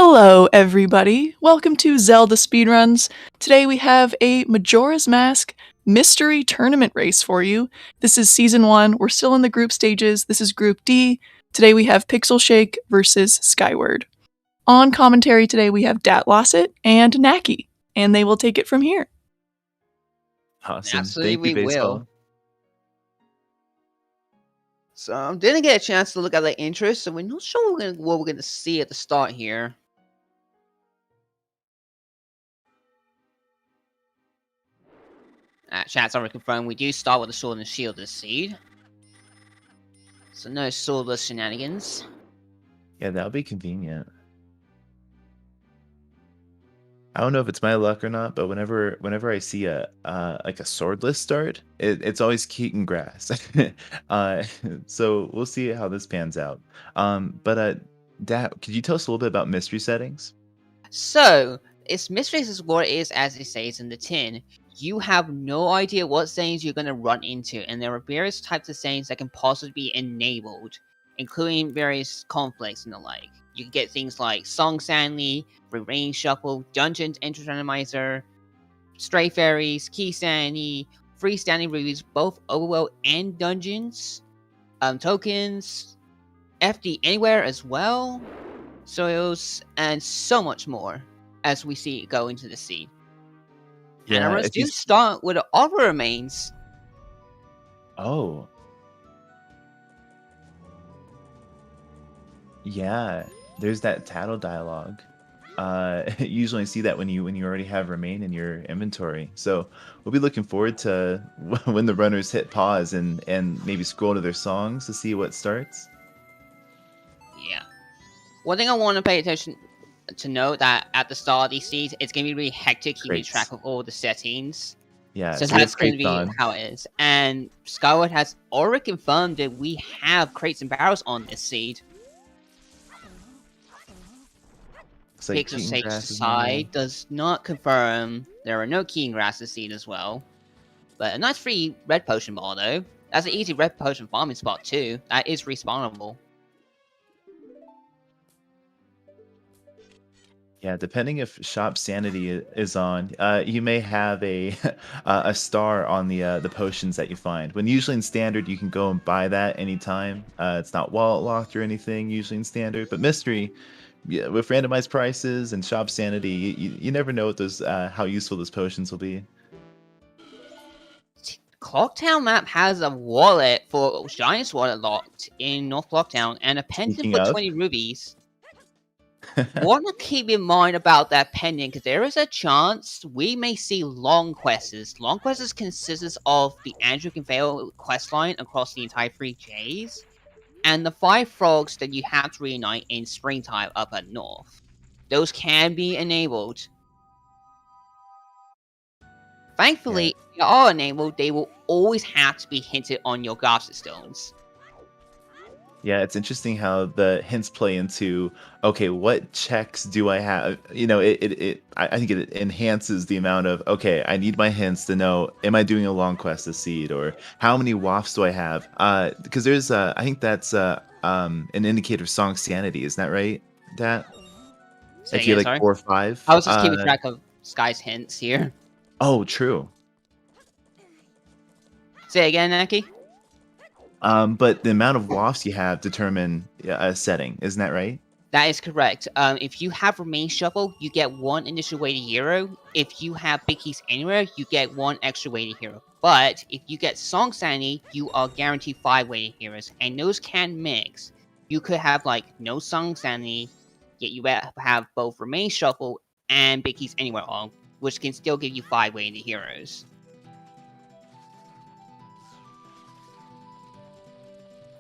Hello, everybody. Welcome to Zelda Speedruns. Today we have a Majora's Mask mystery tournament race for you. This is Season 1. We're still in the group stages. This is Group D. Today we have PixelShake versus Skyward. On commentary today we have Datlosset and Naki, and they will take it from here. Awesome. Absolutely, Thank you, we Baseball. will. So didn't get a chance to look at the intro, so we're not sure what we're gonna see at the start here. Chat's already confirmed we do start with the sword and shield this seed. So no swordless shenanigans. Yeah, that'll be convenient. I don't know if it's my luck or not, but whenever I see a like a swordless start, it's always Keaton grass. So we'll see how this pans out. Dad, could you tell us a little bit about mystery settings? So it's mysteries is what it is as it says in the tin. You have no idea what settings you're gonna run into, and there are various types of settings that can possibly be enabled, including various conflicts and the like. You can get things like Song Sanity, Range Shuffle, Dungeons Entrance Randomizer, Stray Fairies, Key Sanity, Freestanding Rubies, both Overworld and Dungeons, tokens, FD Anywhere as well, soils, and so much more as we see it go into the seed. And our runs do start with the other remains. Oh. Yeah, there's that tattle dialogue. You usually see that when you already have remain in your inventory. So we'll be looking forward to when the runners hit pause and maybe scroll to their songs to see what starts. Yeah. One thing I want to pay attention to note that at the start of these seeds, it's going to be really hectic keeping track of all the settings. Yeah, so that's going to be how it is. And Skyward has already confirmed that we have crates and barrels on this seed. Like PixelShake's side does not confirm there are no keen grasses seed as well. But a nice free red potion ball though. That's an easy red potion farming spot too. That is respawnable. Yeah, depending if shop sanity is on, you may have a a star on the potions that you find. When usually in standard, you can go and buy that anytime. It's not wallet locked or anything usually in standard, but mystery, yeah, with randomized prices and shop sanity, you never know what those how useful those potions will be. Clocktown map has a wallet for Giant's Wallet locked in North Clocktown and a pendant for 20 rubies. Want to keep in mind about that pendant because there is a chance we may see long quests. Long quests consists of the Andrew and Vale questline across the entire 3 J's and the 5 frogs that you have to reunite in springtime up at north. Those can be enabled. Thankfully, if they are enabled, they will always have to be hinted on your Gossip Stones. Yeah, it's interesting how the hints play into, okay, what checks do I have? You know, I think it enhances the amount of, okay, I need my hints to know, am I doing a long quest this seed, or how many wafts do I have? Because there's, I think that's an indicator of song sanity, isn't that right, Dat? If you like 4 or 5. I was just keeping track of Sky's hints here. Oh, true. Say again, Naki? But the amount of wafts you have determine a setting, isn't that right? That is correct. If you have Remain Shuffle, you get 1 initial weighted hero. If you have Big Keys Anywhere, you get 1 extra weighted hero. But if you get Song Sanity, you are guaranteed 5 weighted heroes, and those can mix. You could have like no Song Sanity, yet you have both Remain Shuffle and Big Keys Anywhere on, which can still give you 5 weighted heroes.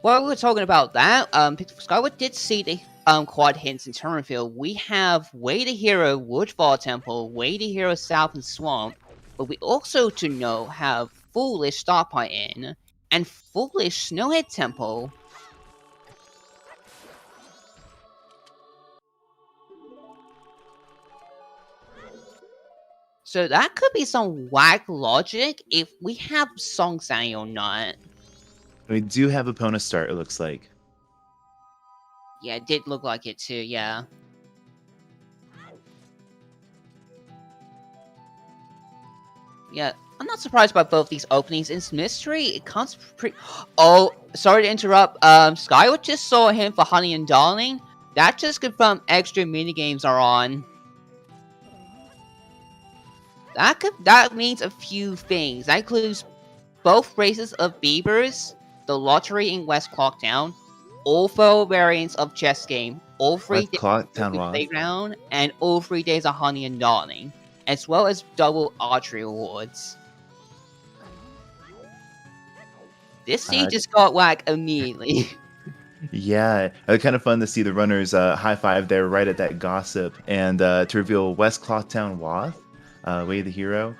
While we were talking about that, Skyward did see the quad hints in Terranfield. We have Way to Hero Woodfall Temple, Way to Hero South and Swamp, but we also to know have Foolish Starpie Inn and Foolish Snowhead Temple. So that could be some whack logic if we have Song Sanity or not. We do have opponent start, it looks like. Yeah, it did look like it too, yeah. Yeah, I'm not surprised by both these openings. In Mystery, it comes pretty... Oh, sorry to interrupt. Skyward just saw a hint for Honey and Darling. That just confirmed extra minigames are on. That means a few things. That includes both races of beavers, the lottery in West Clocktown, all 4 variants of chess game, all 3 West days Clocktown of Wath. playground, and all 3 days of Honey and Darling, as well as double archery awards. This scene just got whacked immediately. Yeah, kind of fun to see the runners high five there right at that gossip and to reveal West Clocktown Wath, Way the Hero.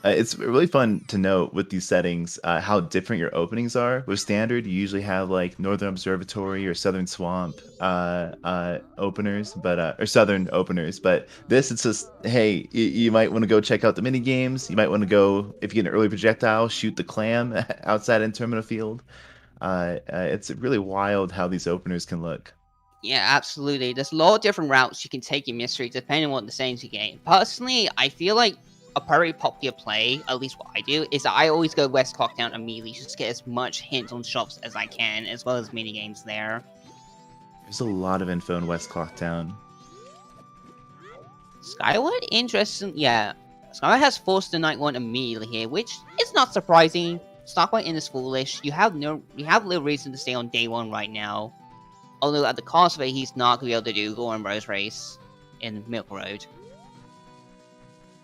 It's really fun to note with these settings how different your openings are. With standard, you usually have like Northern Observatory or Southern Swamp openers, or Southern openers. But this, it's just, hey, you might want to go check out the mini games. You might want to go, if you get an early projectile, shoot the clam outside in Terminal Field. It's really wild how these openers can look. Yeah, absolutely. There's a lot of different routes you can take in Mystery depending on what the settings you get. Personally, I feel like a very popular play, at least what I do, is that I always go West Clocktown immediately just to get as much hints on shops as I can, as well as minigames there. There's a lot of info in West Clocktown. Skyward? Interesting. Yeah. Skyward has forced the night one immediately here, which is not surprising. Starpoint in is foolish. You have little reason to stay on day 1 right now. Although at the cost of it, he's not going to be able to do Goron Rose Race in Milk Road.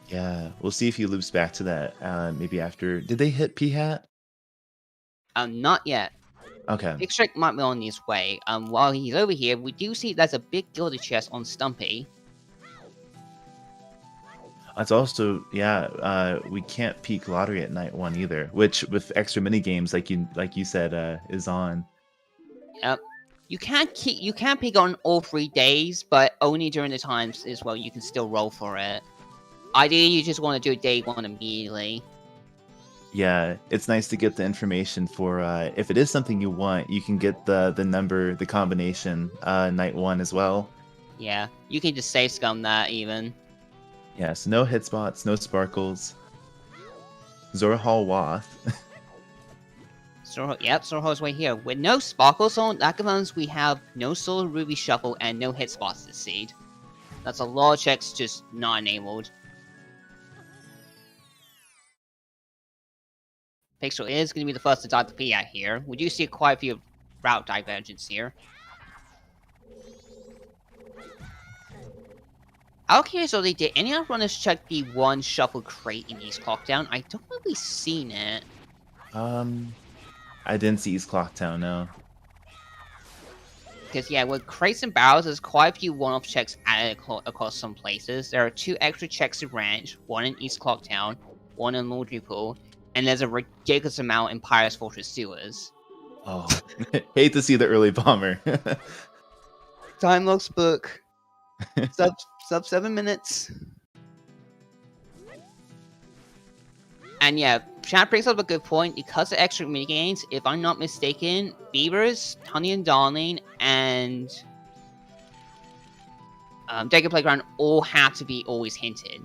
Yeah, we'll see if he loops back to that maybe after. Did they hit P-Hat? Not yet. Okay. PixelShake might be on his way. While he's over here, we do see there's a big gilded chest on Stumpy. It's also, we can't peak lottery at night 1 either, which with extra mini games like you said is on. Yep. You can't peak on all 3 days, but only during the times as well you can still roll for it. Ideally, you just want to do day 1 immediately. Yeah, it's nice to get the information for if it is something you want, you can get the number, the combination night 1 as well. Yeah, you can just save scum that even. Yeah, so no hit spots, no sparkles. Zorahal Wath. Zorah's right here. With no sparkles on, that confirms we have no Solar Ruby Shuffle and no hit spots this seed. That's a lot of checks just not enabled. Pixel is going to be the first to dot the P out here. We do see quite a few route divergence here. Out here, so did any of runners check the 1 shuffle crate in East Clocktown? I don't know if we've seen it. I didn't see East Clocktown, no. Because, yeah, with crates and barrels, there's quite a few one-off checks added across some places. There are 2 extra checks in Ranch, 1 in East Clocktown, 1 in Laundry Pool, and there's a ridiculous amount in Pirate's Fortress Sewers. Oh, hate to see the early bomber. Time looks book. Sub 7 minutes. And yeah, Chad brings up a good point. Because of extra minigames, if I'm not mistaken, Beavers, Honey and Darling, and Deca Playground all have to be always hinted.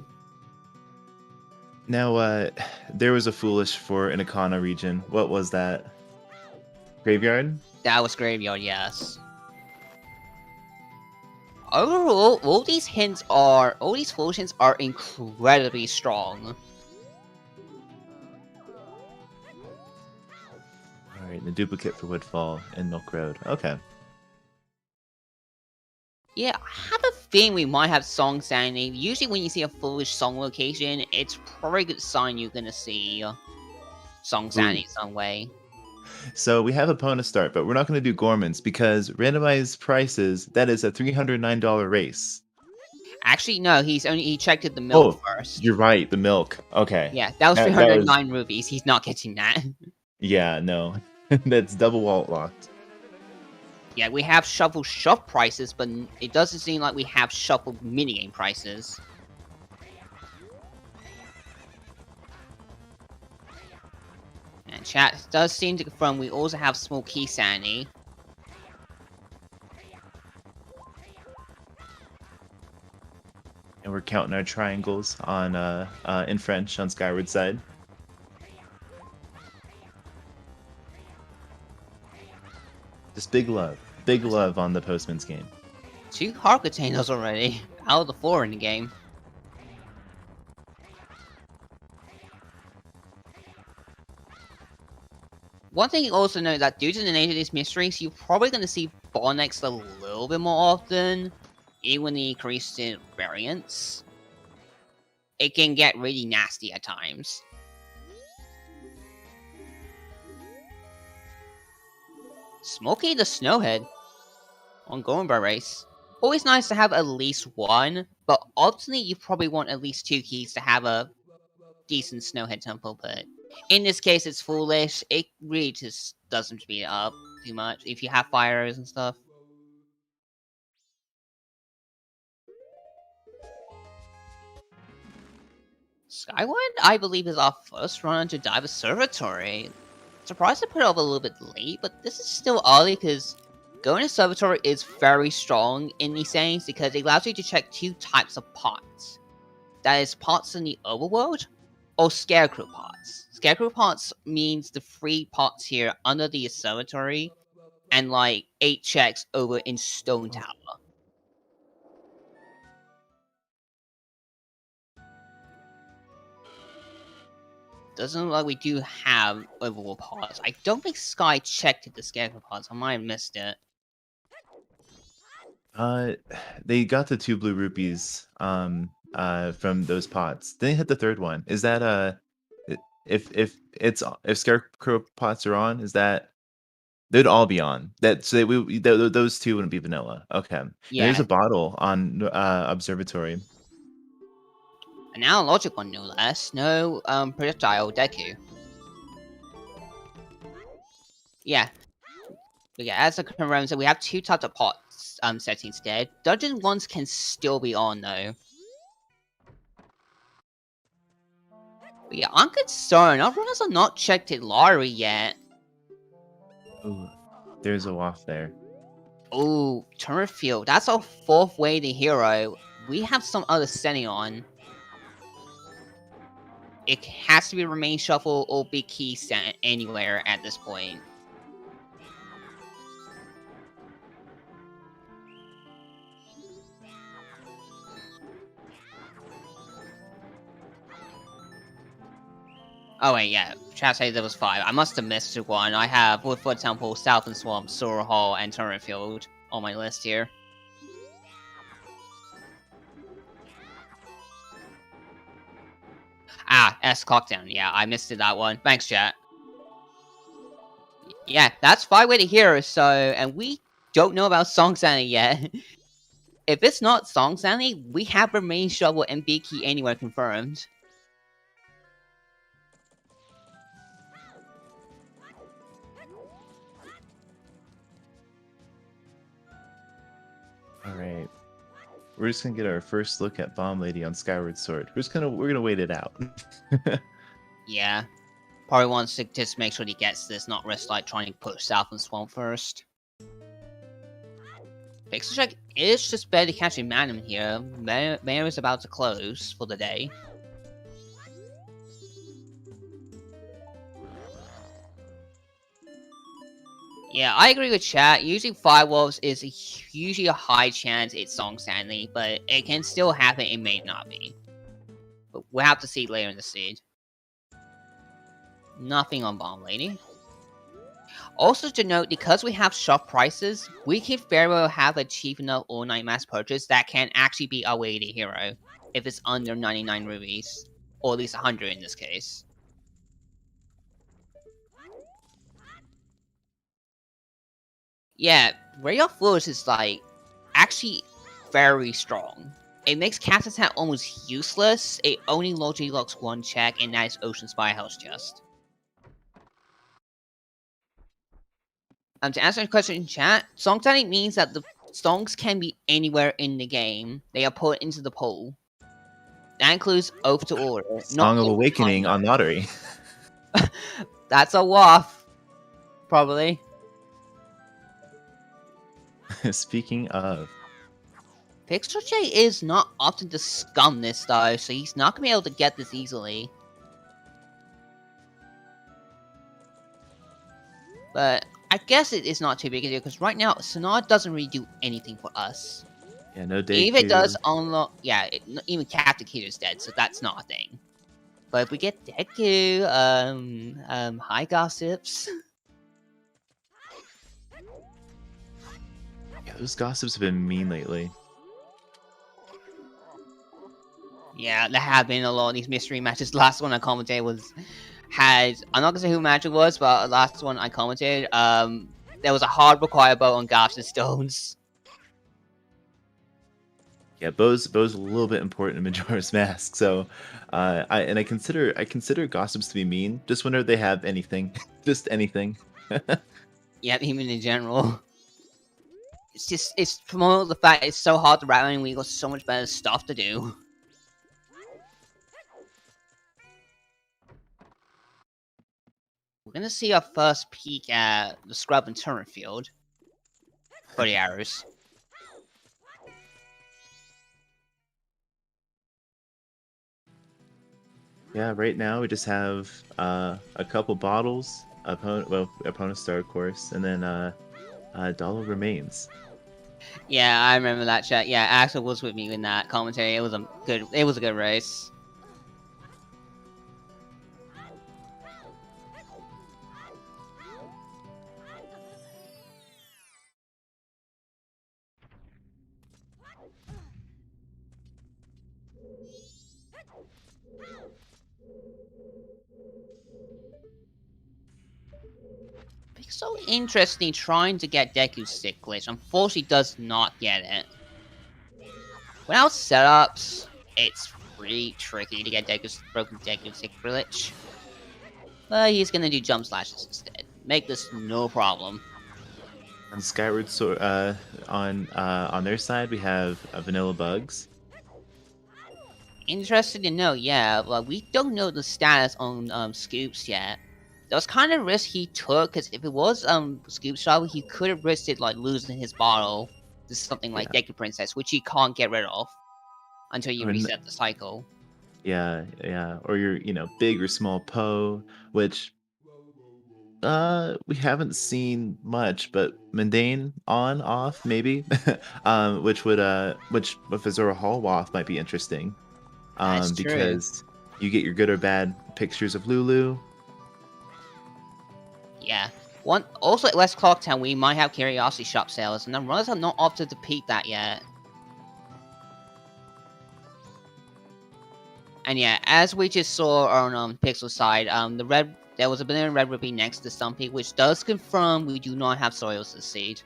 Now, there was a foolish for Inakana region. What was that? Graveyard? That was Graveyard, yes. Overall, all these foolish hints are incredibly strong. Alright, the duplicate for Woodfall and Milk Road. Okay. Yeah, I have a feeling we might have song sanity. Usually when you see a foolish song location, it's probably a good sign you're gonna see song sanity some way. So we have opponent start, but we're not going to do Gormans because randomized prices, that is a $309 race. Actually, no, he checked at the milk first. You're right, the milk. Okay. Yeah, that was 309 rupees. He's not getting that. Yeah, no. That's double wallet locked. Yeah, we have shuffle shop prices, but it doesn't seem like we have shuffle minigame prices. And chat does seem to confirm we also have small key sanity. And we're counting our triangles on in French on Skyward side. Just big love on the Postman's game. 2 heart containers already, out of the 4 in the game. One thing you also know that due to the nature of these mysteries, you're probably going to see bottlenecks a little bit more often, even with the increase in variance. It can get really nasty at times. Smokey the Snowhead on Going Bar Race. Always nice to have at least one, but ultimately you probably want at least 2 keys to have a decent Snowhead temple, but in this case it's foolish. It really just doesn't speed it up too much if you have fires and stuff. Skyward, I believe, is our first run to Dive Observatory. Surprised to put it up a little bit late, but this is still early because going to Observatory is very strong in these settings because it allows you to check 2 types of pots. That is pots in the overworld or scarecrow pots. Scarecrow pots means the 3 pots here under the observatory and like 8 checks over in Stone Tower. Doesn't look like we do have overworld pots. I don't think Sky checked the scarecrow pots. I might have missed it. They got the 2 blue rupees from those pots. Then they hit the 3rd one. Is that if scarecrow pots are on, is that they'd all be on? That so those 2 wouldn't be vanilla. Okay. Yeah. And there's a bottle on observatory. An analogic one, no less. No projectile Deku. Yeah. But yeah, as a confirmed, so we have 2 types of pots settings instead. Dungeon ones can still be on though. But yeah, I'm concerned. Our runners are not checked in lottery yet. Ooh, there's a waft there. Ooh, Turfield. That's our 4th way to hero. We have some other setting on. It has to be Remain Shuffle or Big Key set anywhere at this point. Oh wait, yeah. Chat said there was 5. I must have missed 1. I have Woodfall Temple, Southern Swamp, Sora Hall, and Turfield on my list here. Ah, S Cockdown. Yeah, I missed that one. Thanks, chat. Yeah, that's 5 way to hero, so... And we don't know about Song Sanity yet. If it's not Song Sanity, we have Remain Shovel and Big Key Anywhere confirmed. Alright. We're just gonna get our first look at Bomb Lady on Skyward Sword. We're gonna wait it out. Yeah. Probably wants to just make sure he gets this, not risk like trying to push Southern Swamp first. PixelShake is just barely catching Madam here. Mayor is about to close for the day. Yeah, I agree with chat. Using Firewolves is usually a high chance it's Song Sanity, but it can still happen, it may not be. But we'll have to see later in the seed. Nothing on Bomb Lady. Also to note, because we have shop prices, we can very well have a cheap enough all-night mass purchase that can actually be our way to hero, if it's under 99 rupees, or at least 100 in this case. Yeah, Ray of Fluids is like, actually very strong. It makes Cast Attack almost useless, it only logically locks 1 check, and that is Ocean Spire House Chest. To answer the question in chat, Song Sanity means that the songs can be anywhere in the game. They are put into the pool. That includes Oath to Order. Song of Awakening on lottery. That's a waff. Probably. Speaking of. PixelShake is not opting to scum this though, so he's not gonna be able to get this easily. But I guess it is not too big a deal because right now Sonar doesn't really do anything for us. Yeah, no Deku. If it does unlock, yeah, even Captain Kiddo's dead, so that's not a thing. But if we get Deku, hi gossips. Yeah, those gossips have been mean lately. Yeah, there have been a lot of these mystery matches. The last one I commentated I'm not gonna say who match it was, but the last one I commented, there was a hard require bow on Gaps and Stones. Yeah, Bo's a little bit important in Majora's Mask, so I consider gossips to be mean just whenever they have anything, just anything. Yeah, even in general. It's promoting the fact it's so hard to rally and we got so much better stuff to do. We're gonna see our first peek at the Scrub and Turret field for the arrows. Yeah, right now we just have a couple bottles, opponent star, of course, and then Dollar remains. Yeah, I remember that chat. Yeah, Axel was with me in that commentary. It was a good race. It's so interesting trying to get Deku's stick glitch. Unfortunately, does not get it. Without setups, it's pretty tricky to get broken Deku's stick glitch. But he's gonna do jump slashes instead. Make this no problem. On Skyward, on their side, we have Vanilla Bugs. Interesting to know, yeah, but we don't know the status on Scoops yet. That was kind of risk he took, because if it was Scoop's job, he could have risked it like losing his bottle to something like Deku Princess, which he can't get rid of until you reset the cycle. Yeah, or your big or small Poe, which we haven't seen much, but mundane on off maybe, which with Azura Hall Waff might be interesting, That's true. because you get your good or bad pictures of Lulu. Yeah. Also at West Clocktown, we might have Curiosity Shop sales, and the runners have not opted to peak that yet. And yeah, as we just saw on Pixel side, there was a banana red rupee next to Stumpy, which does confirm we do not have Soils this seed.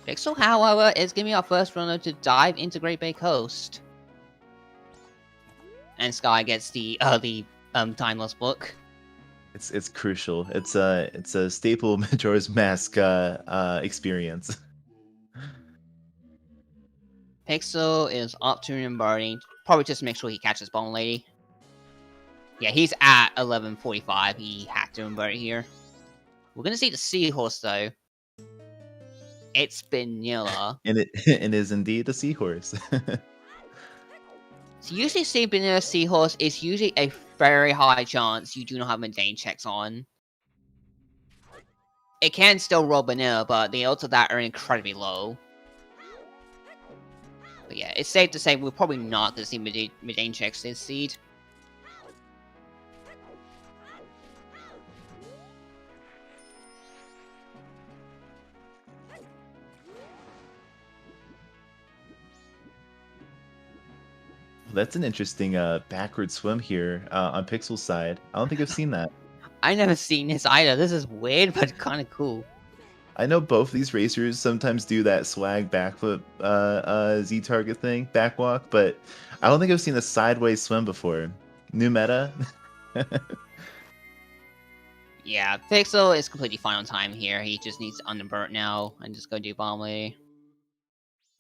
Pixel, however, is giving our first runner to dive into Great Bay Coast. And Sky gets the Timeless book. It's crucial. It's a staple Majora's Mask experience. Pixel is up to Rimbardi. Probably just make sure he catches Bone Lady. Yeah, he's at 11:45. He had to Rimbardi here. We're gonna see the Seahorse though. It's vanilla. And it is indeed a seahorse. So usually see vanilla Seahorse is usually a very high chance you do not have mundane checks on. It can still roll vanilla, but the odds of that are incredibly low. But yeah, it's safe to say we're probably not going to see mundane checks this seed. That's an interesting backward swim here on Pixel's side. I don't think I've seen that. I never seen this either. This is weird, but kind of cool. I know both these racers sometimes do that swag backflip Z target thing, backwalk, but I don't think I've seen a sideways swim before. New meta. Yeah, Pixel is completely fine on time here. He just needs to underburn now and just go do Bomb Lady.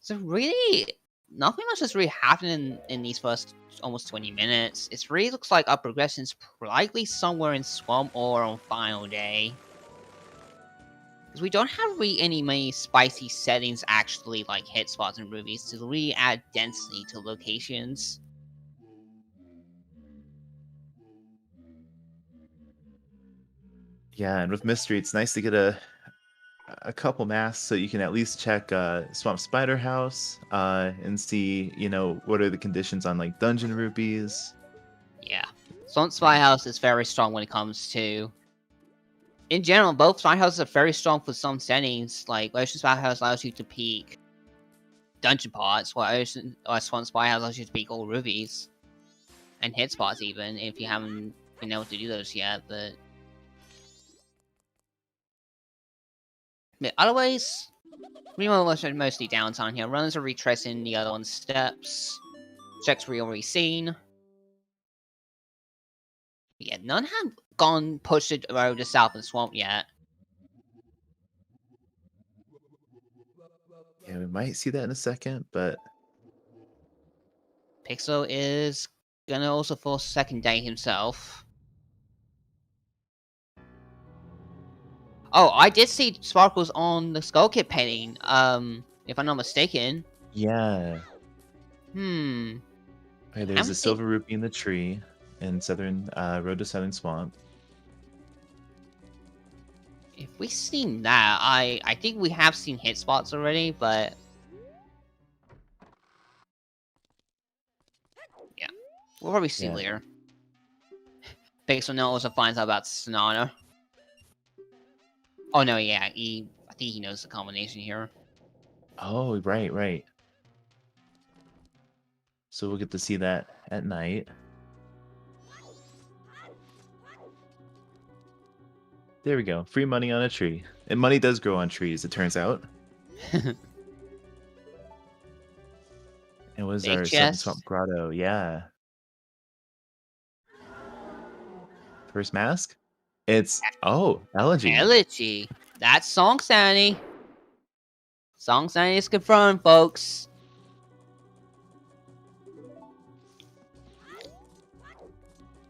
So really, nothing much has really happened in these first almost 20 minutes. It really looks like our progression's likely somewhere in Swamp or on Final Day. Because we don't have really any many spicy settings actually like hit spots and rubies to really add density to locations. Yeah, and with mystery, it's nice to get a couple masks so you can at least check Swamp Spider House and see, what are the conditions on like dungeon rupees. Yeah. Swamp Spy House is very strong when it comes to... In general, both Spy Houses are very strong for some settings, like Ocean Spy House allows you to peek dungeon pots, while Swamp Spy House allows you to peek all rubies. And hit spots even, if you haven't been able to do those yet, but otherwise, Remo was mostly downtime here. Runners are retracing the other one's steps. Checks we already seen. Yeah, none have gone pushed it over the south and swamp yet. Yeah, we might see that in a second, but Pixel is gonna also force second day himself. Oh, I did see sparkles on the Skull Kid painting, if I'm not mistaken. yeah. Okay, there's a silver rupee in the tree in Southern Road to Southern Swamp. If we've seen that, I think we have seen hit spots already, but yeah, we'll probably see later. Pixel now also finds out about Sonata. Oh no, yeah, I think he knows the combination here. Oh, right. So we'll get to see that at night. There we go. Free money on a tree. And money does grow on trees, it turns out. It was Big our Southern Swamp Grotto, yeah. First mask? It's Elegy. Elegy. That's Song Sanity. Song Sanity is confirmed, folks.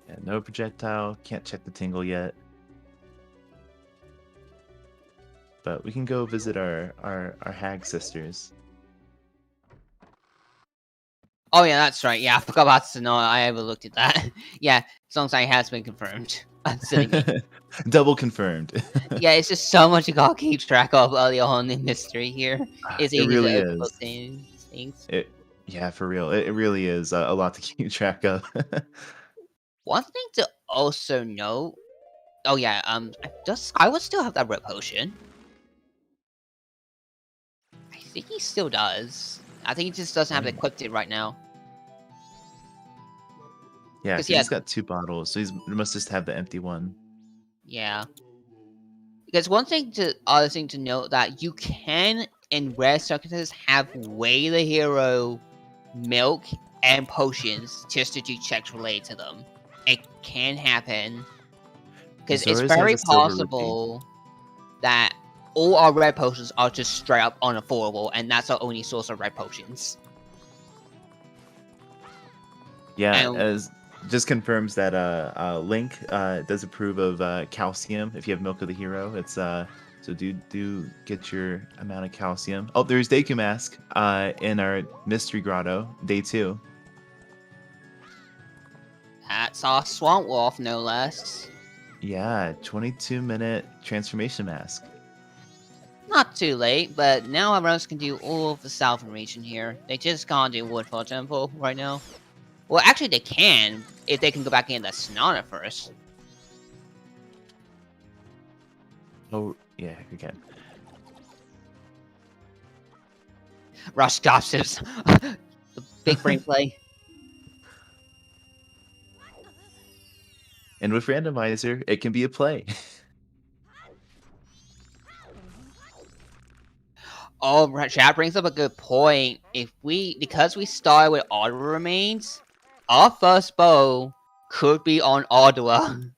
Yeah, no projectile. Can't check the tingle yet. But we can go visit our hag sisters. Oh yeah, that's right. Yeah, I forgot about Sonata. I overlooked at that. Yeah, Song Sanity has been confirmed. Double confirmed. Yeah, it's just so much you gotta keep track of early on in mystery here. It's it easy really to is. overlook things. Yeah, for real. It really is a lot to keep track of. One thing to also note. Oh yeah, does Skyward still have that red potion? I think he still does. I think he just doesn't have it equipped right now. Yeah, because he's got 2 bottles, so he must just have the empty one. Yeah. Because other thing to note that you can, in rare circumstances, have way the hero milk and potions just to do checks related to them. It can happen. Because it's very possible that all our red potions are just straight up unaffordable, and that's our only source of red potions. Yeah, as just confirms that Link does approve of calcium if you have Milk of the Hero. It's so do get your amount of calcium. Oh, there's Deku Mask in our Mystery Grotto, day 2. That's our Swamp Wolf, no less. Yeah, 22-minute transformation mask. Not too late, but now our runners can do all of the southern region here. They just can't do Woodfall Temple right now. Well, actually they can, if they can go back in the Sonata first. Oh, yeah, you can. Rush gossips. The big brain play. And with Randomizer, it can be a play. Oh, that brings up a good point. Because we started with Auto Remains, our first bow could be on Ardua.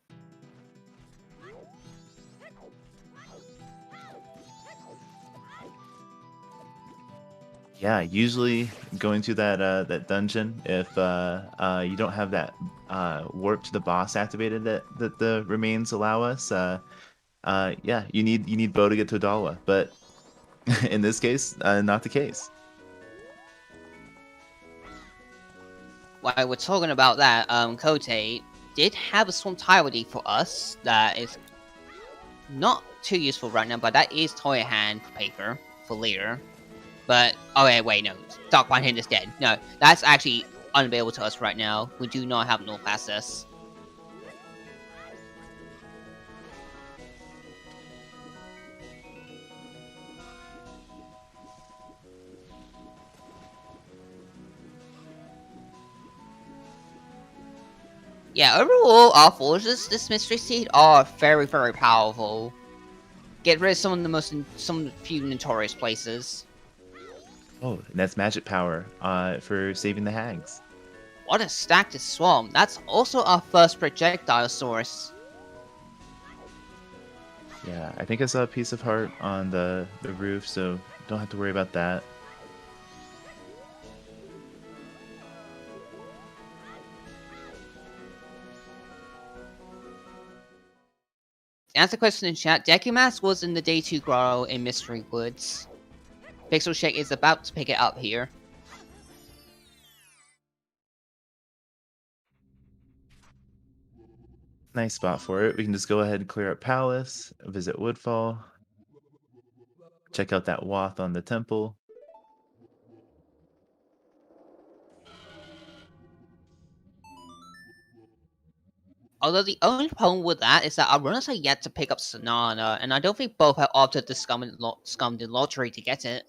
Yeah, usually going through that dungeon, if you don't have that warp to the boss activated that the remains allow us, yeah, you need Bo to get to Adala, but in this case, not the case. While we're talking about that, Kote did have a Swamp Tirade for us that is not too useful right now, but that is Toy Hand for paper for later. But oh wait, no, Dark Pine Hand is dead. No, that's actually unavailable to us right now. We do not have North access. Yeah, overall, our forces this Mystery Seed are very, very powerful. Get rid of some of the few notorious places. Oh, and that's magic power for saving the hags. What a stacked swamp! That's also our first projectile source. Yeah, I think I saw a piece of heart on the roof, so don't have to worry about that. To answer the question in chat, Decumask was in the Day 2 Grotto in Mystery Woods. PixelShake is about to pick it up here. Nice spot for it. We can just go ahead and clear up Palace, visit Woodfall, check out that Wath on the temple. Although the only problem with that is that our runners are yet to pick up Sanana, and I don't think both have opted to scum the lottery to get it.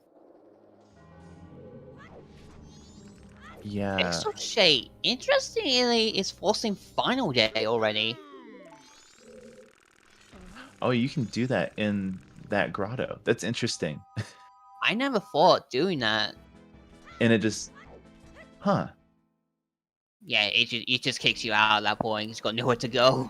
Yeah. PixelShake, interestingly, is forcing Final Day already. Oh, you can do that in that grotto. That's interesting. I never thought doing that. And it just, huh? Yeah, it just kicks you out at that point. It's got nowhere to go.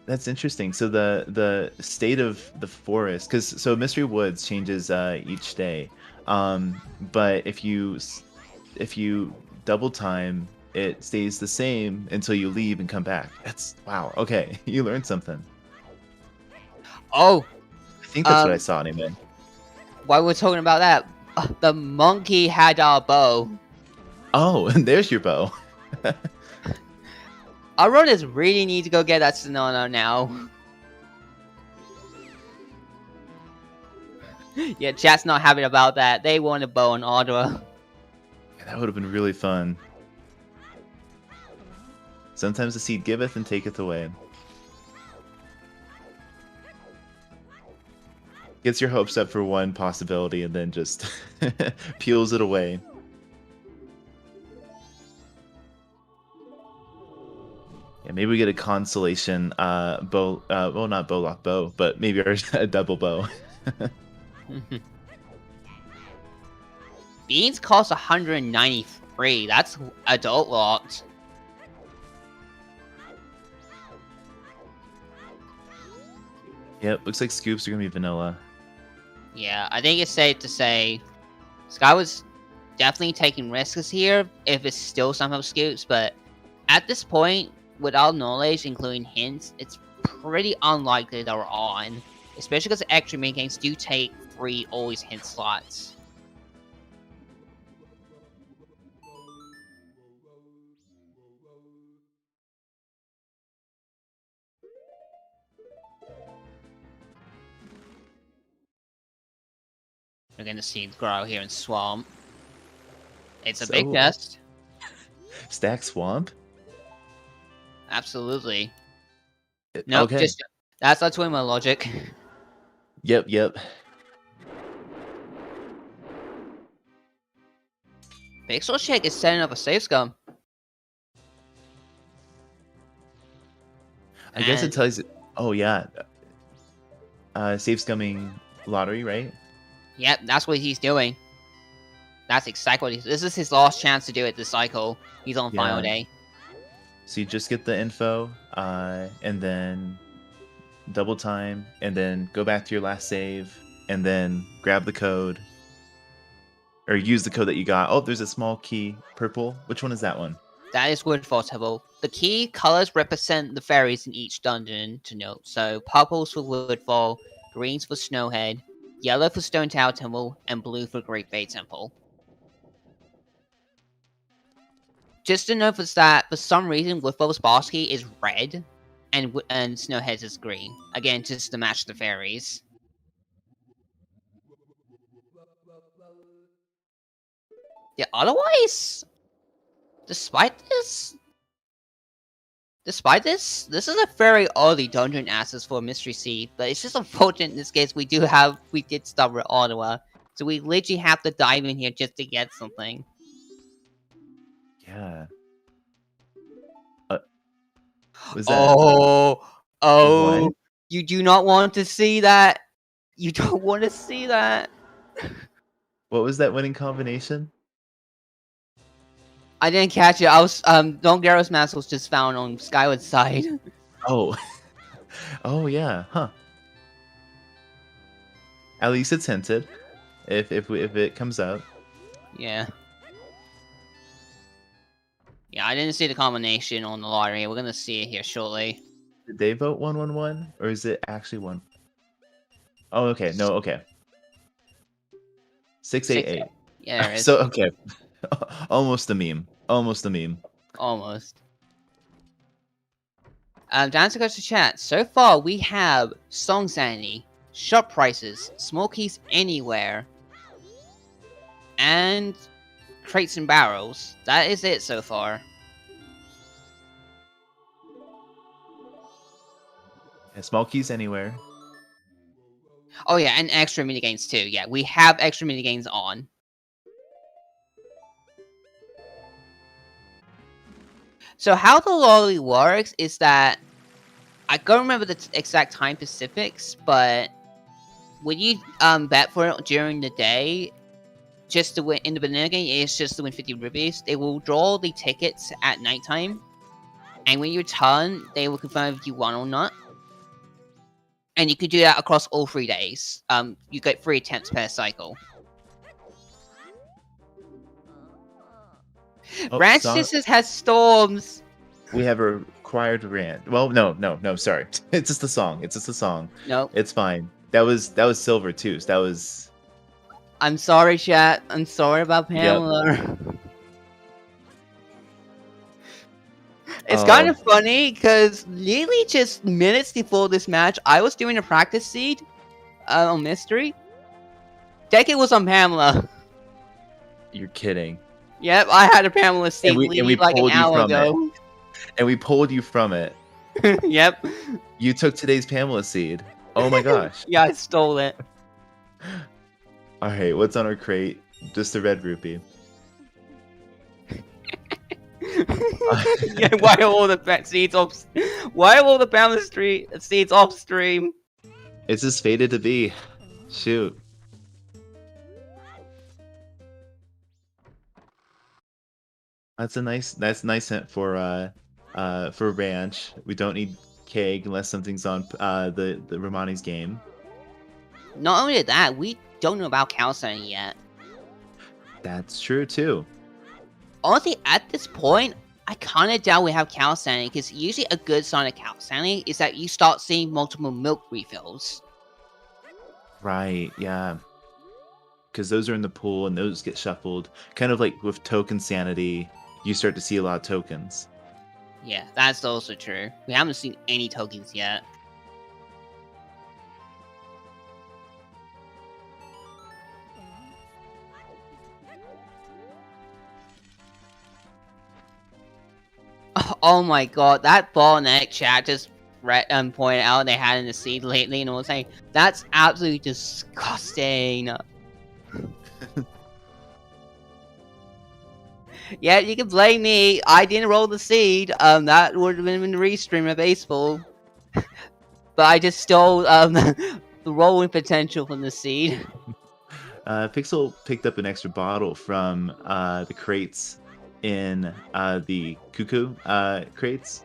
That's interesting. So the state of the forest, because so Mystery Woods changes each day, but if you double time, it stays the same until you leave and come back. That's wow. Okay, you learned something. Oh, I think that's what I saw anyway. while we're talking about that, the monkey had our bow. Oh, and there's your bow. Our runners really need to go get that Sonona now. Yeah, chat's not happy about that. They want a bow and Audra. Yeah, that would have been really fun. Sometimes the seed giveth and taketh away. Gets your hopes up for one possibility and then just peels it away. Yeah, maybe we get a consolation bow. Well, not bowlock bow, but maybe a double bow. Beans cost 193. That's adult lot. Yep, looks like scoops are gonna be vanilla. Yeah, I think it's safe to say Skyward's definitely taking risks here if it's still somehow scoops, but at this point, with our knowledge, including hints, it's pretty unlikely that we're on. Especially because extra main games do take 3 always hint slots. We're gonna see grow here in Swamp. It's a big test. Stack Swamp? Absolutely. No, Okay. just that's our twin logic. Yep. PixelShake is setting up a safe scum. I guess it tells you. Oh yeah. Save scumming lottery, right? Yep, that's what he's doing. That's exactly what this is his last chance to do it this cycle. He's on final day. So you just get the info, and then double time, and then go back to your last save, and then grab the code, or use the code that you got. Oh, there's a small key, purple. Which one is that one? That is Woodfall Temple. The key colors represent the fairies in each dungeon to note. So purples for Woodfall, greens for Snowhead, yellow for Stone Tower Temple, and blue for Great Bay Temple. Just to note that for some reason Woodfall's boss key is red, and Snowhead's is green. Again, just to match the fairies. Yeah, otherwise, despite this, this is a very early dungeon access for Mystery Seed, but it's just unfortunate in this case we did start with Ottawa, so we literally have to dive in here just to get something. Yeah. Was that? Oh, What? you do not want to see that. You don't want to see that. What was that winning combination? I didn't catch it. I was Don Garrow's mask was just found on Skyward's side. Oh. Oh yeah, huh. At least it's hinted. If it comes out. Yeah. Yeah, I didn't see the combination on the lottery. We're gonna see it here shortly. Did they vote 111? Or is it actually one? Oh okay, no, okay. 688. Yeah, there it is. So okay. Almost a meme. Almost a meme. Almost. To answer the chat, so far we have Song Sanity, Shop Prices, Small Keys Anywhere, and Crates and Barrels. That is it so far. Yeah, small keys anywhere. Oh yeah, and extra minigames too. Yeah, we have extra minigames on. So how the lottery works is that I don't remember the exact time specifics, but when you bet for it during the day, just to win in the banana game, it's just to win 50 rupees. They will draw the tickets at nighttime, and when you return, they will confirm if you won or not. And you can do that across all 3 days. You get 3 attempts per cycle. Oh, Ranch Sisters has storms. We have a required rant. Well, no, sorry. It's just a song. It's just a song. Nope. It's fine. That was silver too. So that was. I'm sorry, chat. I'm sorry about Pamela. Yep. It's kind of funny because literally just minutes before this match, I was doing a practice seed on Mystery. Decade was on Pamela. You're kidding. Yep, I had a Pamela seed and we like an hour ago. And we pulled you from it. Yep. You took today's Pamela seed. Oh my gosh. Yeah, I stole it. Alright, what's on our crate? Just a red rupee. Yeah, why are all the seeds off? Why are all the Pamela seeds off stream? It's just fated to be. Shoot. That's nice hint for Ranch. We don't need Keg unless something's on the Romani's game. Not only that, we don't know about Calcine yet. That's true too. Honestly, at this point, I kind of doubt we have Calcine because usually a good sign of Calcine is that you start seeing multiple milk refills. Right, yeah. Because those are in the pool and those get shuffled. Kind of like with token sanity, you start to see a lot of tokens. Yeah, that's also true. We haven't seen any tokens yet. Oh my god, that ball neck chat just pointed out they had in the seed lately, and I was saying, that's absolutely disgusting. Yeah, you can blame me. I didn't roll the seed. That would have been in the restream of baseball. But I just stole the rolling potential from the seed. Pixel picked up an extra bottle from the crates in the cuckoo crates.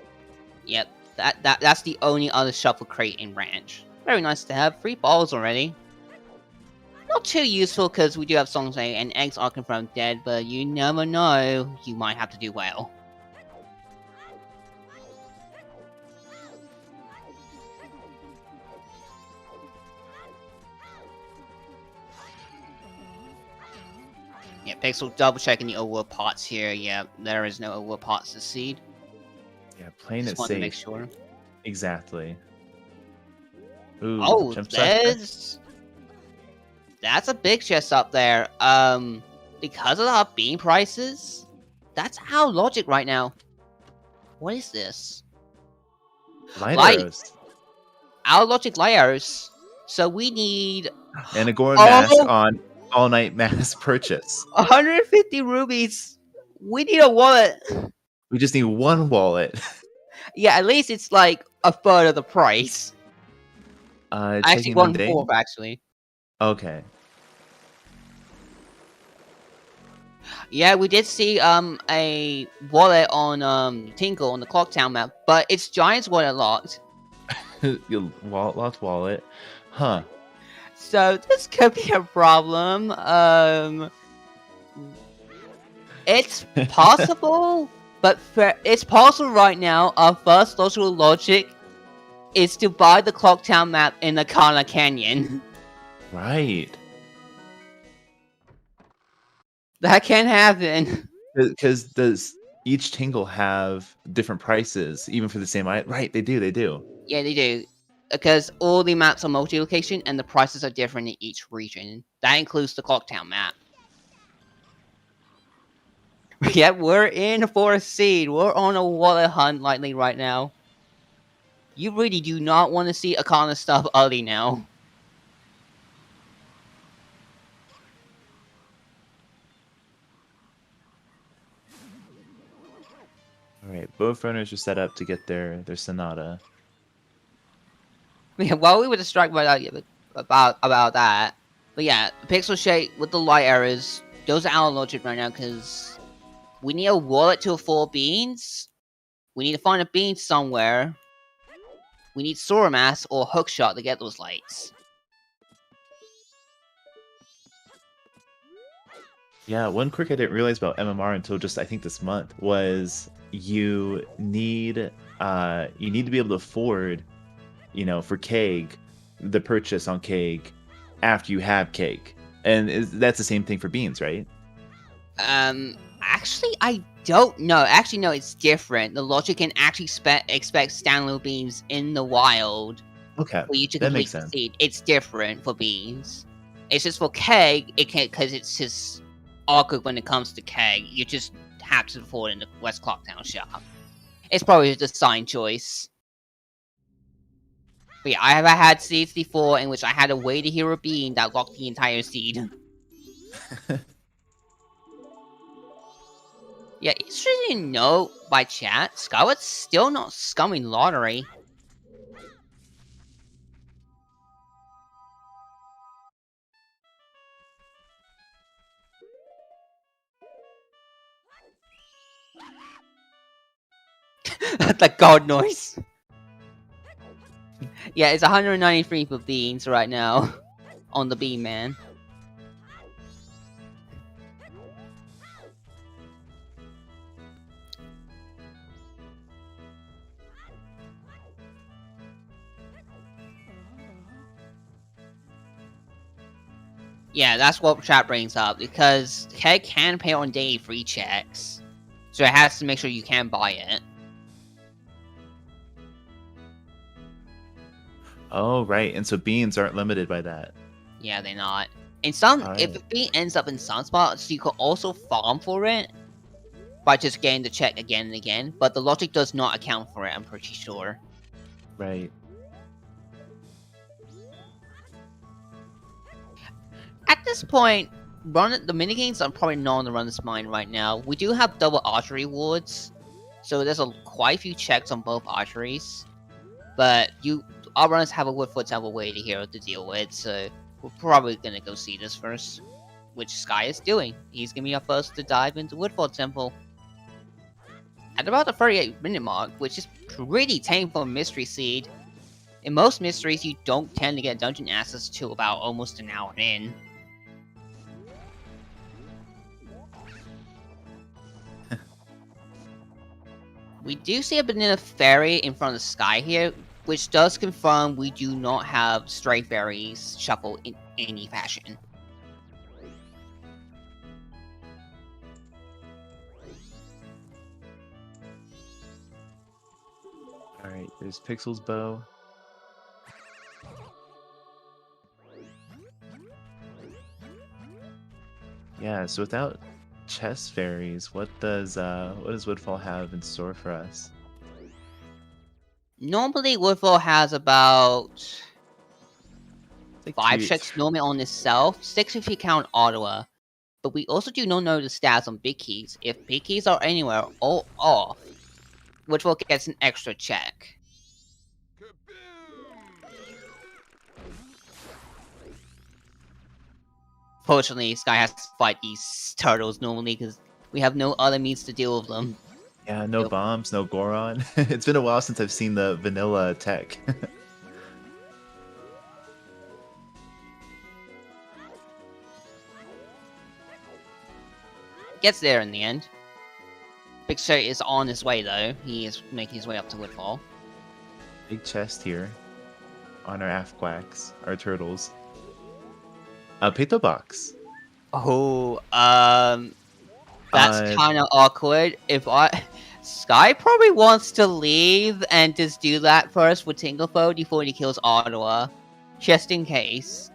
Yep, that's the only other shuffle crate in Ranch. Very nice to have. 3 balls already. Not too useful because we do have songs like and eggs are confirmed dead, but you never know. You might have to do well. Yeah, Pixel double checking the overworld pots here. Yeah, there is no overworld pots to seed. Yeah, playing Just it want safe. to make sure. Exactly. Ooh, Oh, jump chest. that's a big chest up there. Because of the bean prices, that's our logic right now. What is this? Light Light. arrows. Our logic light arrows. So we need And a Goron mask on all night mass purchase. 150 rubies. We need a wallet. We just need one wallet. Yeah, at least it's like a third of the price. Actually, Taking 1/4 actually. Okay. Yeah, we did see a wallet on Tinkle on the Clocktown map, but it's Giant's wallet locked. Lost wallet. Huh. So this could be a problem. It's possible, but it's possible right now. Our first logical logic is to buy the Clocktown map in the Kana Canyon. Right. That can happen. Because does each tingle have different prices, even for the same item? Right, they do. Yeah, they do. Because all the maps are multi-location and the prices are different in each region. That includes the Clocktown map. Yeah, we're in for a seed. We're on a wallet hunt lightly right now. You really do not want to see Akana stuff early now. Alright, both runners are set up to get their Sonata. Yeah, while we were distracted by that, about that. But yeah, PixelShake with the light errors, those are our logic right now, because we need a wallet to afford beans. We need to find a bean somewhere. We need Sora Mask or Hookshot to get those lights. Yeah, one quirk I didn't realize about MMR until just I think this month was you need to be able to afford, for Keg, the purchase on Keg after you have Keg. And that's the same thing for beans, right? Actually, I don't know. Actually, no, it's different. The logic can actually expect standalone beans in the wild. Okay, For you to that complete makes the sense. seed. It's different for beans. It's just for Keg, it can't, because it's just awkward when it comes to Keg. You just have to afford it in the West Clocktown shop. It's probably a design choice. But yeah, I have had seeds before in which I had a way to hear a bean that locked the entire seed. Yeah, interesting note by chat, Skyward's still not scumming lottery. The god noise. Yeah, it's 193 for beans right now. On the bean man. Yeah, that's what chat brings up, because Keg can pay on day free checks. So it has to make sure you can buy it. Oh, right. And so beans aren't limited by that. Yeah, they're not. In some, Alright. if a bean ends up in some spots, you could also farm for it by just getting the check again and again. But the logic does not account for it, I'm pretty sure. Right. At this point, the minigames are probably not on the runner's mind right now. We do have double archery wards, so there's quite a few checks on both archeries. But our runners have a Woodfall Temple way to deal with, so we're probably gonna go see this first, which Sky is doing. He's gonna be our first to dive into Woodfall Temple. At about the 38-minute mark, which is pretty tame for a mystery seed. In most mysteries, you don't tend to get dungeon access to about almost an hour in. We do see a banana fairy in front of the Sky here, which does confirm we do not have stray fairies shuffled in any fashion. Alright, there's Pixel's bow. Yeah, so without chest fairies, what does Woodfall have in store for us? Normally, Woodfall has about Like 5 checks normally on itself, 6 if you count Ottawa. But we also do not know the stats on big keys. If big keys are anywhere or off, Woodfall gets an extra check. Fortunately, Sky has to fight these turtles normally because we have no other means to deal with them. Yeah, no Yep. bombs, no Goron. It's been a while since I've seen the vanilla tech. Gets there in the end. PixelShake is on his way though. He is making his way up to Woodfall. Big chest here on our Afquacks, our turtles. Pito box. Oh, that's Uh, kind of awkward. Sky probably wants to leave and just do that first with Tinglefo before he kills Ottawa, just in case.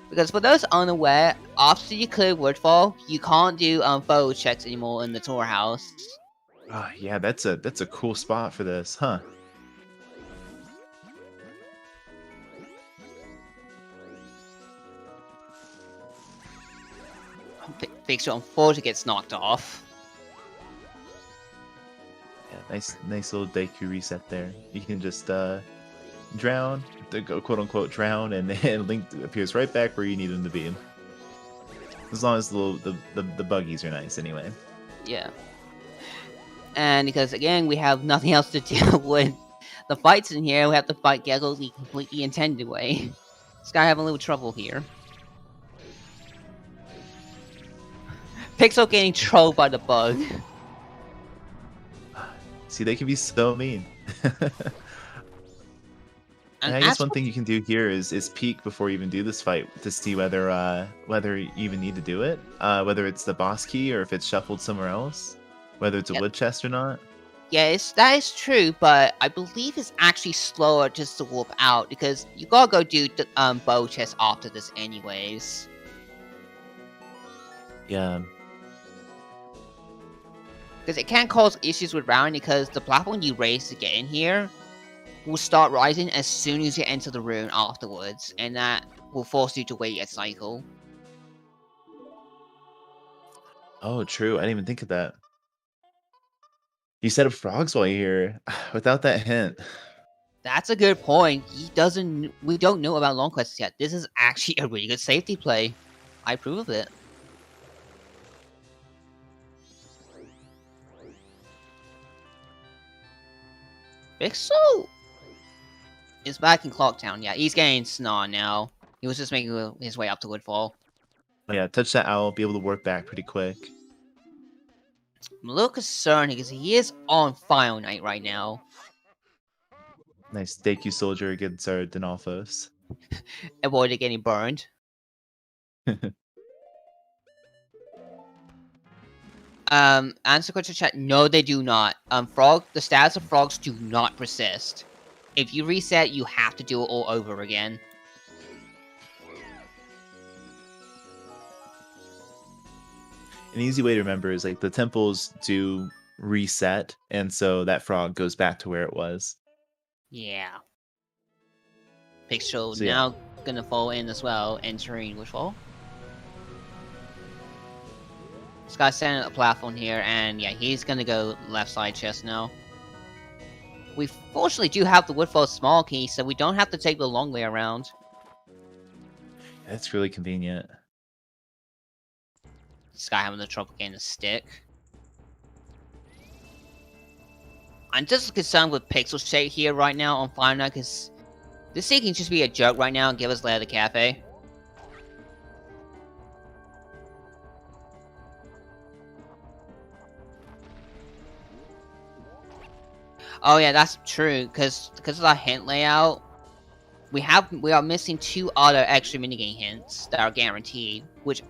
Because for those unaware, after you clear Woodfall, you can't do foe checks anymore in the tour house. Yeah, that's a cool spot for this, huh? Pixel unfortunately gets knocked off. Yeah, nice little Deku reset there. You can just drown, quote unquote drown, and then Link appears right back where you need him to be. As long as the buggies are nice, anyway. Yeah. And because again, we have nothing else to deal with the fights in here, we have to fight Gecko the completely intended way. Sky having a little trouble here. Pixel getting trolled by the bug. See, they can be so mean. And I And guess as one for- thing you can do here is peek before you even do this fight to see whether you even need to do it, whether it's the boss key or if it's shuffled somewhere else, whether it's a Yep. wood chest or not. Yes, that is true, but I believe it's actually slower just to warp out because you gotta go do the bow chest after this anyways. Yeah, Because it can cause issues with rounding because the platform you raise to get in here will start rising as soon as you enter the room afterwards, and that will force you to wait a cycle. oh, true. I didn't even think of that. You set up frogs while you're here, without that hint. That's a good point. We don't know about long quests yet. This is actually a really good safety play. I approve of it. Pixel is back in Clocktown. Yeah, he's getting Snar now. He was just making his way up to Woodfall. Yeah, touch that owl, be able to work back pretty quick. I'm a little concerned because he is on Final Night right now. Nice Deku soldier against our Denalphos. Avoided getting burned. Answer question chat. No, they do not. The stats of frogs do not persist. If you reset, you have to do it all over again. An easy way to remember is like the temples do reset, and so that frog goes back to where it was. Yeah. Pixel So, yeah. now gonna fall in as well, entering Wishfall. This guy's standing at a platform here, and yeah, he's gonna go left side chest now. We fortunately do have the Woodfall small key, so we don't have to take the long way around. That's really convenient. This guy having the trouble getting a stick. I'm just concerned with PixelShake here right now on Final Night, because this thing can just be a joke right now and give us Lair the Cafe. Oh yeah, that's true, because of our hint layout, we are missing 2 other extra minigame hints that are guaranteed, which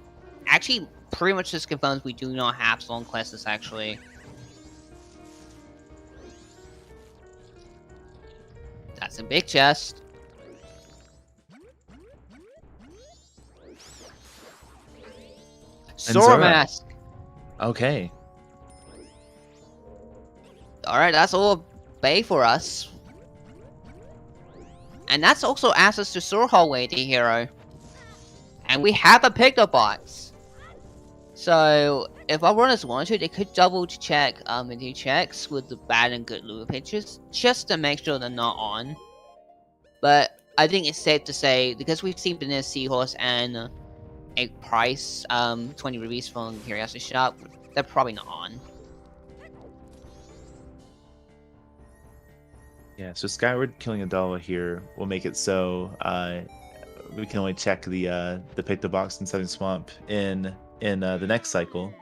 actually pretty much just confirms we do not have long quests actually. That's a big chest. Sora Zora. mask. Okay. Alright, that's all Bay for us. And that's also access to Sora Hallway, the hero. And we have a pickup box. So, if our runners want to, they could double check and do checks with the bad and good lure pictures, just to make sure they're not on. But I think it's safe to say, because we've seen Vanilla Seahorse and Egg Price, 20 rupees from Curiosity Shop, they're probably not on. Yeah, so Skyward killing a Dalwa here will make it so we can only check the pick the box in Southern Swamp in the next cycle.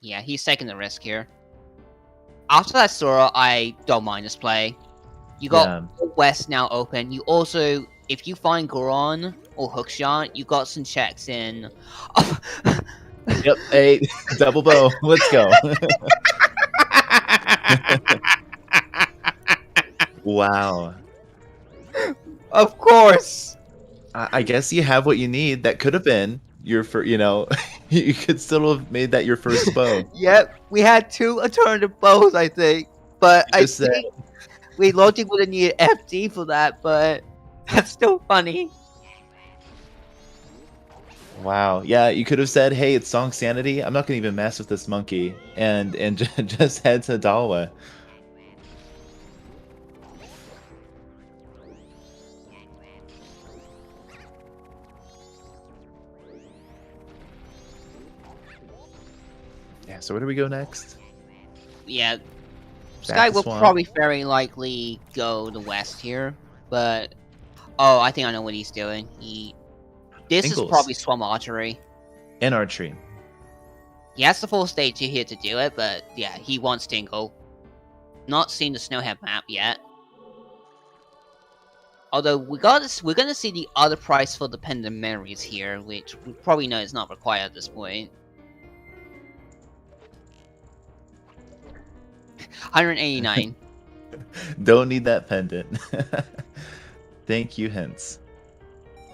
Yeah, he's taking the risk here. After that Sora, I don't mind this play. You got West now open. You also, if you find Goron or Hookshot, you got some checks in. Oh. Yep, hey, double bow. Let's go. Wow. Of course. I guess you have what you need. That could have been your first, you could still have made that your first bow. Yep, we had 2 alternative bows, I think. But I think we logically would have needed FD for that, but that's still funny. Wow. Yeah, you could have said, hey, it's Song Sanity. I'm not going to even mess with this monkey. And just head to Dalwa. Yeah, so where do we go next? Yeah, Sky will probably very likely go the west here, but oh, I think I know what he's doing. This is probably Swamp Archery. And Archery. He has the full stage here to do it, but yeah, he wants Tingle. Not seen the Snowhead map yet. Although we're gonna see the other price for the Pendant Memories here, which we probably know is not required at this point. 189. Don't need that pendant. Thank you, hints.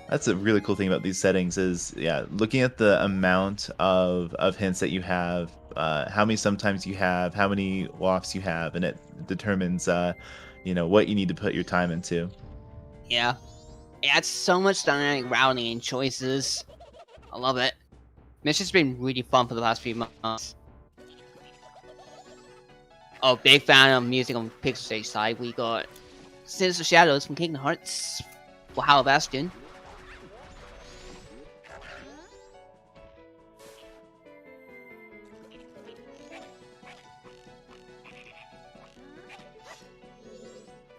That's a really cool thing about these settings is, yeah, looking at the amount of hints that you have, how many sometimes you have, how many wafts you have, and it determines, what you need to put your time into. Yeah. It adds so much dynamic routing and choices. I love it. Mission's been really fun for the past few months. Oh, big fan of music on PixelShake side. We got Sinister Shadows from Kingdom Hearts for Hollow Bastion.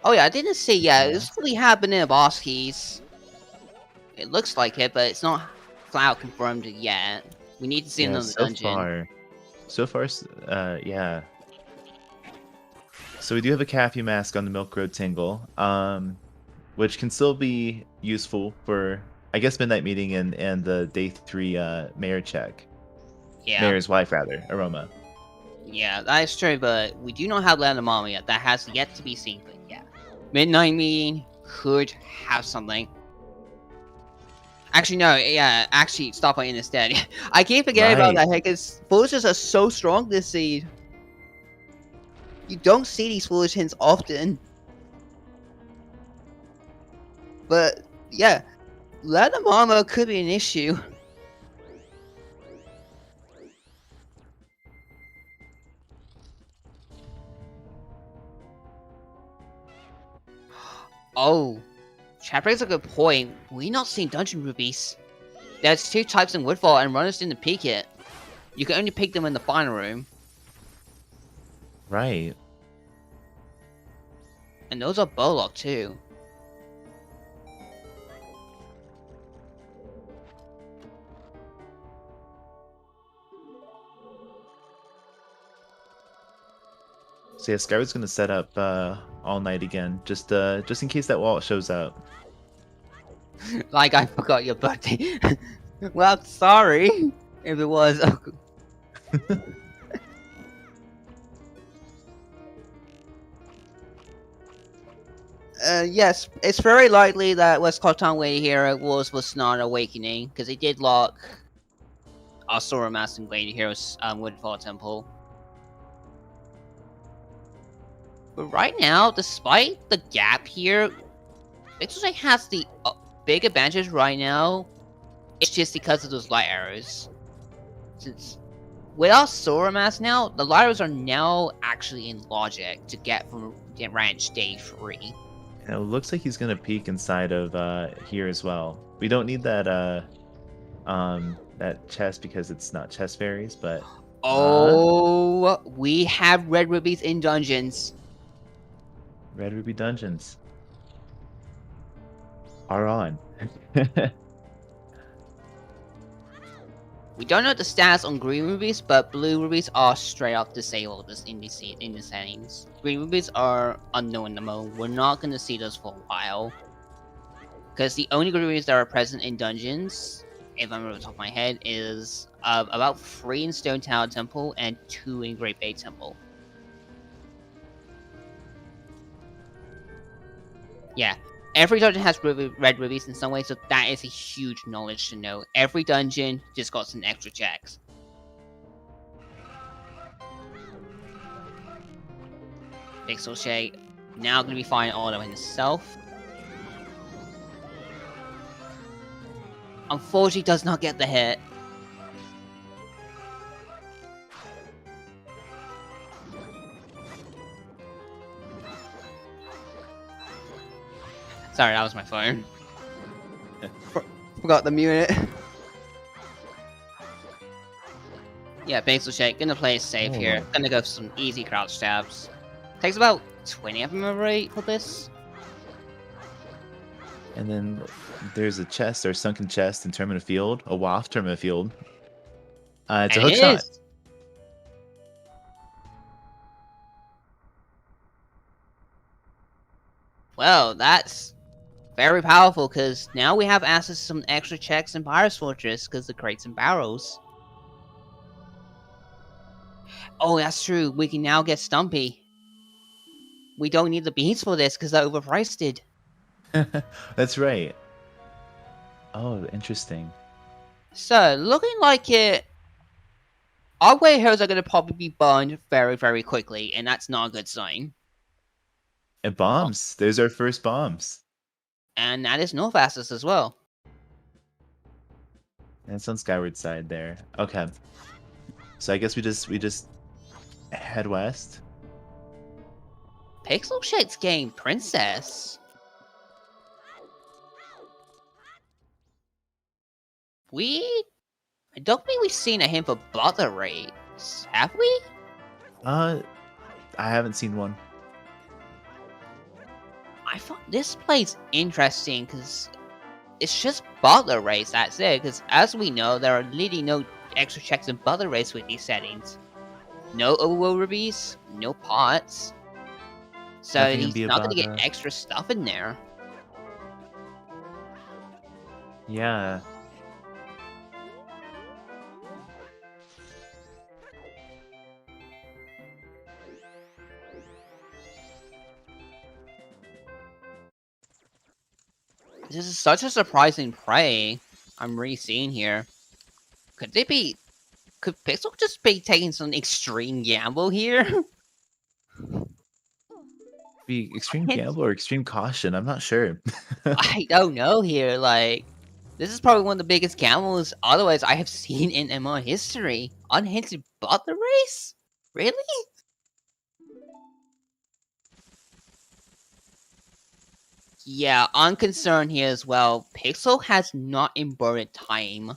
Oh yeah, I didn't see. Yeah, it's really happening in boss keys. It looks like it, but it's not flat out confirmed yet. We need to see another dungeon. So far, yeah. So we do have a Caffey mask on the Milk Road Tingle, which can still be useful for, I guess, Midnight Meeting and the Day 3 Mayor check. Yeah. Mayor's wife, rather, Aroma. Yeah, that is true, but we do not have Randomizer yet. That has yet to be seen, but yeah. Midnight Meeting could have something. Actually, no, yeah, actually, stop playing instead. I keep forgetting about that, because foolishes are so strong this seed. You don't see these foolish hints often. But, yeah, Random Armor could be an issue. Oh, chat brings a good point. We not seen dungeon rubies. There's 2 types in Woodfall and runners didn't pick it. You can only pick them in the final room. Right. And those are bowlock too. So yeah, Skyward's gonna set up all night again, just in case that wallet shows up. Like I forgot your birthday. Well, sorry if it was. Yes, it's very likely that West Cartoon Way here was not awakening, because it did lock Sora Mask and Glade Heroes Woodfall Temple. But right now, despite the gap here, PixelShake has the big advantage right now. It's just because of those light arrows. Since without Sora Mask now, the light arrows are now actually in logic to get from Ranch Day 3. And it looks like he's gonna peek inside of here as well. We don't need that that chest because it's not chest fairies, but oh, we have red rubies in dungeons. Red Ruby dungeons are on. We don't know the stats on green rubies, but blue rubies are straight up disabled in the settings. Green rubies are unknown in the mode. We're not going to see those for a while. Because the only green rubies that are present in dungeons, if I remember off the top of my head, is about 3 in Stone Tower Temple and 2 in Great Bay Temple. Yeah. Every dungeon has red rubies in some way, so that is a huge knowledge to know. Every dungeon just got some extra checks. PixelShake now going to be fighting all of himself. Unfortunately, does not get the hit. Sorry, that was my phone. Forgot to mute it. Yeah, PixelShake, gonna play it safe here. Gonna go for some easy crouch stabs. Takes about 20 of them right for this. And then there's a chest or sunken chest in Termina Field, a waft Termina Field. It's a hook shot. Well, that's very powerful, because now we have access to some extra checks in Pirate's Fortress, because the crates and barrels. Oh, that's true. We can now get Stumpy. We don't need the beans for this, because they're overpriced. That's right. Oh, interesting. So, looking like it, our way heroes are going to probably be burned very, very quickly, and that's not a good sign. And bombs. There's our first bombs. And that is North Access as well. And it's on Skyward side there. Okay. So I guess we just head west. PixelShake's getting Princess. I don't think we've seen a hint for bother rates, have we? I haven't seen one. I thought this plays interesting because it's just butler rates, that's it. Because as we know, there are literally no extra checks in butler rates with these settings. No overworld rubies, no pots. So Nothing to he's be not about going to get that. extra stuff in there. Yeah. This is such a surprising play I'm really seeing here. Could Pixel just be taking some extreme gamble here? Be extreme gamble or extreme caution. I'm not sure. I don't know here, like, this is probably one of the biggest gambles otherwise I have seen in MMR history. Unhinted butler race? Really? Yeah, I'm concerned here as well. Pixel has not inverted time.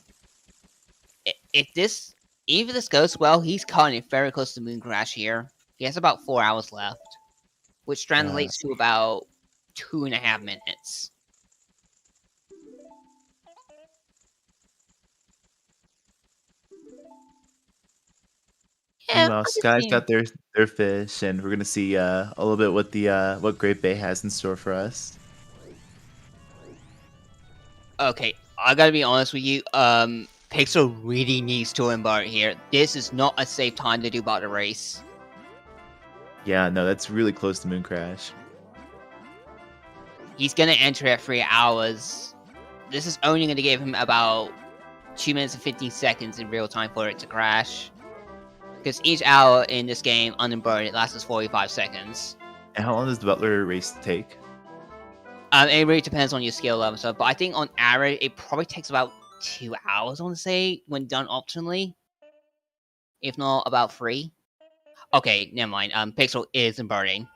If this goes well, he's cutting it very close to Moon Crash here. He has about 4 hours left, which translates to about 2.5 minutes. Yeah, Meanwhile, Sky's got their fish, and we're gonna see a little bit what Great Bay has in store for us. Okay, I gotta be honest with you. Pixel really needs to embark here. This is not a safe time to do bottle race. Yeah, no, that's really close to Moon Crash. He's gonna enter at 3 hours. This is only gonna give him about 2 minutes and 15 seconds in real time for it to crash. Because each hour in this game, unburdened, it lasts 45 seconds. And how long does the Butler race take? It really depends on your skill level and stuff, but I think on average, it probably takes about 2 hours, I want to say, when done optimally. If not, about 3. Okay, never mind. Pixel is burning.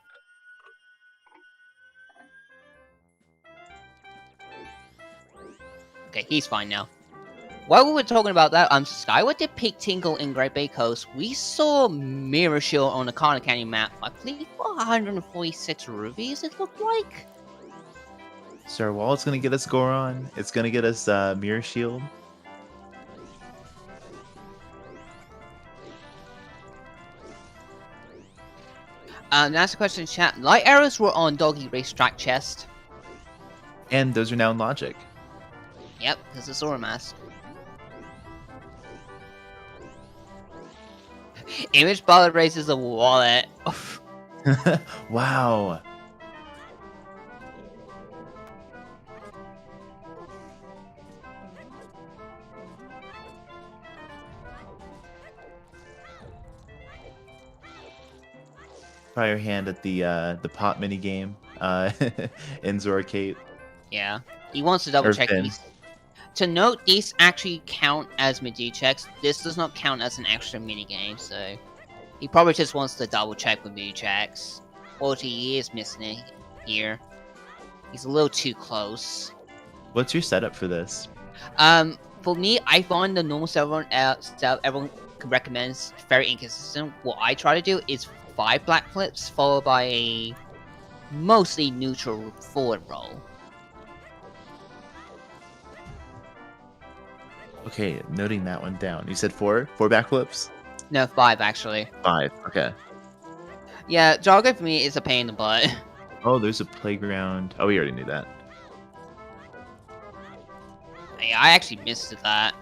Okay, he's fine now. While we were talking about that, Skyward did Peak Tinkle in Great Bay Coast. We saw Mirror Shield on the Connor Canyon map, I believe for 146 rubies, it looked like. So our wallet's gonna get us Goron. It's gonna get us Mirror Shield. That's the question in chat. Light arrows were on Doggy Racetrack chest. And those are now in Logic. Yep, because it's Zora Mask. Image Ballad raises a wallet. Wow. Try your hand at the pot mini game in Zoracate. Yeah, he wants to double check Finn. these. To note, these actually count as midi checks. This does not count as an extra mini game, so he probably just wants to double check with midi checks. Or he is missing it here. He's a little too close. What's your setup for this? For me, I find the normal setup everyone recommends very inconsistent. What I try to do is 5 black flips followed by a mostly neutral forward roll. Okay, noting that one down. You said 4? 4 backflips? No, 5 actually. 5, okay. Yeah, jogging for me is a pain in the butt. Oh, there's a playground. Oh, we already knew that. Hey, I actually missed that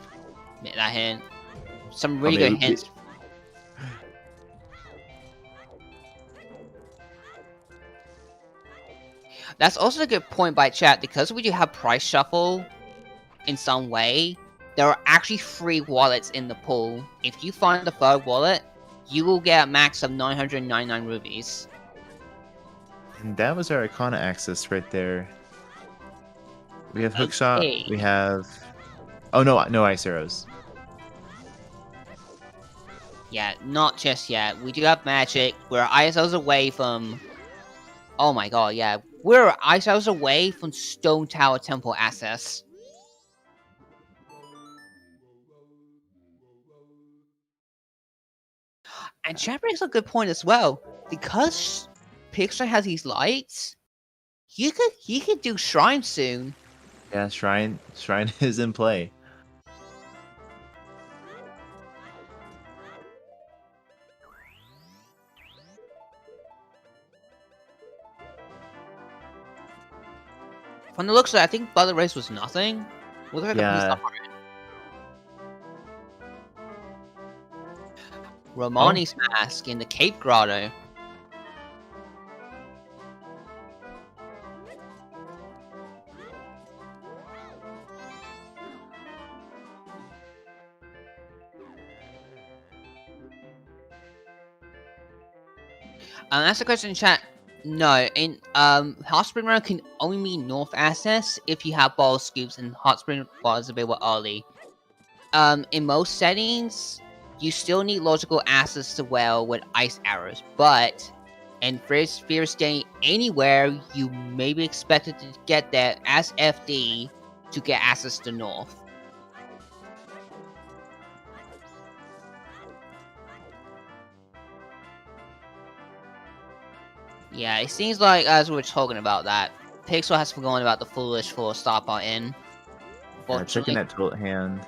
hint. Some really good hints. That's also a good point by chat, because we do have price shuffle in some way. There are actually 3 wallets in the pool. If you find the 3rd wallet, you will get a max of 999 rubies. And that was our Icona access right there. We have hookshot. Okay. We have... Oh, no ice arrows. Yeah, not just yet. We do have magic. We're ISOs away from... Oh my god, yeah. We're ISOs away from Stone Tower Temple access. And chat brings a good point as well. Because Pixar has these lights, you could do Shrine soon. Yeah, Shrine is in play. From the looks of it, I think Butler Race was nothing. Look like Yeah. Romani's mask in the Cape Grotto. That's the question in chat. No, in Hot Spring Run can only mean North access if you have ball scoops and Hot Spring Run is available early. In most settings, you still need logical access to well with ice arrows, but in Fierce Day anywhere, you may be expected to get there as FD to get access to North. Yeah, it seems like as we were talking about that, Pixel has forgotten about the foolish full stop button. Yeah, checking that tilt hand.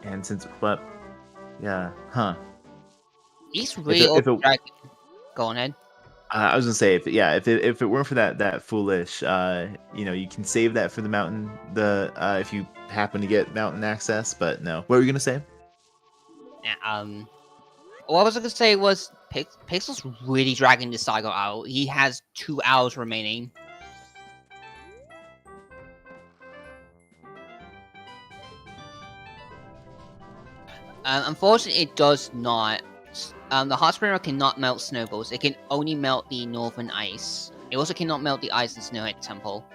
And since yeah, He's really Go on ahead. I was gonna say if it weren't for that foolish, you can save that for the mountain. If you happen to get mountain access, but no. What were you gonna say? What I was gonna say was Pixel's really dragging this cycle out. He has 2 hours remaining. Unfortunately, it does not. The hot spring cannot melt snowballs. It can only melt the northern ice. It also cannot melt the ice in Snowhead Temple.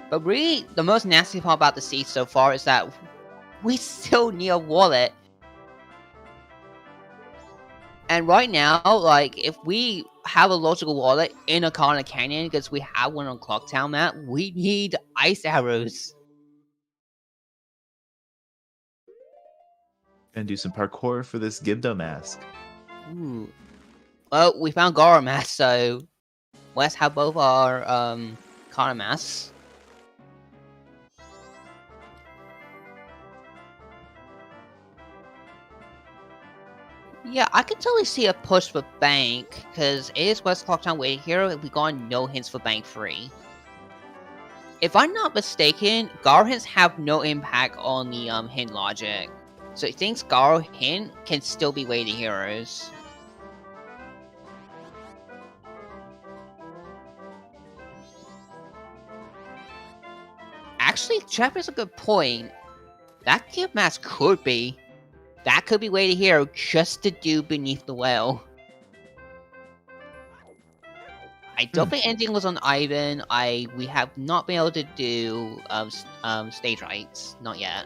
But really, the most nasty part about the seed so far is that we still need a wallet. And right now, like, if we have a logical wallet in a Corner Canyon, because we have one on Clocktown map, we need ice arrows. Gonna do some parkour for this Gibdo mask. Ooh. Well, we found Goro masks, so let's have both our Corner masks. Yeah, I can totally see a push for Bank, because it is West Clocktown Waiting Hero, and we got no hints for Bank 3. If I'm not mistaken, Garo hints have no impact on the hint logic. So it thinks Garo hint can still be Waiting Heroes. Actually, Jeff is a good point. That Gift Mask could be. That could be Waiting Hero just to do Beneath the Well. I don't think anything was on Ivan. We have not been able to do stage rights. Not yet.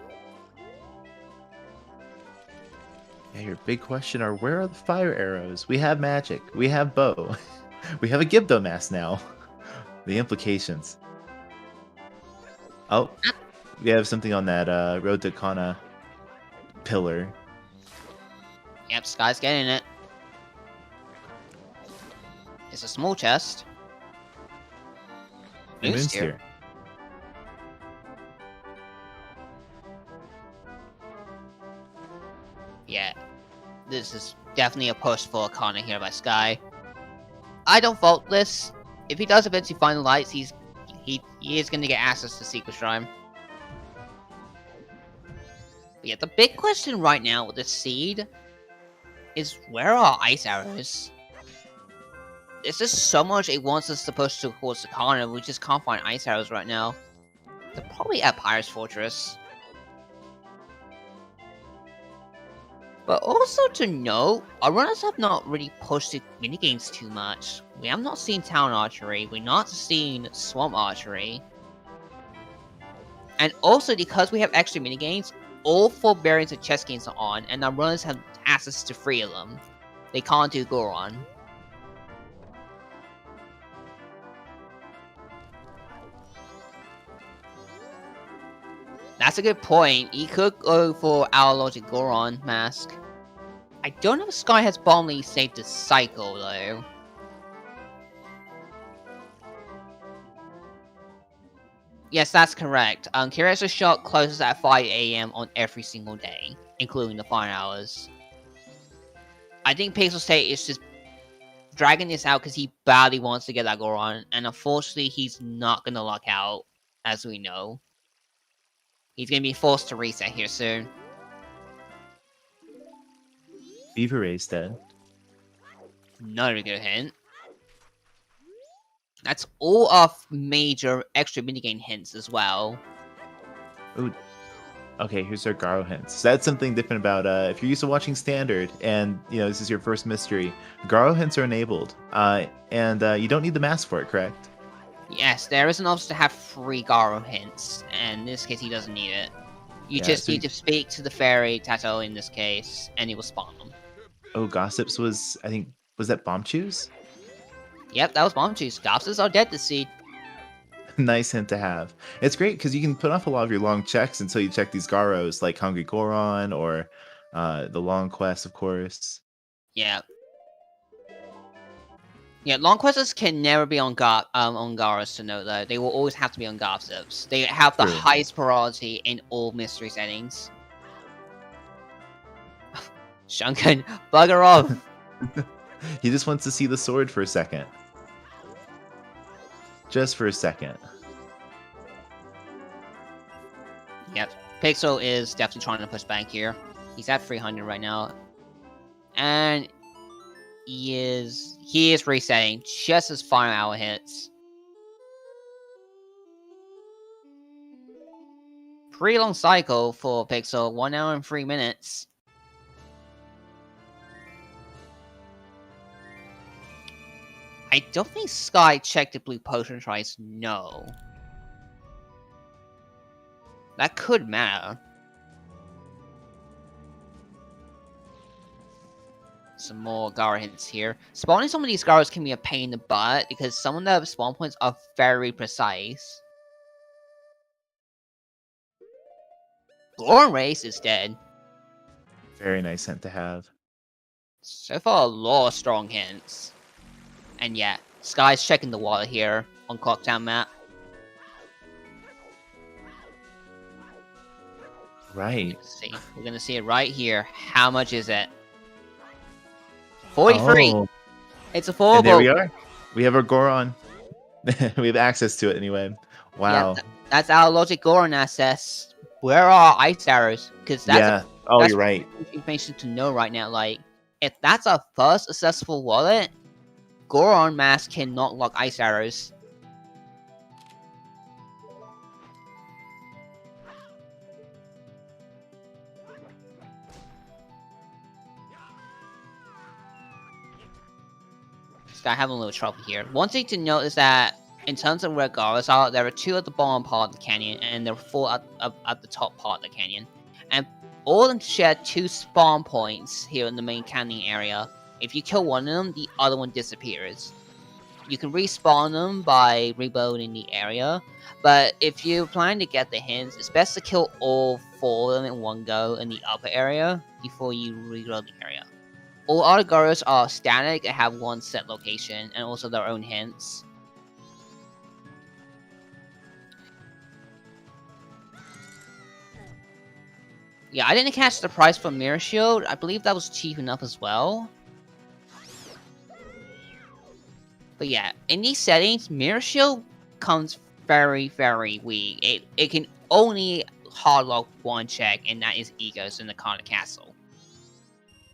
Yeah, your big question are, where are the fire arrows? We have magic. We have bow. We have a Gibdo mask now. The implications. Oh, we have something on that Road to Kana pillar. Yep, Sky's getting it. It's a small chest. And Moon's Moonsteer. Yeah, this is definitely a push for a corner here by Sky. I don't fault this. If he does eventually find the lights, he is going to get access to Secret Shrine. But yeah, the big question right now with the seed is, where are ice arrows? There's just so much it wants us to push towards the corner, we just can't find ice arrows right now. They're probably at Pirate's Fortress. But also to note, our runners have not really pushed the minigames too much. We have not seen Town Archery, we're not seeing Swamp Archery. And also because we have extra minigames, all 4 variants of chess games are on, and our runners have access to 3 of them. They can't do Goron. That's a good point. He could go for our Logic Goron mask. I don't know if Sky has bombly saved the cycle though. Yes, that's correct. Curious Shot closes at 5 AM on every single day, including the fire hours. I think PixelShake is just dragging this out because he badly wants to get that Goron, and unfortunately he's not gonna luck out, as we know. He's gonna be forced to reset here soon. Beaver Ray's dead. Not a good hint. That's all of major extra minigame hints as well. Ooh. Okay, here's our Garo hints. So that's something different about if you're used to watching Standard and this is your first mystery, Garo hints are enabled. And you don't need the mask for it, correct? Yes, there is an option to have 3 Garo hints, and in this case he doesn't need it. You just need to speak to the fairy Tato in this case, and he will spawn them. Oh, Gossips was that Bomb Chews? Yep, that was Bomb Chews. Gossips are dead this seed. Nice hint to have. It's great because you can put off a lot of your long checks until you check these Garos, like Hungry Goron or the Long Quest, of course. Yeah. Yeah, long quests can never be on Garos to note though. They will always have to be on Gossips. They have the highest priority in all mystery settings. Shunken, bugger off! He just wants to see the sword for a second. Just for a second. Yep, Pixel is definitely trying to push back here. He's at 300 right now. And he is resetting just as final hour hits. pretty long cycle for Pixel, 1 hour and 3 minutes. I don't think Sky checked the blue potion twice, no. That could matter. Some more Gara hints here. Spawning some of these Garas can be a pain in the butt because some of the spawn points are very precise. Goron Race is dead. Very nice hint to have. So far, a lot of strong hints. And yeah, Sky's checking the water here on Clocktown map. Right. We're gonna see it right here. How much is it? 43! Oh. It's a 4 And there we are. We have our Goron. We have access to it anyway. Wow. Yeah, that's our logic Goron access. Where are ice arrows? Because that's you're right. information to know right now. Like, if that's our first successful wallet, Goron mask cannot lock ice arrows. Sky having a little trouble here. One thing to note is that in terms of where Garas are, there are 2 at the bottom part of the canyon, and there are 4 at the top part of the canyon. And all of them share 2 spawn points here in the main canyon area. If you kill one of them, the other one disappears. You can respawn them by rebuilding the area, but if you plan to get the hints, it's best to kill all 4 of them in one go in the upper area before you rebuild the area. All other Garas are static and have one set location, and also their own hints. Yeah, I didn't catch the price for Mirror Shield. I believe that was cheap enough as well. But yeah, in these settings, Mirror Shield comes very, very weak. It can only hardlock one check, and that is Egos in the Carter Castle.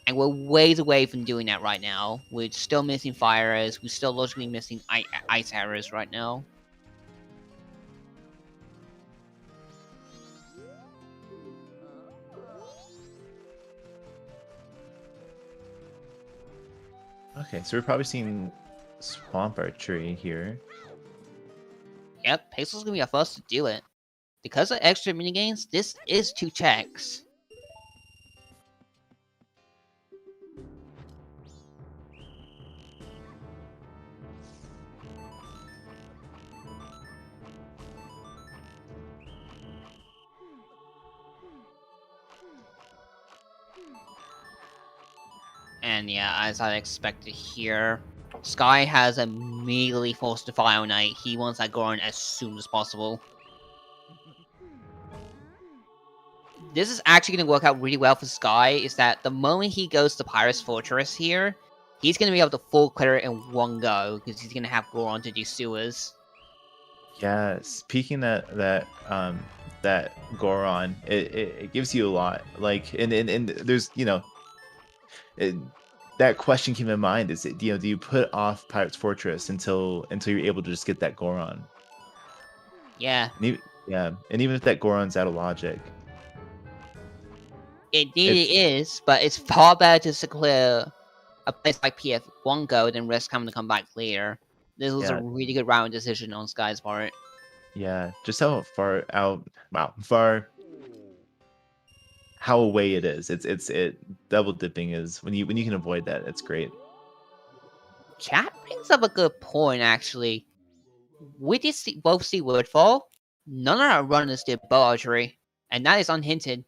And we're ways away from doing that right now. We're still missing fire arrows. We're still logically missing ice arrows right now. Okay, so we're probably seeing Swamp Archery here. Yep, Pixel's gonna be our first to do it. Because of extra minigames, this is 2 checks. And yeah, as I expected here, Sky has immediately forced the Fire Knight. He wants that Goron as soon as possible. This is actually going to work out really well for Sky, is that the moment he goes to Pyrus Fortress here, he's going to be able to full clear it in one go, because he's going to have Goron to do sewers. Yeah, speaking that Goron, it gives you a lot. Like, and there's, that question came in mind: is it, do you put off Pirate's Fortress until you're able to just get that Goron? Yeah. And even if that Goron's out of logic, it is, but it's far better just to clear a place like PF one go than risk having to come back later. This was a really good round decision on Sky's part. Yeah, just how how away it is. It double dipping is when you can avoid that, it's great. Chat brings up a good point actually. We did both see Woodfall. None of our runners did bow archery, and that is unhinted.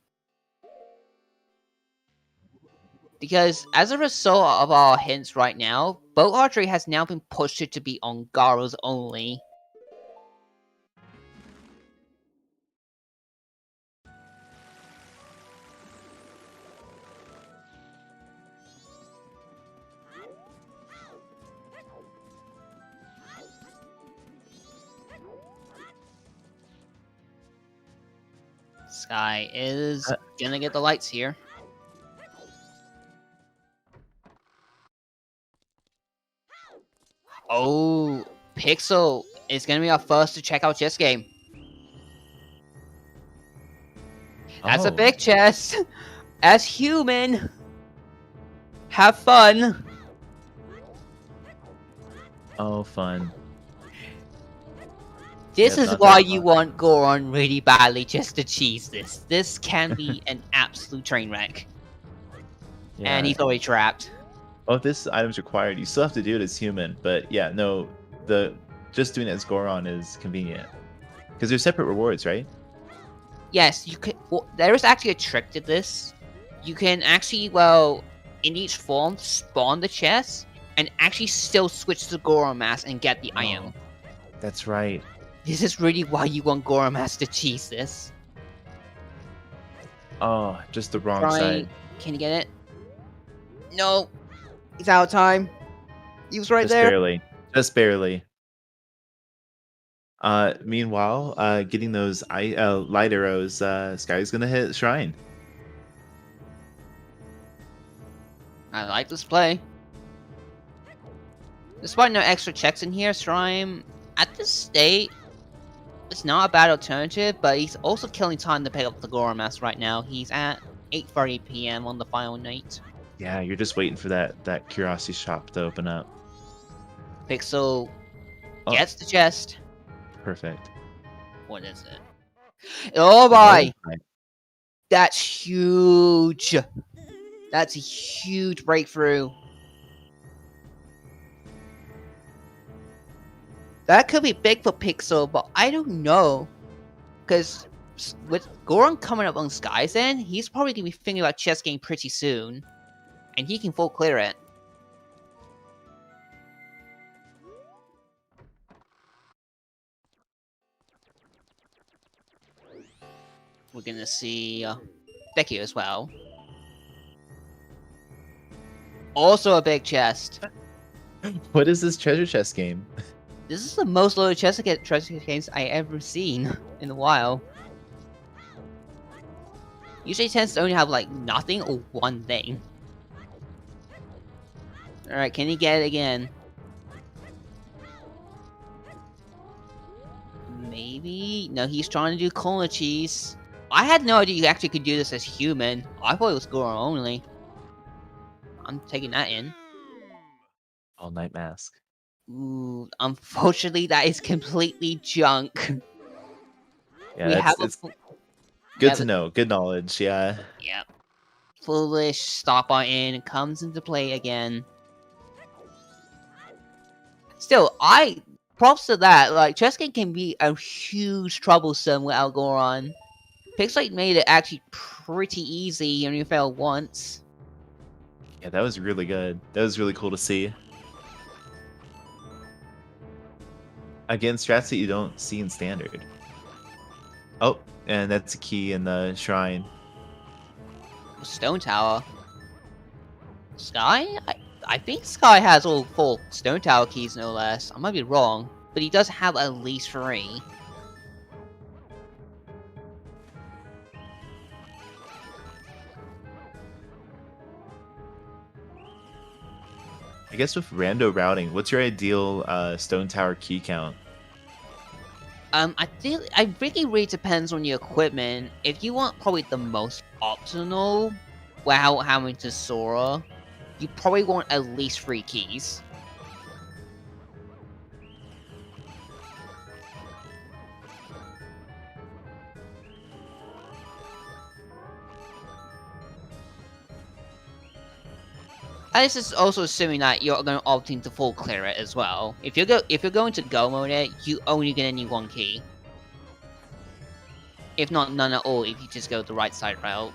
Because as a result of our hints right now, bow archery has now been pushed to be on Garos only. Sky is gonna get the lights here. Oh, Pixel is gonna be our first to check out chess game. That's a Oh. big chest. As human, have fun. Oh, fun. This Yep, is not why that you fun. want Goron really badly just to cheese this. This can be an absolute train wreck. And Yeah. he's already trapped. Oh, if this item's required, you still have to do it as human. But yeah, no, the just doing it as Goron is convenient because there's separate rewards, right? Yes, you could. Well, there is actually a trick to this. You can actually, well, in each form, spawn the chest and actually still switch to Goron mask and get the item. That's right. This is really why you want Goron mask to cheese this. Oh, just the wrong Try. side. Can you get it? No. He's out of time. He was right Just there. barely. Just barely. Meanwhile, getting those light arrows, Sky's gonna hit Shrine. I like this play. Despite no extra checks in here, Shrine, at this state, it's not a bad alternative, but he's also killing time to pick up the Goron mask right now. He's at 8:30 p.m. on the final night. Yeah, you're just waiting for that curiosity shop to open up. Pixel Oh. gets the chest. Perfect. What is it? Oh boy! Right. That's huge! That's a huge breakthrough. That could be big for Pixel, but I don't know. Because with Goron coming up on Sky's end, he's probably going to be thinking about chest game pretty soon. And he can full clear it. We're going to see Becky as well. Also a big chest. What is this treasure chest game? This is the most loaded treasure games I ever seen in a while. Usually it tends to only have like nothing or one thing. Alright, can he get it again? Maybe? No, he's trying to do Kona cheese. I had no idea you actually could do this as human. I thought it was Goron only. I'm taking that in. All Night Mask. Ooh, unfortunately that is completely junk. Yeah, it's good to know. Good knowledge, yeah. Yeah. Foolish stop button comes into play again. Still, props to that. Like, chess game can be a huge troublesome without Goron. PixelShake made it actually pretty easy. You only failed once. Yeah, that was really good. That was really cool to see. Again, strats that you don't see in standard. Oh, and that's a key in the shrine. Stone Tower. Sky? I think Sky has all 4 Stone Tower keys, no less. I might be wrong, but he does have at least 3. I guess with rando routing, what's your ideal stone tower key count? I think it really depends on your equipment. If you want probably the most optimal, without having to Sora, you probably want at least 3 keys. And this is also assuming that you're going to opting to full clear it as well. If you're going to go mode it, you only gonna need 1 key. If not, none at all. If you just go the right side route.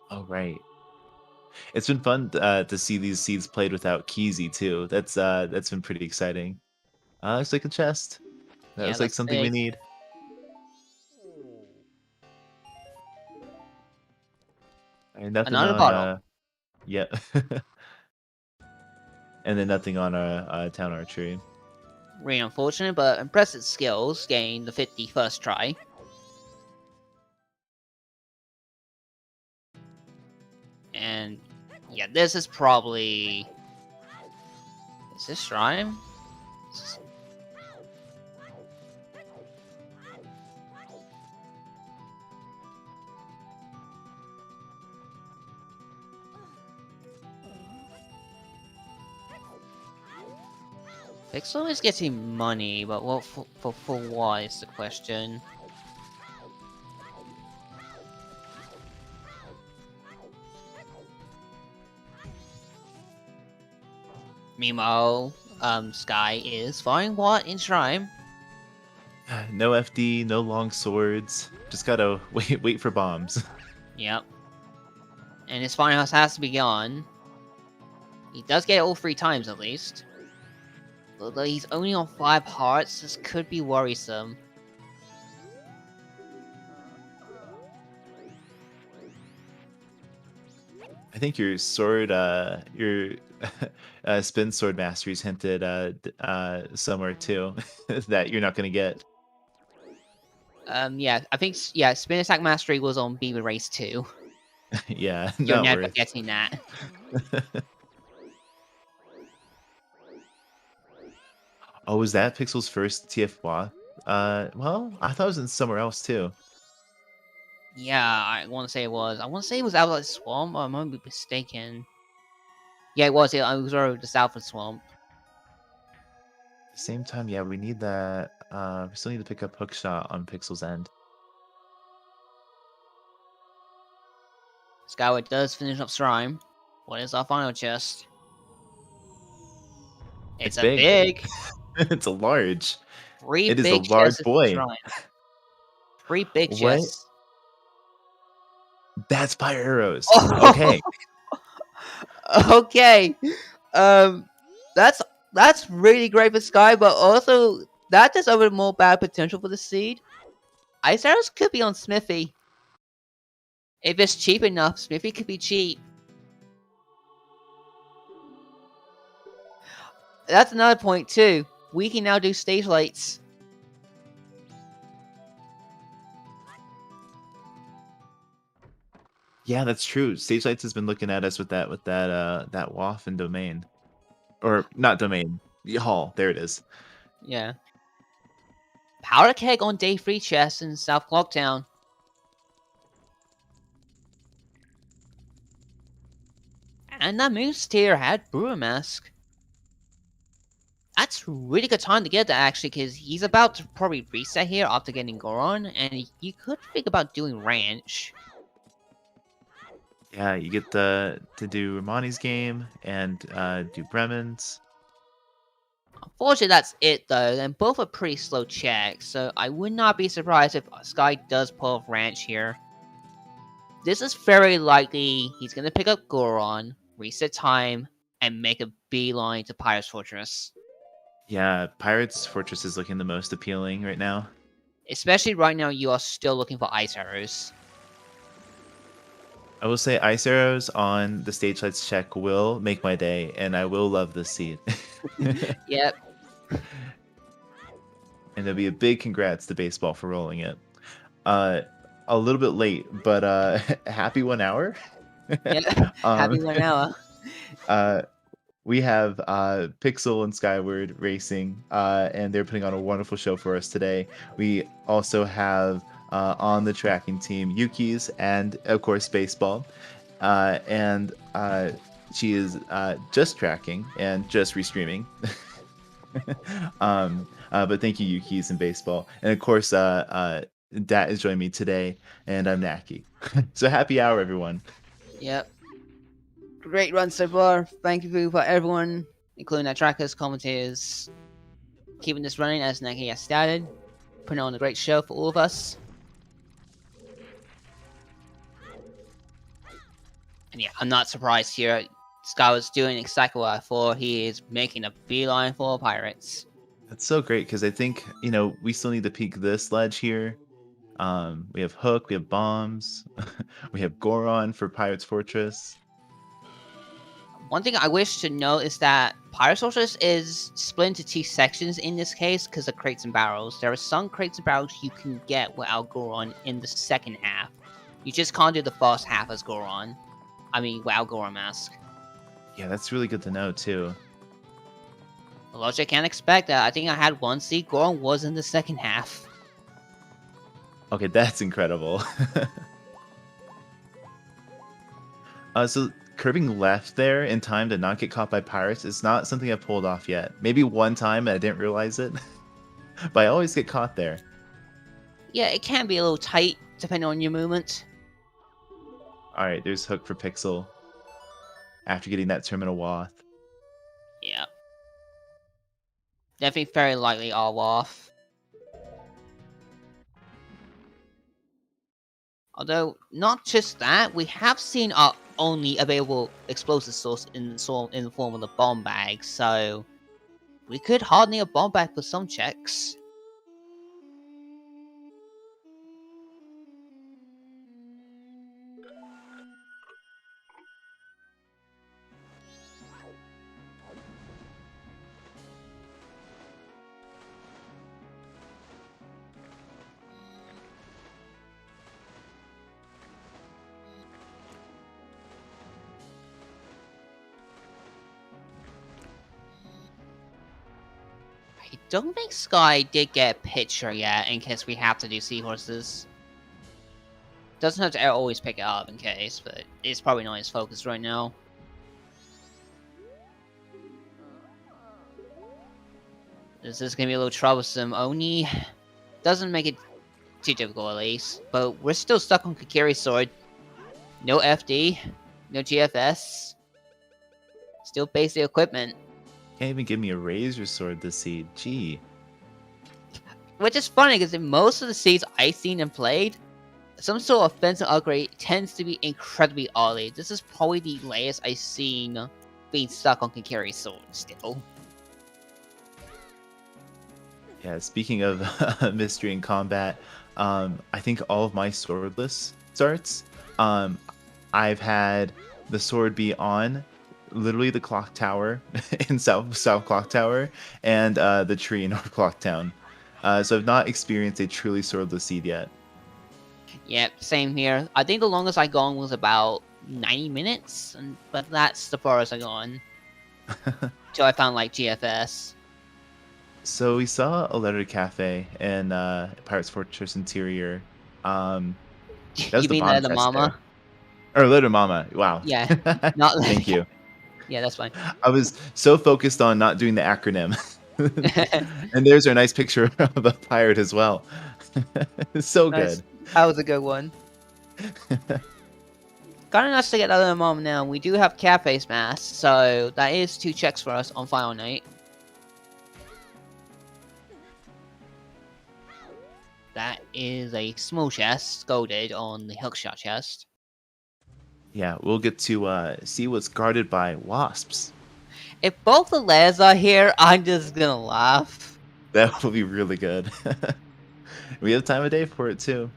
Oh right. It's been fun to see these seeds played without Keezy too. That's been pretty exciting. Looks like a chest. That Yeah, looks like that's something we big. need. And nothing Another on bottle. yeah. And then nothing on our town archery. Really unfortunate, but impressive skills gained the 51st try. And yeah, this is probably... Is this Shrine? Pixel is getting money, but what for what is the question? Meanwhile, Sky is flying what in Shrine? No FD, no long swords. Just gotta wait for bombs. Yep. And his final house has to be gone. He does get it all 3 times at least. Although he's only on 5 hearts, this could be worrisome. I think your sword, your spin sword masteries hinted somewhere too that you're not gonna get. Yeah, I think yeah, Spin Attack Mastery was on Beaver Race 2. Yeah, You're not never worth. getting that. Oh, was that Pixel's first TF well, I thought it was in somewhere else too. Yeah, I want to say it was. I want to say it was Outlet Swamp, or I might be mistaken. Yeah, it was. It was over the Southwood Swamp. Same time, yeah, we need that. We still need to pick up Hookshot on Pixel's end. Skyward does finish up Shrine. What is our final chest? It's a big. It's a large. 3 It is a big large chests boy. Shrine. 3 big What? chests. That's fire arrows. Oh! Okay. Okay. That's really great for Sky, but also that does over more bad potential for the seed. Ice arrows could be on Smithy. If it's cheap enough, Smithy could be cheap. That's another point too. We can now do stage lights. Yeah, that's true. Stage Lights has been looking at us with that WAF and domain. Or not domain. Hall. There it is. Yeah. Powder keg on day 3 chest in South Clocktown. And that Moose tier had Brewer Mask. That's really good time to get that actually, because he's about to probably reset here after getting Goron, and you could think about doing Ranch. Yeah, you get to do Romani's game and do Bremen's. Unfortunately, that's it though, and both are pretty slow checks, so I would not be surprised if Sky does pull off Ranch here. This is very likely he's going to pick up Goron, reset time, and make a beeline to Pirate's Fortress. Yeah, Pirate's Fortress is looking the most appealing right now. Especially right now, you are still looking for ice arrows. I will say ice arrows on the stage lights check will make my day, and I will love this seed. Yep. And there'll be a big congrats to Baseball for rolling it. A little bit late, but happy 1 hour. Yep. Happy 1 hour. We have Pixel and Skyward racing, and they're putting on a wonderful show for us today. We also have on the tracking team Yuki's and, of course, Baseball. And she is just tracking and just restreaming. But thank you, Yuki's and Baseball. And, of course, Dat is joining me today, and I'm Naki. So happy hour, everyone. Yep. Great run so far. Thank you for everyone, including our trackers, commentators, keeping this running as Naki has started, putting on a great show for all of us. And yeah, I'm not surprised here. Sky was doing exactly what I thought. He is making a beeline for Pirates. That's so great, because I think, we still need to peek this ledge here. We have Hook, we have Bombs, we have Goron for Pirate's Fortress. One thing I wish to note is that Pirate's Fortress is split into 2 sections in this case because of crates and barrels. There are some crates and barrels you can get without Goron in the second half. You just can't do the first half as Goron. I mean, without Goron Mask. Yeah, that's really good to know, too. Logic can't expect that. I think I had one see Goron was in the second half. Okay, that's incredible. So curving left there in time to not get caught by pirates is not something I've pulled off yet. Maybe one time and I didn't realize it, but I always get caught there. Yeah, it can be a little tight depending on your movement. All right, there's Hook for Pixel after getting that terminal wath. Yeah. Definitely very lightly all off. Although, not just that, we have seen our only available explosive source in the form of the bomb bag, so we could harden a bomb bag for some checks. I don't think Sky did get a picture yet, in case we have to do seahorses. Doesn't have to always pick it up in case, but it's probably not his focus right now. This is gonna be a little troublesome. Oni doesn't make it too difficult at least, but we're still stuck on Kakiri's sword. No FD, no GFS. Still basic equipment. Can't even give me a razor sword this seed. Gee. Which is funny because in most of the seeds I've seen and played, some sort of offensive upgrade tends to be incredibly early. This is probably the latest I've seen being stuck on Kakiri's sword still. Yeah, speaking of mystery and combat, I think all of my swordless starts, I've had the sword be on literally the clock tower in South Clock Tower and the tree in North Clock Town. So I've not experienced a truly swordless seed yet. Yep, same here. I think the longest I gone was about 90 minutes, but that's the farthest I gone. Till I found like GFS. So we saw a letter cafe in Pirate's Fortress Interior. That was You the mean bomb the chest mama? there. Or Letter Mama. Wow. Yeah, not Thank you. Yeah, that's fine. I was so focused on not doing the acronym. And there's our nice picture of a pirate as well. It's so Nice. good. That was a good one. Kinda nice to get that other mom now. We do have cafe smash, so that is 2 checks for us on final night. That is a small chest, golded on the hookshot chest. Yeah, we'll get to see what's guarded by wasps. If both the layers are here, I'm just gonna laugh. That will be really good. We have time of day for it too.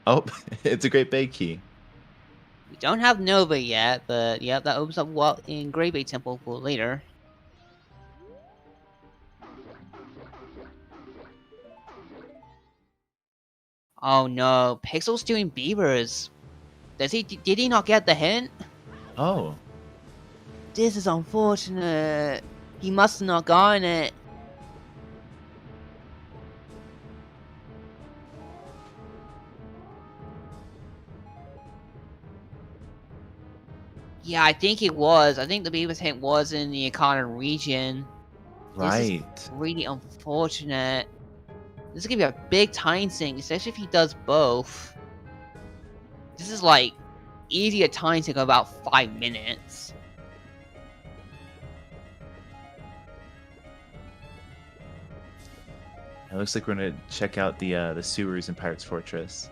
Oh, it's a great bay key. We don't have Nova yet, but yeah, that opens up what in Great Bay Temple for later. Oh no, Pixel's doing beavers. Did he not get the hint? Oh, This is unfortunate. He must have not gotten it. Yeah, I think it was. I think the beaver's hint was in the Akana region. right. This is really unfortunate. This is gonna be a big time sink, especially if he does both. This is like easy a time sink of about 5 minutes. It looks like we're gonna check out the sewers in Pirate's Fortress.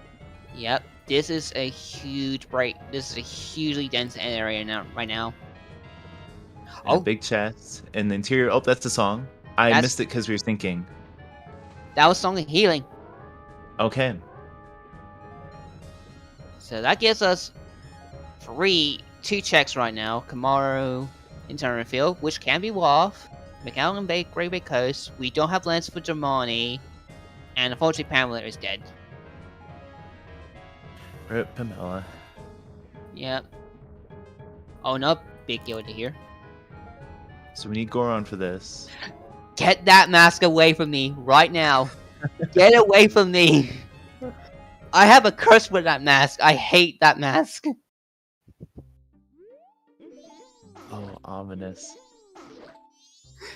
Yep, this is a huge break. This is a hugely dense area now, right now. And a Oh, big chest in the interior. Oh, that's the song. I That's- missed it because we were thinking. that was Song of Healing. Okay. So that gives us 2 checks right now. Kamaru, Internal Field, which can be Waff. McAllen Bay, Great Bay Coast. We don't have lands for Germani. And unfortunately, Pamela is dead. Rip Pamela. Yep. Oh no, big deal to hear. So we need Goron for this. Get that mask away from me right now. Get away from me. I have a curse with that mask. I hate that mask. Oh, ominous.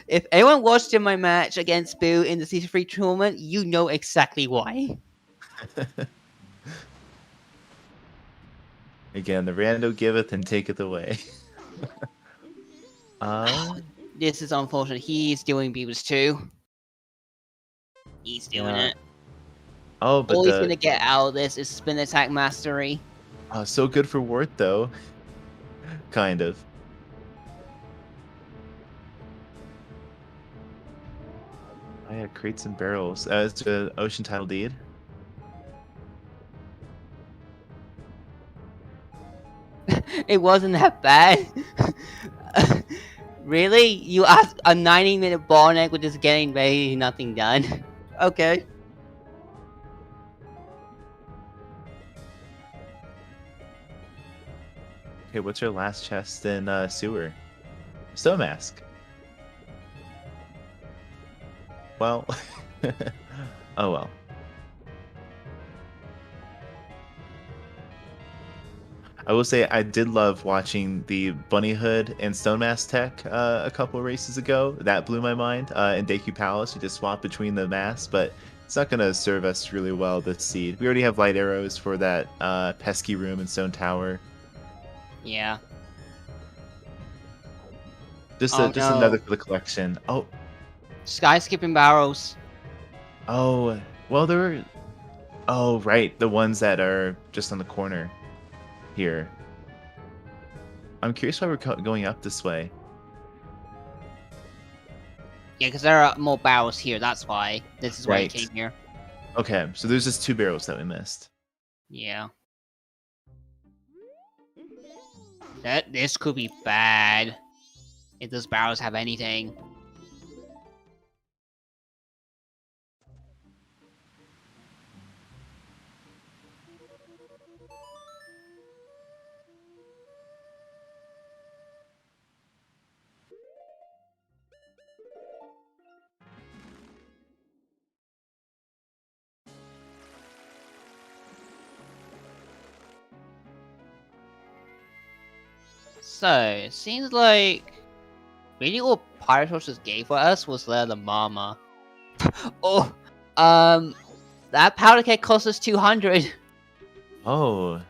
If anyone watched my match against Boo in the Season 3 tournament, you know exactly why. Again, the rando giveth and taketh away. This is unfortunate. He's doing Beavers too. He's doing Yeah. it. Oh, but All he's gonna get out of this is spin attack mastery. so good for Wart though. Kind of. I had crates and barrels. It's the ocean title deed. It wasn't that bad. Really? You asked a 90-minute ball neck with just getting ready, nothing done. Okay. Okay, what's your last chest in sewer? Stone mask. Well, oh well. I will say I did love watching the Bunny Hood and Stone Mask tech a couple of races ago. That blew my mind. In Deku Palace, you just swap between the masks, but it's not going to serve us really well this seed. We already have light arrows for that pesky room in Stone Tower. Yeah. Just Oh, just no. another for the collection. Oh, Sky skipping barrels. oh, well there were. Oh right, the ones that are just on the corner here. I'm curious why we're going up this way. Yeah, because there are more barrels here, that's why. This is why I Right. came here. Okay, so there's just 2 barrels that we missed. Yeah. This could be bad. If those barrels have anything. So, it seems like really all Pirate Horses gave for us was the Mama. Oh, that powder keg cost us 200. Oh,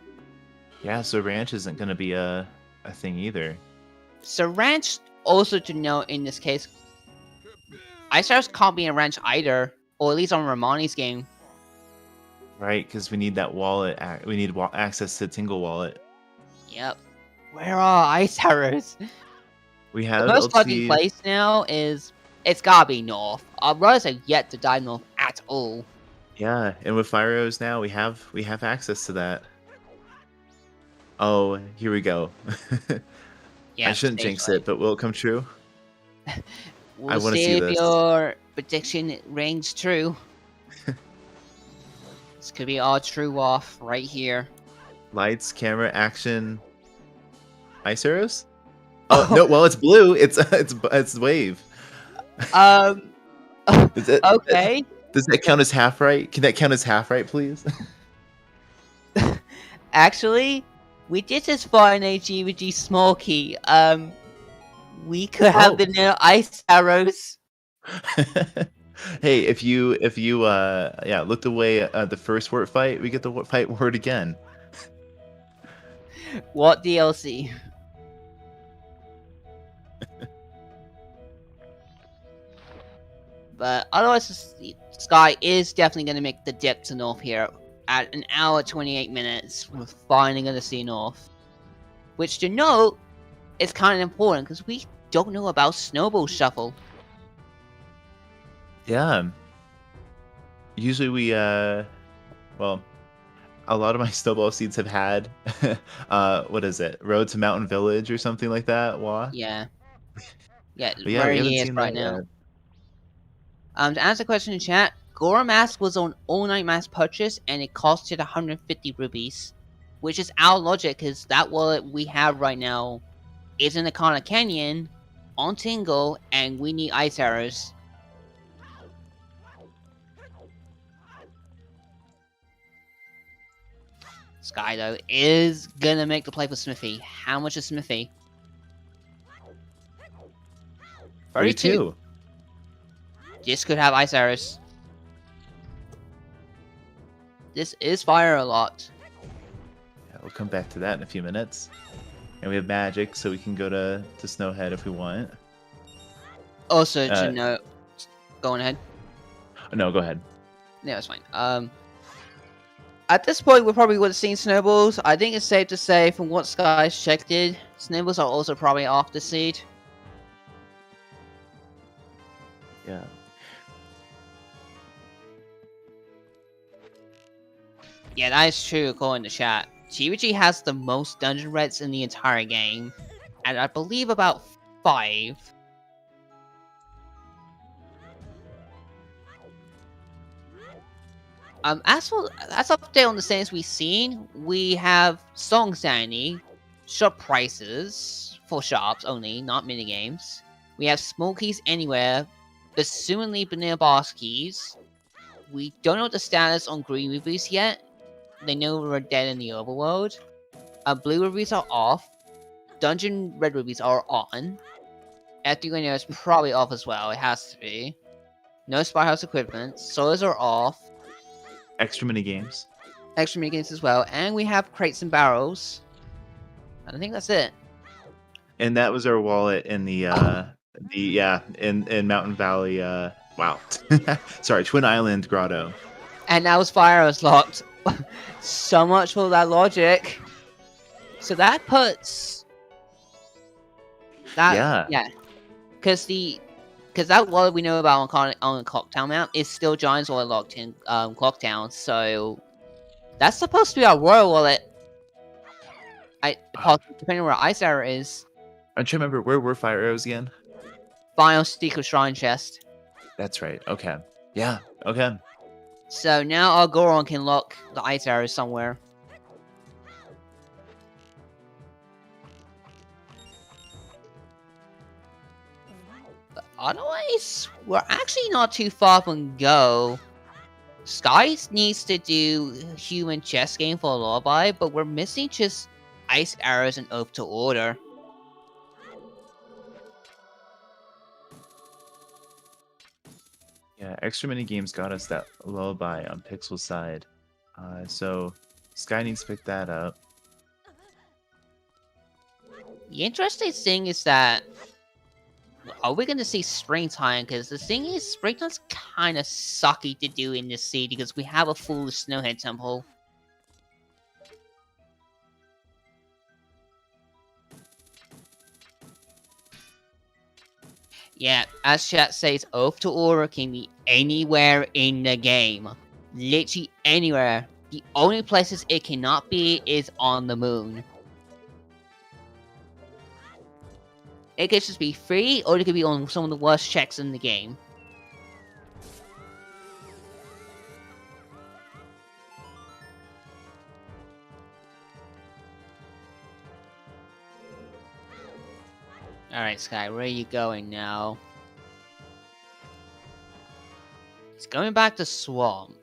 yeah. So ranch isn't going to be a thing either. So ranch, also to note in this case, Icers can't be in ranch either, or at least on Romani's game. Right, because we need that wallet. We need access to Tingle Wallet. Yep. Where are ice arrows? We The have most likely LT. place now is it's gotta be north. Our brothers have yet to die north at all. Yeah, and with fire arrows now, we have access to that. Oh, here we go. Yeah, I shouldn't stage jinx right. it, but will it come true? We'll wanna see see if this. your prediction rings true. This could be our true off right here. Lights, camera, action. Ice arrows? Oh no! Well, it's blue. It's wave. Is it, Okay. Does that count as half right? Can that count as half right, please? Actually, we did just find a GVG small key. We could have Oh. vanilla ice arrows. Hey, if you looked away the first word fight, we get the fight word again. What DLC? But otherwise, Sky is definitely going to make the dip to North here at an hour 28 minutes. We're finally going to see North. Which, to note, is kind of important because we don't know about Snowball Shuffle. Yeah. Usually we well, a lot of my snowball seeds have had what is it? Road to Mountain Village or something like that. Wah. Yeah. Yeah, But yeah, we rare haven't years seen right that now. yet. To answer the question in chat, Gora Mask was on all-night mass purchase and it costed 150 rupees. Which is our logic because that wallet we have right now is in the Kana Canyon, on Tingle, and we need ice arrows. Sky, though, is gonna make the play for Smithy. How much is Smithy? 32. This could have ice arrows. This is fire a lot. Yeah, we'll come back to that in a few minutes. And we have magic, so we can go to Snowhead if we want. Also, to note, going ahead. No, go ahead. Yeah, that's fine. At this point, we probably would have seen snowballs. I think it's safe to say, from what Sky's checked it, snowballs are also probably off the seed. Yeah. Yeah, that is true according to chat. GVG has the most dungeon reds in the entire game, and I believe about 5. As update on the things we've seen, we have Song Sandy, shop prices for shops only, not minigames. We have Smokies Anywhere, assumingly Banana Boss keys. We don't know the status on green rubies yet. They know we're dead in the overworld. Blue rubies are off. Dungeon red rubies are on. Ethionia is probably off as well, it has to be. No Spy House equipment. Solos are off. Extra mini games. Extra minigames as well, and we have crates and barrels. And I think that's it. And that was our wallet in in Mountain Valley. Wow, sorry, Twin Island Grotto. And now fire is locked. So much for that logic. So that puts that because that wallet we know about on Clocktown map is still Giant's wallet locked in Clocktown, so that's supposed to be our royal wallet. Depending on where Ice Arrow is. I'm trying to remember, where were fire arrows again? Final Secret Shrine chest. That's right. Okay. Yeah. Okay. So now our Goron can lock the ice arrows somewhere. But otherwise, we're actually not too far from go. Sky needs to do human chess game for a lullaby, but we're missing just ice arrows and Oath to Order. Yeah, extra mini games got us that lullaby on Pixel's side. So Sky needs to pick that up. The interesting thing is that, are we going to see Springtime? Because the thing is, Springtime's kind of sucky to do in this city because we have a full Snowhead Temple. Yeah, as chat says, Oath to Order can be anywhere in the game. Literally anywhere. The only places it cannot be is on the moon. It could just be free, or it could be on some of the worst checks in the game. Alright, Sky, where are you going now? It's going back to Swamp.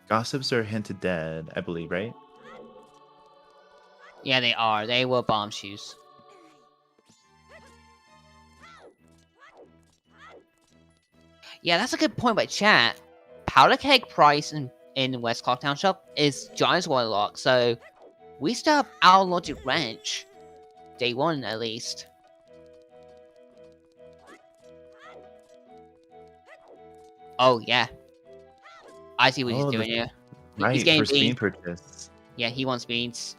Gossips are hinted dead, I believe, right? Yeah, they are. They were bomb shoes. Yeah, that's a good point by chat. Powder keg price in West Clocktown shop is Giant's Warlock, so we still have our Logic Wrench. Day 1 at least. Oh yeah. I see what he's doing here. Right, he's getting for Steam beans. purchase. Yeah, he wants beans.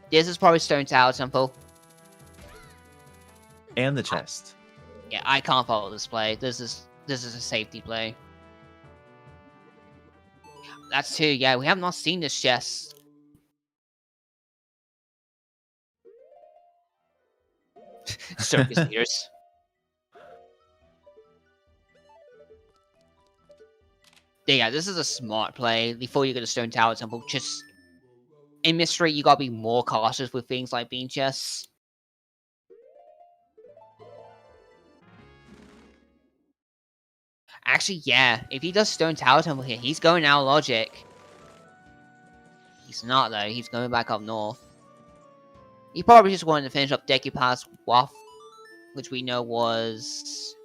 This is probably Stone Tower Temple. And the chest. Yeah, I can't follow this play. This is a safety play. That's too. Yeah, we have not seen this chest. Circus leaders. Yeah, this is a smart play. Before you go to Stone Tower Temple, just in Mystery, you gotta be more cautious with things like bean chests. Actually, yeah, if he does Stone Tower Temple here, he's going out of logic. He's not, though. He's going back up north. He probably just wanted to finish up Decupa's Waff, which we know was...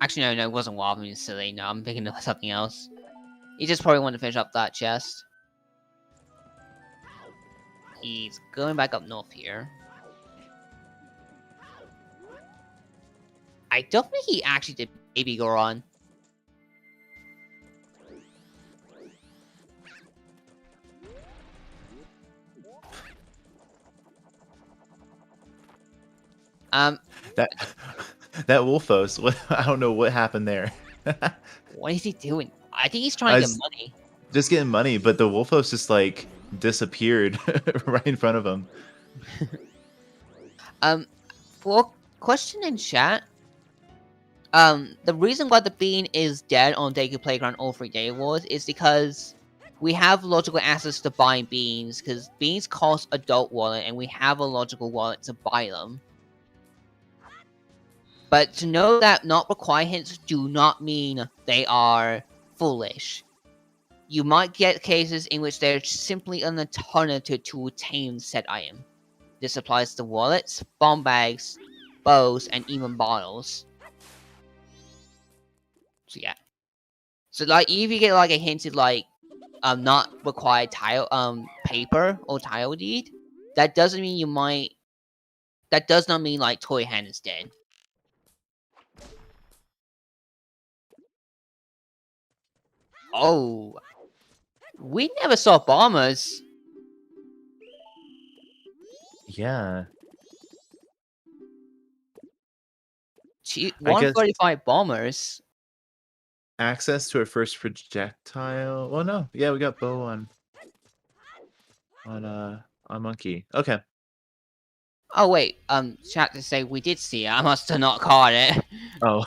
Actually, no, it wasn't Waff. I mean, silly. No, I'm thinking of something else. He just probably wanted to finish up that chest. He's going back up north here. I don't think he actually did Baby Goron. That that Wolfos, I don't know what happened there. What is he doing? I think he's trying to get money. Just getting money, but the Wolfos just like disappeared right in front of him. For question in chat, the reason why the bean is dead on Deku Playground all 3 Day Awards is because we have logical access to buying beans, because beans cost adult wallet, and we have a logical wallet to buy them. But to know that not require hints do not mean they are foolish. You might get cases in which they're simply an alternative to attain said item. This applies to wallets, bomb bags, bows, and even bottles. So yeah. So like if you get like a hinted like not required tile paper or tile deed, that doesn't mean you might, that does not mean like Toy Hand is dead. Oh, we never saw bombers. Yeah. 135 bombers. Access to our first projectile. Well, no. Yeah, we got bow on monkey. Okay. Oh wait, chat to say we did see it. I must have not caught it. Oh.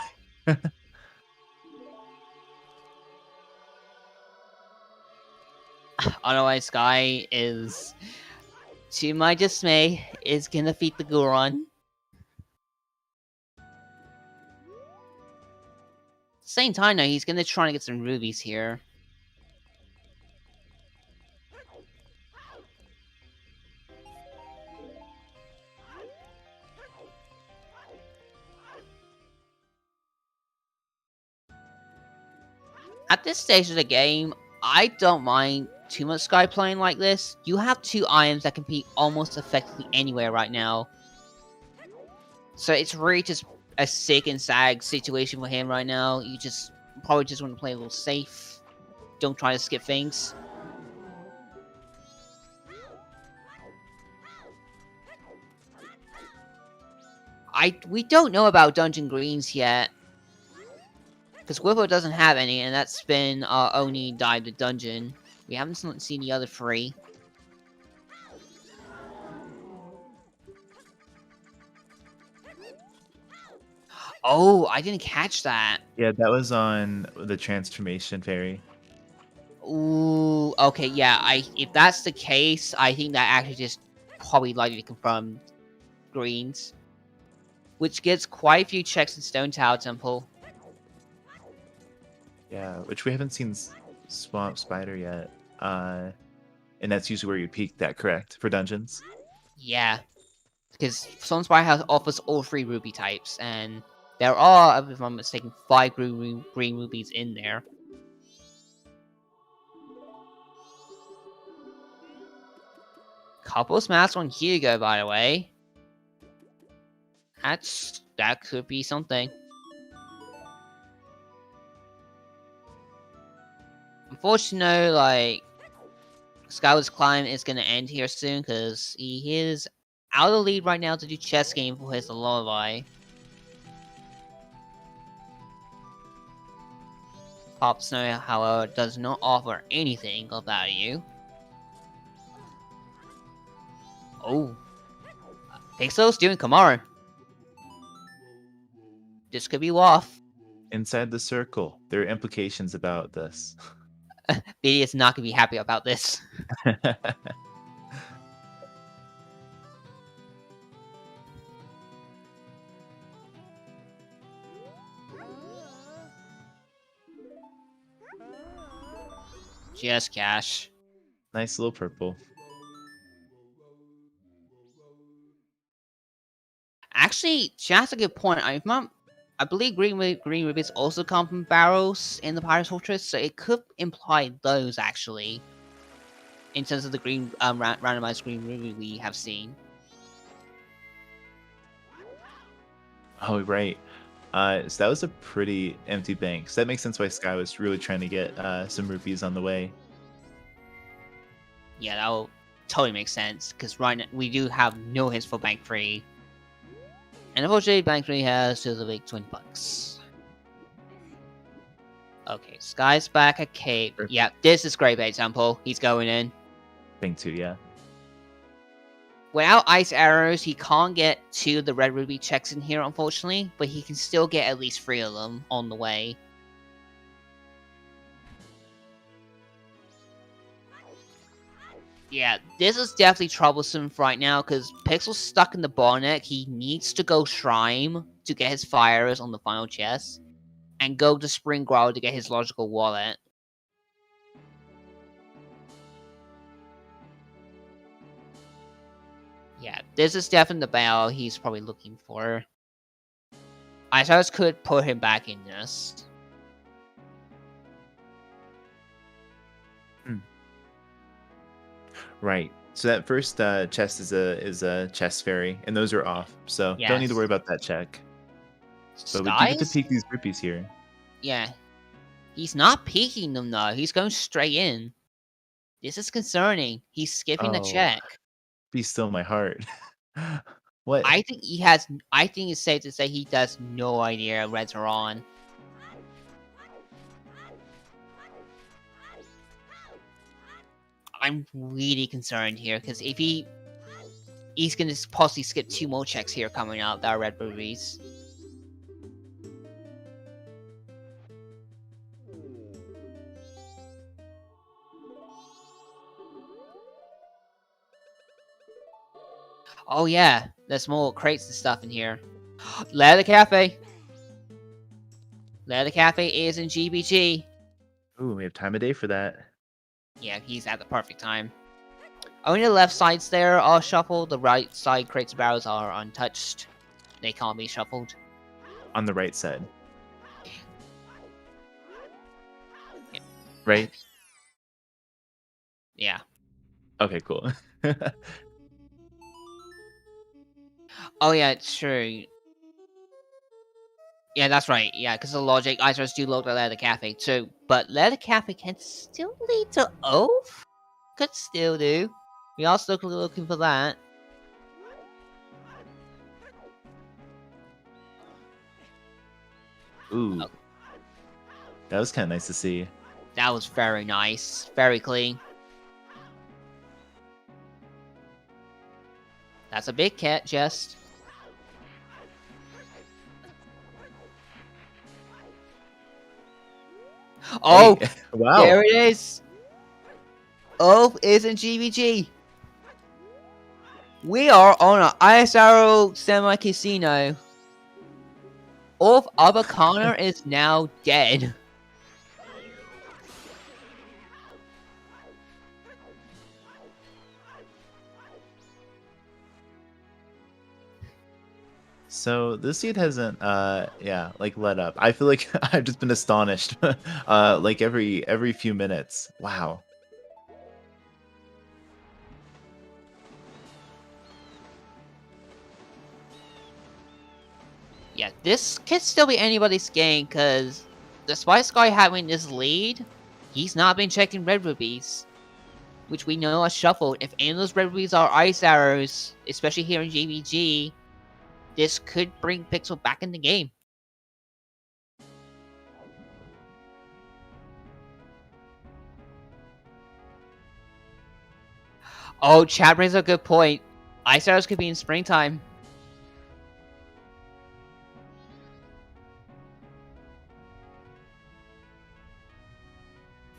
Otherwise, Sky is, to my dismay, is gonna defeat the Goron. Same time though, he's gonna try to get some rubies here. At this stage of the game, I don't mind too much Sky playing like this. You have 2 items that can be almost effectively anywhere right now. So it's really just a sick and sad situation for him right now. You just probably just want to play a little safe. Don't try to skip things. We don't know about Dungeon Greens yet. Because Woodfall doesn't have any, and that's been our only dive to dungeon. We haven't seen the other 3. Oh, I didn't catch that. Yeah, that was on the transformation fairy. Ooh, okay, yeah. If that's the case, I think that actually just probably likely to confirm greens, which gets quite a few checks in Stone Tower Temple. Yeah, which we haven't seen Swamp Spider yet. And that's usually where you peak that, correct? For dungeons? Yeah. Because Swamp Spider offers all 3 ruby types, and there are, if I'm mistaken, 5 green rubies in there. Couple smash on Hugo, by the way. That could be something. Unfortunately, like, Skyward's climb is gonna end here soon because he is out of the lead right now to do chess game for his lullaby. Pop Snow, however, does not offer anything of value. Oh, Pixel's doing Kamaru. This could be Waff. Inside the circle. There are implications about this. Biddy is not going to be happy about this. Just cash. Nice little purple. Actually, that's a good point. I believe green rubies also come from barrels in the Pirate's Fortress, so it could imply those actually, in terms of the green randomized green ruby we have seen. Oh, right. So that was a pretty empty bank. So that makes sense why Sky was really trying to get some rupees on the way. Yeah, that will totally make sense, because right now we do have no hits for Bank 3. And unfortunately, Bank 3 has just a big $20. Okay, Sky's back at Cape. Perfect. Yeah, this is great example. He's going in. Bank 2, yeah. Without ice arrows, he can't get 2 of the red ruby checks in here, unfortunately, but he can still get at least 3 of them on the way. Yeah, this is definitely troublesome right now, because Pixel's stuck in the bottleneck. He needs to go Shrine to get his fires on the final chest, and go to Spring Growl to get his logical wallet. Yeah, this is definitely the battle he's probably looking for. Icehouse could put him back in this. Right. So that first chest is a chest fairy, and those are off. So don't need to Yes. worry about that check. But we do get to Skies? peek these rupees here. Yeah. He's not peeking them though. He's going straight in. This is concerning. He's skipping the Oh, check. be still my heart. What? I think it's safe to say he does no idea reds are on. I'm really concerned here, because if he's gonna possibly skip 2 more checks here coming out that are red rubies. Oh yeah, there's more crates and stuff in here. Leather Cafe! Leather Cafe is in GBG. Ooh, we have time of day for that. Yeah, he's at the perfect time. Only the left sides there are shuffled, the right side crates and barrels are untouched. They can't be shuffled. On the right side. Yeah. Right? Yeah. Okay, cool. Oh yeah, it's true. Yeah, that's right. Yeah, because the logic, Iceros do look at Leather Cafe too. But Leather Cafe can still lead to Oath? Could still do. We are still looking for that. Ooh. Oh. That was kind of nice to see. That was very nice. Very clean. That's a big cat chest. Oh! Hey, wow. There it is! Oath is in GBG. We are on an ISRO semi-casino. Oath Abacana is now dead. So this seed hasn't let up. I feel like I've just been astonished like every few minutes. Wow. Yeah, this could still be anybody's game, because despite Sky having this lead, he's not been checking red rubies, which we know are shuffled. If any of those red rubies are ice arrows, especially here in GBG, this could bring Pixel back in the game. Oh, Chad brings a good point. Ice arrows could be in springtime.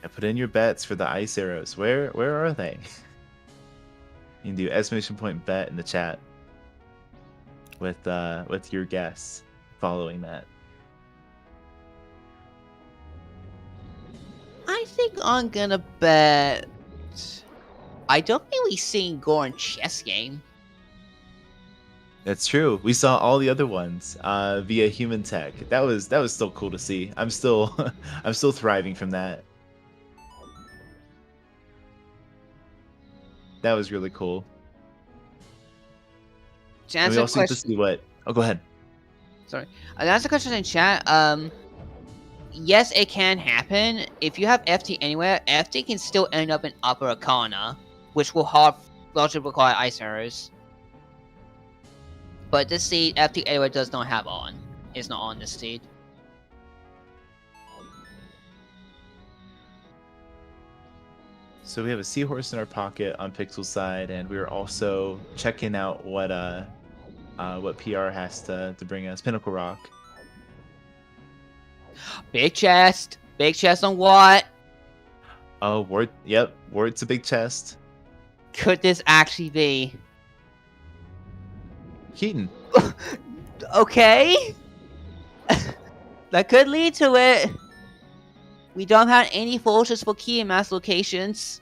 Yeah, put in your bets for the ice arrows. Where are they? You can do exclamation point bet in the chat with your guess following that. I think I'm gonna bet. I don't think we've seen Goron chess game. That's true. We saw all the other ones via human tech. That was still cool to see. I'm still I'm still thriving from that. That was really cool. To And we answer the also get to question, see what. Oh, go ahead. sorry. To answer the question in chat, yes, it can happen. If you have FT anywhere, FT can still end up in Upper Arcana, which will largely require ice arrows. But this seed, FT anywhere does not have on. It's not on this seed. So we have a seahorse in our pocket on Pixel's side, and we are also checking out what PR has to bring us. Pinnacle Rock. Big chest. Big chest on what? Oh, Ward. Yep, Ward's a big chest. Could this actually be? Keaton. Okay. That could lead to it. We don't have any forces for key and mass locations.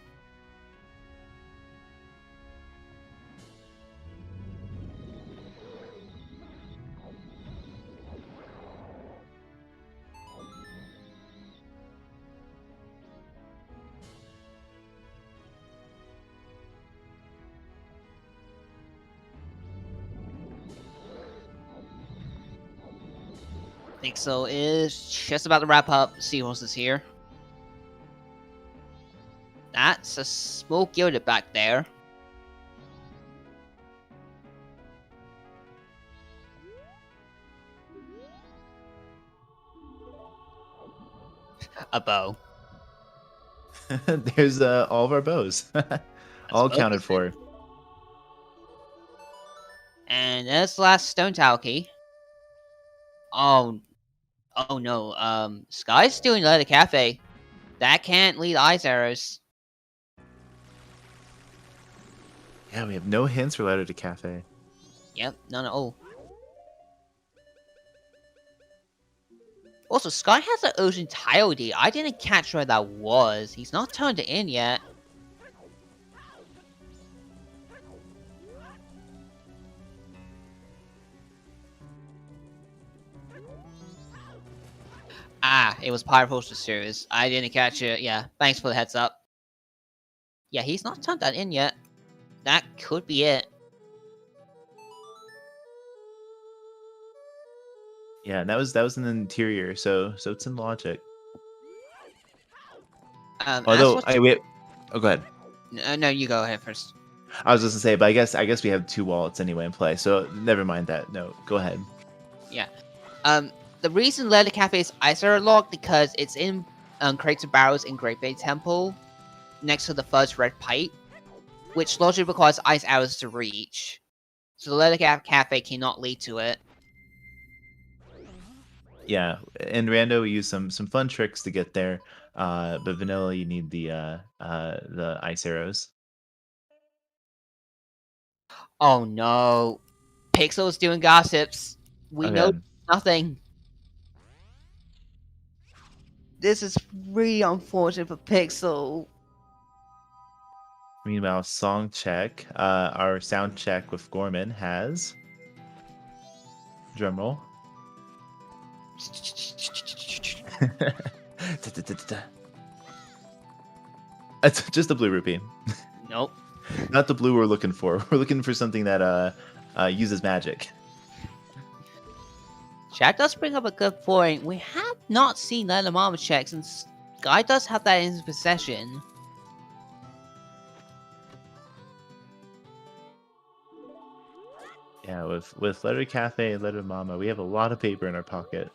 Pixel is just about to wrap up. Seahorse is here. That's a small gilded back there. A bow. There's all of our bows. All accounted for. And there's the last stone towel key. Oh no. Sky's doing the cafe. That can't lead ice arrows. Yeah, we have no hints for Letter to Cafe. Yep, no. Oh. Also, Sky has an ocean tile D. I didn't catch where that was. He's not turned it in yet. Ah, it was Pirate Postal Service. I didn't catch it. Yeah, thanks for the heads up. Yeah, he's not turned that in yet. That could be it. Yeah, and that was in the interior, so it's in logic. Although, wait. Oh, go ahead. No, you go ahead first. I was just gonna say, but I guess we have two wallets anyway in play, so never mind that. No, go ahead. Yeah. The reason Leather Cafe is ice arrow locked because it's in Crates and Barrels in Great Bay Temple, next to the first red pipe, which logically requires ice arrows to reach. So the Leather Cafe cannot lead to it. Yeah, in Rando we use some fun tricks to get there, but vanilla you need the ice arrows. Oh no. Pixel's doing gossips. We know nothing. This is really unfortunate for Pixel. Meanwhile, song check, our sound check with Gorman has drumroll. It's just a blue rupee. Nope. Not the blue we're looking for. We're looking for something that uses magic. Jack does bring up a good point. We have not seen Leather Mama checks, and Sky does have that in his possession. Yeah, with Letter Cafe and Letter Mama, we have a lot of paper in our pocket.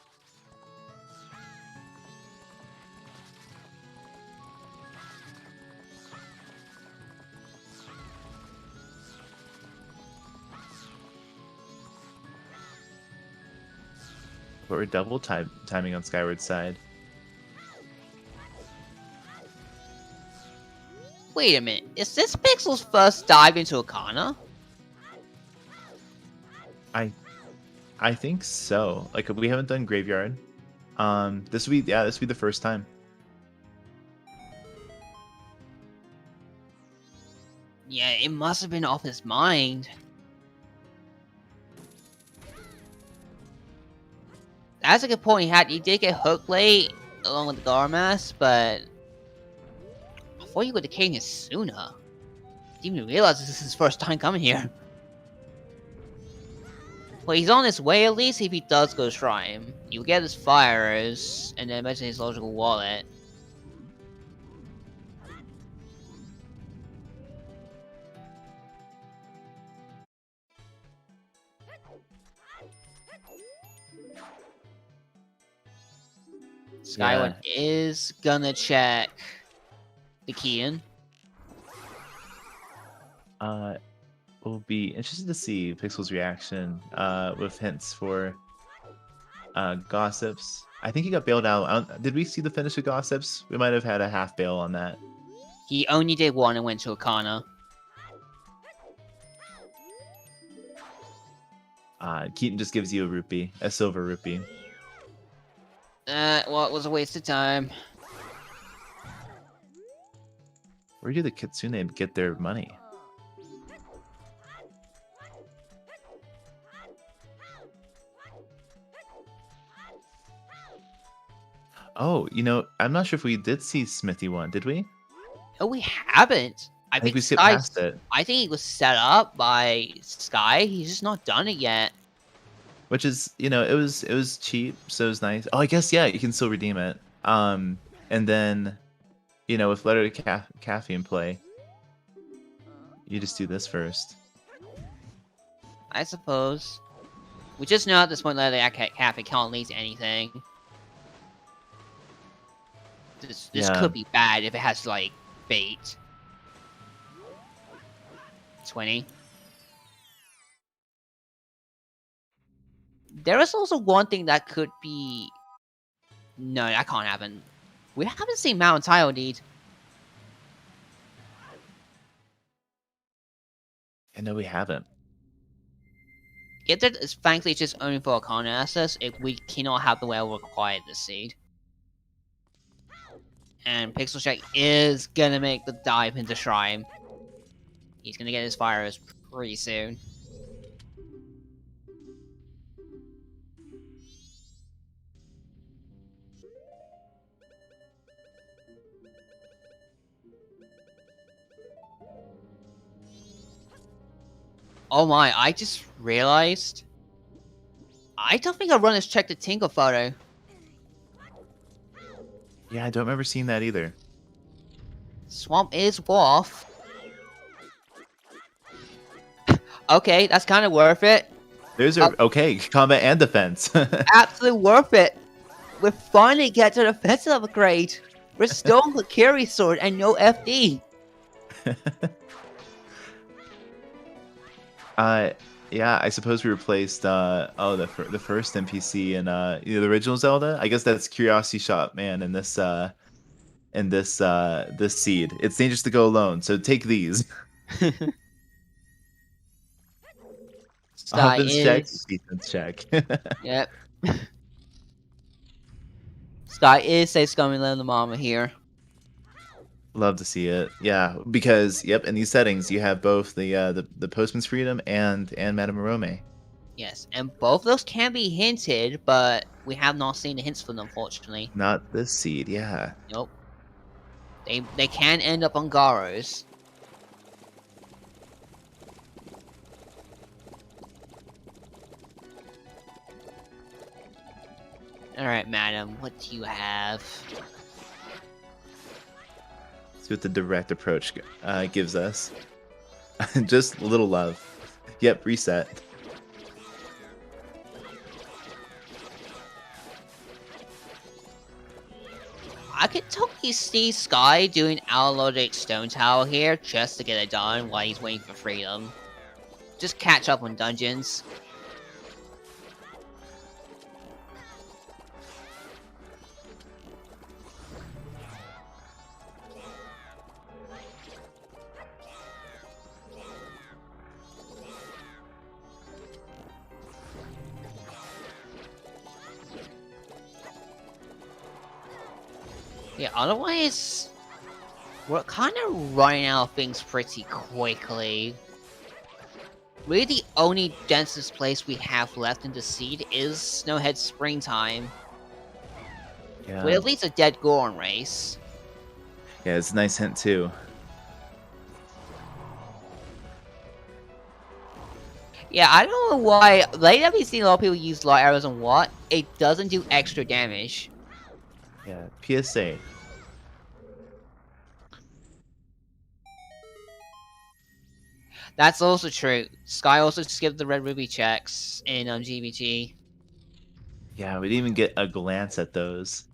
But we're double timing on Skyward's side. Wait a minute, is this Pixel's first dive into Arcana? I think so. Like we haven't done Graveyard. This would be the first time. Yeah, it must have been off his mind. That's a good point. He did get hooked late along with the Garmas, but I thought you would have came here sooner. Didn't even realize this is his first time coming here. Well, he's on his way at least if he does go Shrine. You'll get his fire arrows, and then eventually his logical wallet. Skyward is gonna check the key-in. We'll be interested to see Pixel's reaction with hints for Gossips. I think he got bailed out. Did we see the finish of Gossips? We might have had a half bail on that. He only did one and went to Arcana. Keaton just gives you a rupee, a silver rupee. Well, it was a waste of time. Where do the Kitsune get their money? Oh, I'm not sure if we did see Smithy one, did we? No, we haven't. I think we skipped past it. I think it was set up by Sky. He's just not done it yet. Which is, it was cheap, so it was nice. Oh, I guess yeah, you can still redeem it. And then, with Letter to Caffeine play, you just do this first. I suppose. We just know at this point Letter to Caffeine can't lead to anything. This could be bad if it has like bait. 20. There is also one thing that could be... No, that can't happen. We haven't seen Mountain Tile need. No, we haven't. If that is frankly just only for Arcana access, if we cannot have the well required this seed. And PixelShake is gonna make the dive into Shrine. He's gonna get his fires pretty soon. Oh my, I just realized. I don't think I've run this check the Tinker photo. Yeah, I don't remember seeing that either. Swamp is Wharf. Okay, that's kind of worth it. Those are okay, combat and defense. Absolutely worth it. We finally get to the defensive upgrade. Restore the carry sword and no FD. Yeah, I suppose we replaced the first NPC in the original Zelda. I guess that's Curiosity Shop Man in this this seed. It's dangerous to go alone, so take these. Offense check, defense check. Yep. Sky is safe scumming the mama here. Love to see it. Yeah, because in these settings you have both the Postman's Freedom and Madame Arome. Yes, and both of those can be hinted, but we have not seen the hints for them, unfortunately. Not this seed, yeah. Nope. They can end up on Garos. Alright, madam, what do you have? See what the direct approach gives us. Just a little love. Yep, reset. I could totally see Sky doing Allogic Stone Tower here just to get it done while he's waiting for freedom. Just catch up on dungeons. Yeah, otherwise, we're kind of running out of things pretty quickly. Really, the only densest place we have left in the seed is Snowhead Springtime, Yeah. with at least a dead Goron race. Yeah, it's a nice hint too. Yeah, I don't know why. Lately, I've been seeing a lot of people use light arrows on Watt. It doesn't do extra damage. Yeah, PSA. That's also true. Sky also skipped the red ruby checks in GBG. Yeah, we didn't even get a glance at those.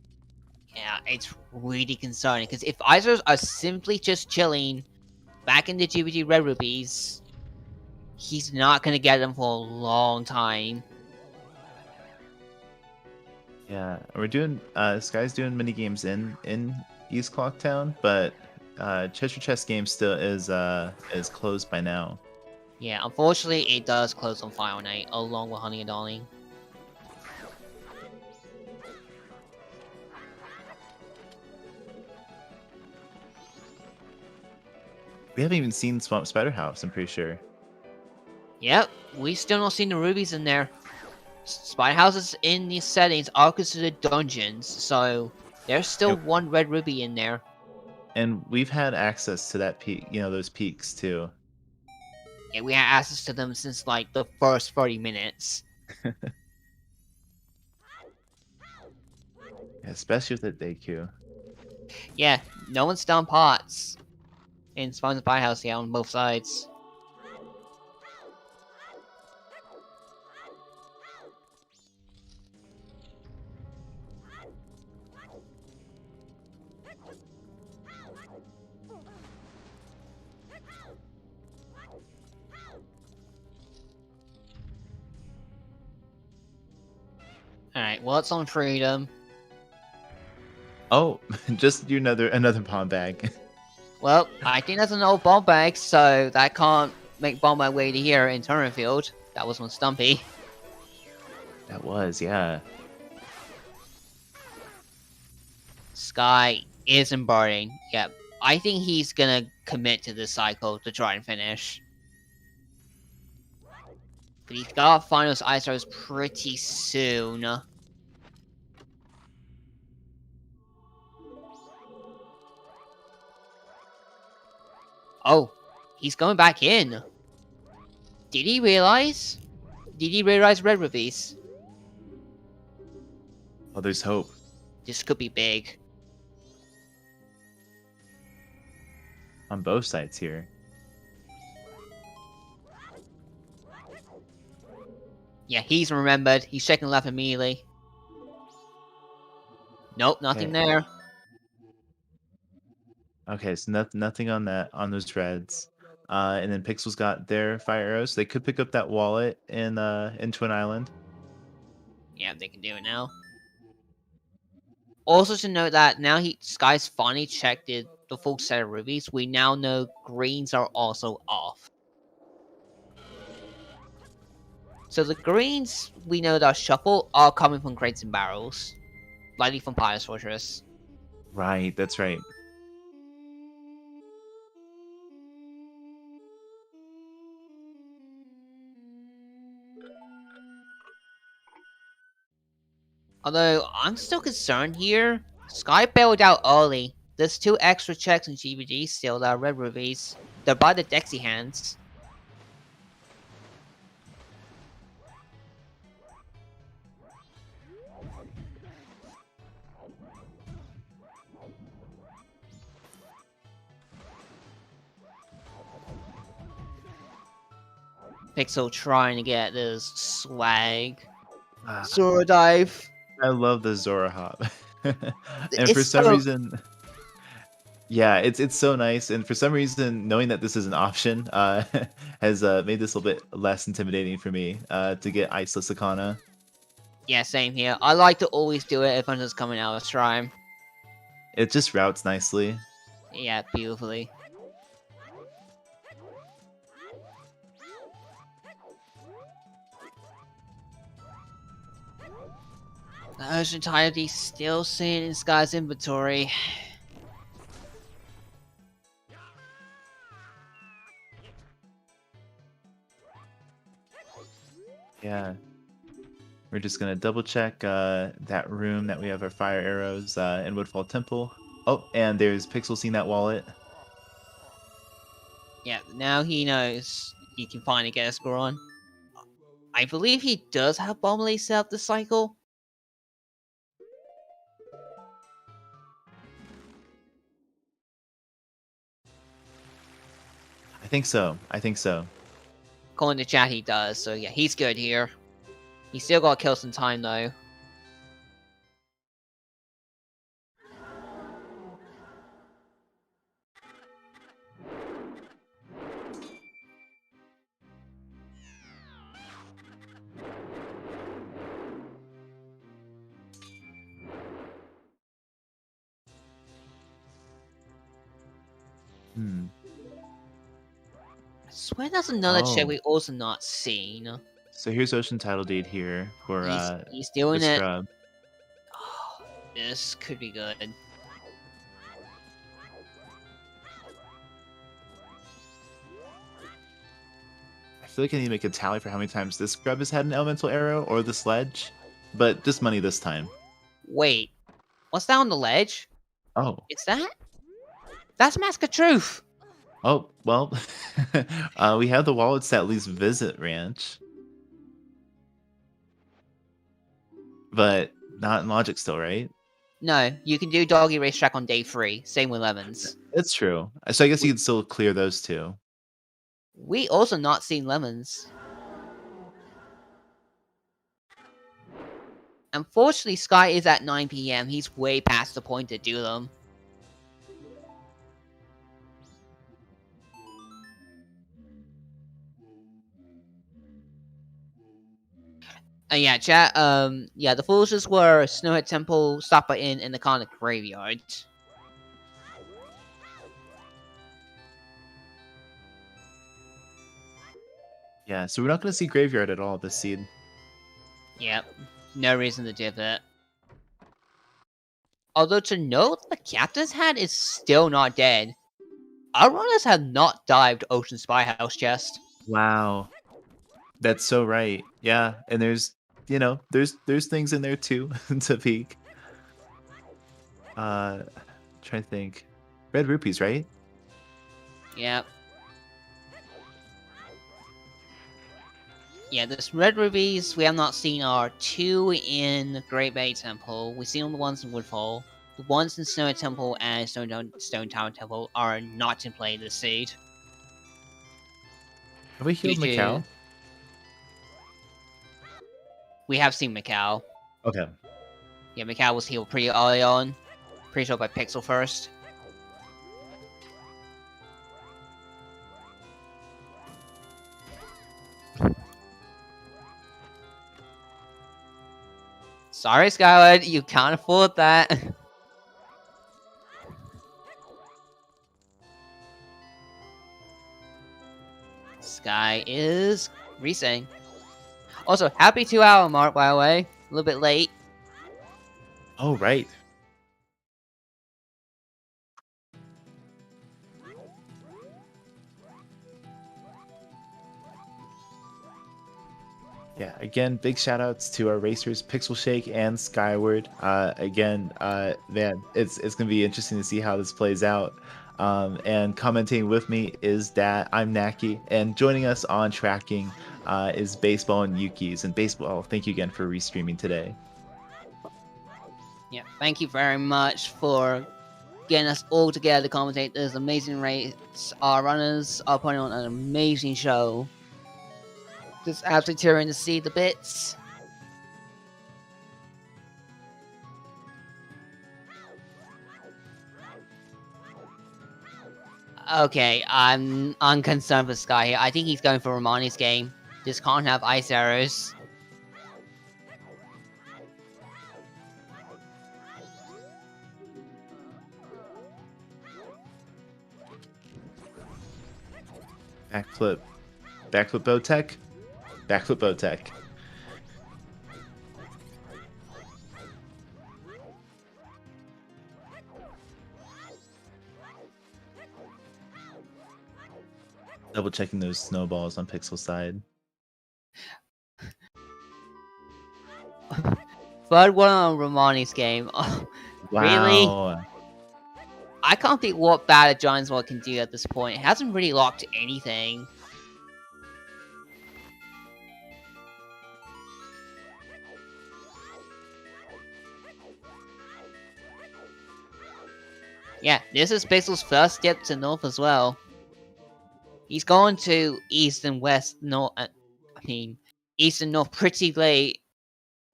Yeah, it's really concerning because if Isers are simply just chilling back in the GBG red rubies, he's not gonna get them for a long time. Yeah, we're doing. Sky's doing mini games in East Clocktown, but Chester Chess Game still is closed by now. Yeah, unfortunately, it does close on Final Night along with Honey and Darling. We haven't even seen Swamp Spider House. I'm pretty sure. Yep, we still not seen the rubies in there. Spy houses in these settings are considered dungeons, so there's still Yep. one red ruby in there. And we've had access to that peak, those peaks too. Yeah, we had access to them since like the first 30 minutes. Especially with the day queue. Yeah, no one's done pots in Spawn's Spy House yet on both sides. Alright, well, it's on Freedom. Oh, just do another palm bag. Well, I think that's an old bomb bag, so that can't make bomb my way to here in Tournament Field. That was one Stumpy. That was, yeah. Sky isn't burning. Yep. I think he's gonna commit to this cycle to try and finish. But he's got finals ice Stars pretty soon. Oh, he's going back in. Did he realize? Did he realize red rubies? Oh, there's hope. This could be big. On both sides here. Yeah, he's remembered. He's checking left immediately. Nope, nothing Okay. there. Okay, so nothing on those reds. And then Pixel's got their fire arrows. They could pick up that wallet in Twin Island. Yeah, they can do it now. Also to note that now Sky's finally checked the full set of rubies, we now know greens are also off. So the greens we know that are shuffled are coming from crates and barrels. Likely from Pirate's Fortress. Right, that's right. Although, I'm still concerned here. Sky bailed out early. There's 2 extra checks in GBG still that are red rubies. They're by the Dexy hands. Pixel trying to get this swag. Ah, Zora dive. I love the Zora hop. And It's for some so- reason, yeah, it's so nice. And for some reason, knowing that this is an option has made this a little bit less intimidating for me to get Iceless Akana. Yeah, same here. I like to always do it if Hunter's coming out of Shrine. It just routes nicely. Yeah, beautifully. The Ocean Tidy still sitting in Sky's inventory. Yeah. We're just gonna double check that room that we have our fire arrows in Woodfall Temple. Oh, and there's Pixel seen that wallet. Yeah, now he knows he can finally get a score on. I believe he does have Bombley set up the cycle. I think so. I think so. According to chat, he does. So yeah, he's good here. He still got to kill some time though. I swear there's another check we also not seen. So here's Ocean Title Deed here for He's doing the it. scrub. Oh, this could be good. I feel like I need to make a tally for how many times this scrub has had an elemental arrow or the sledge, but just money this time. Wait, what's that on the ledge? Oh. It's that? That's Mask of Truth! Oh, well, we have the wallets that at least visit Ranch. But not in Logic still, right? No, you can do Doggy Racetrack on day 3. Same with Lemons. It's true. So I guess you can still clear those two. We also not seen Lemons. Unfortunately, Sky is at 9 PM. He's way past the point to do them. Yeah, chat, yeah, the foolishes were Snowhead Temple, Stop by Inn, and the Conic Graveyard. Yeah, so we're not going to see Graveyard at all this seed. Yep, no reason to dip it. Although to note, the Captain's Hat is still not dead. Our runners have not dived Ocean Spy House chest. Wow. That's so right. Yeah, and there's, you know, there's things in there too to peek. Trying to think. Red rupees, right? Yep. Yeah, this red rubies we have not seen are 2 in Great Bay Temple. We've seen the ones in Woodfall. The ones in Snow Temple and Stone Tower Temple are not in play this seed. Have we healed GG. Macau? We have seen Macau. Okay. Yeah, Macau was healed pretty early on. Pretty sure by Pixel first. Sorry, Skyward, you can't afford that. Sky is resetting. Also, happy 2-hour mark, by the way. A little bit late. Oh, right. Yeah, again, big shout outs to our racers, PixelShake and Skyward. Again, man, it's gonna be interesting to see how this plays out. And commenting with me is that I'm Naki, and joining us on tracking is Baseball and Yuki's. And Baseball, thank you again for restreaming today. Yeah, thank you very much for getting us all together to commentate this amazing race. Our runners are putting on an amazing show. Just absolutely tearing to see the bits. Okay, I'm unconcerned with Sky here. I think he's going for Romani's game. Just can't have ice arrows. Backflip. Backflip Bowtech. Backflip Bowtech. Double checking those snowballs on Pixel side. Third one on Romani's game. Oh, really? Wow. I can't think what bad a Giants Mod can do at this point. It hasn't really locked anything. Yeah, this is Pixel's first step to north as well. He's going to east and west, east and north pretty late.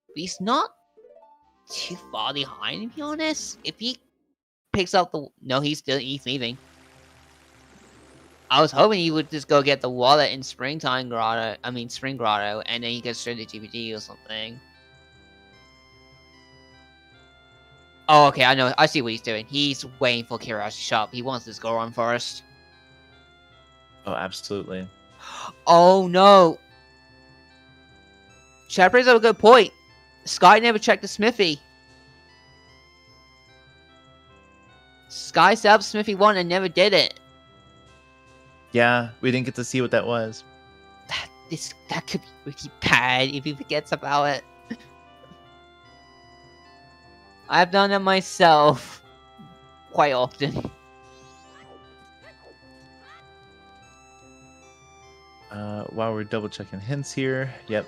But he's not too far behind, to be honest. If he picks up the... No, he's leaving. I was hoping he would just go get the wallet in Spring Grotto, and then he gets straight to GPD or something. Oh, okay, I know. I see what he's doing. He's waiting for Kira to shop. He wants this go on first. Oh, absolutely. Oh, no. Chad brings up a good point. Sky never checked the smithy. Sky set up Smithy 1 and never did it. Yeah, we didn't get to see what that was. That could be really bad if he forgets about it. I've done it myself quite often. While we're double checking hints here, yep.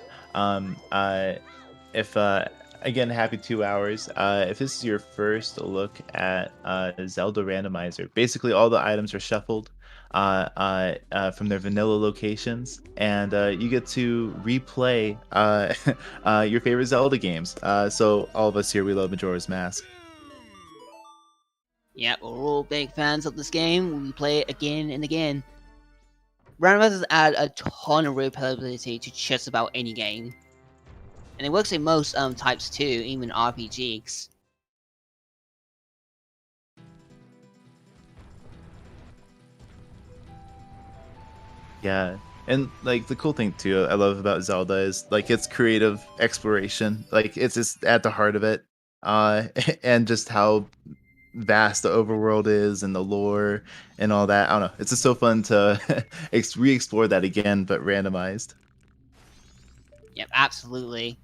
If again, happy 2 hours. If this is your first look at Zelda Randomizer, basically all the items are shuffled from their vanilla locations, and you get to replay your favorite Zelda games. So all of us here, we love Majora's Mask. Yeah, we're all big fans of this game. We play it again and again. Randomizers add a ton of replayability to just about any game. And it works in most types too, even RPGs. Yeah, and like the cool thing too I love about Zelda is like its creative exploration. Like it's just at the heart of it, and just how vast the overworld is and the lore and all that. I don't know. It's just so fun to re-explore that again, but randomized. Yep, absolutely.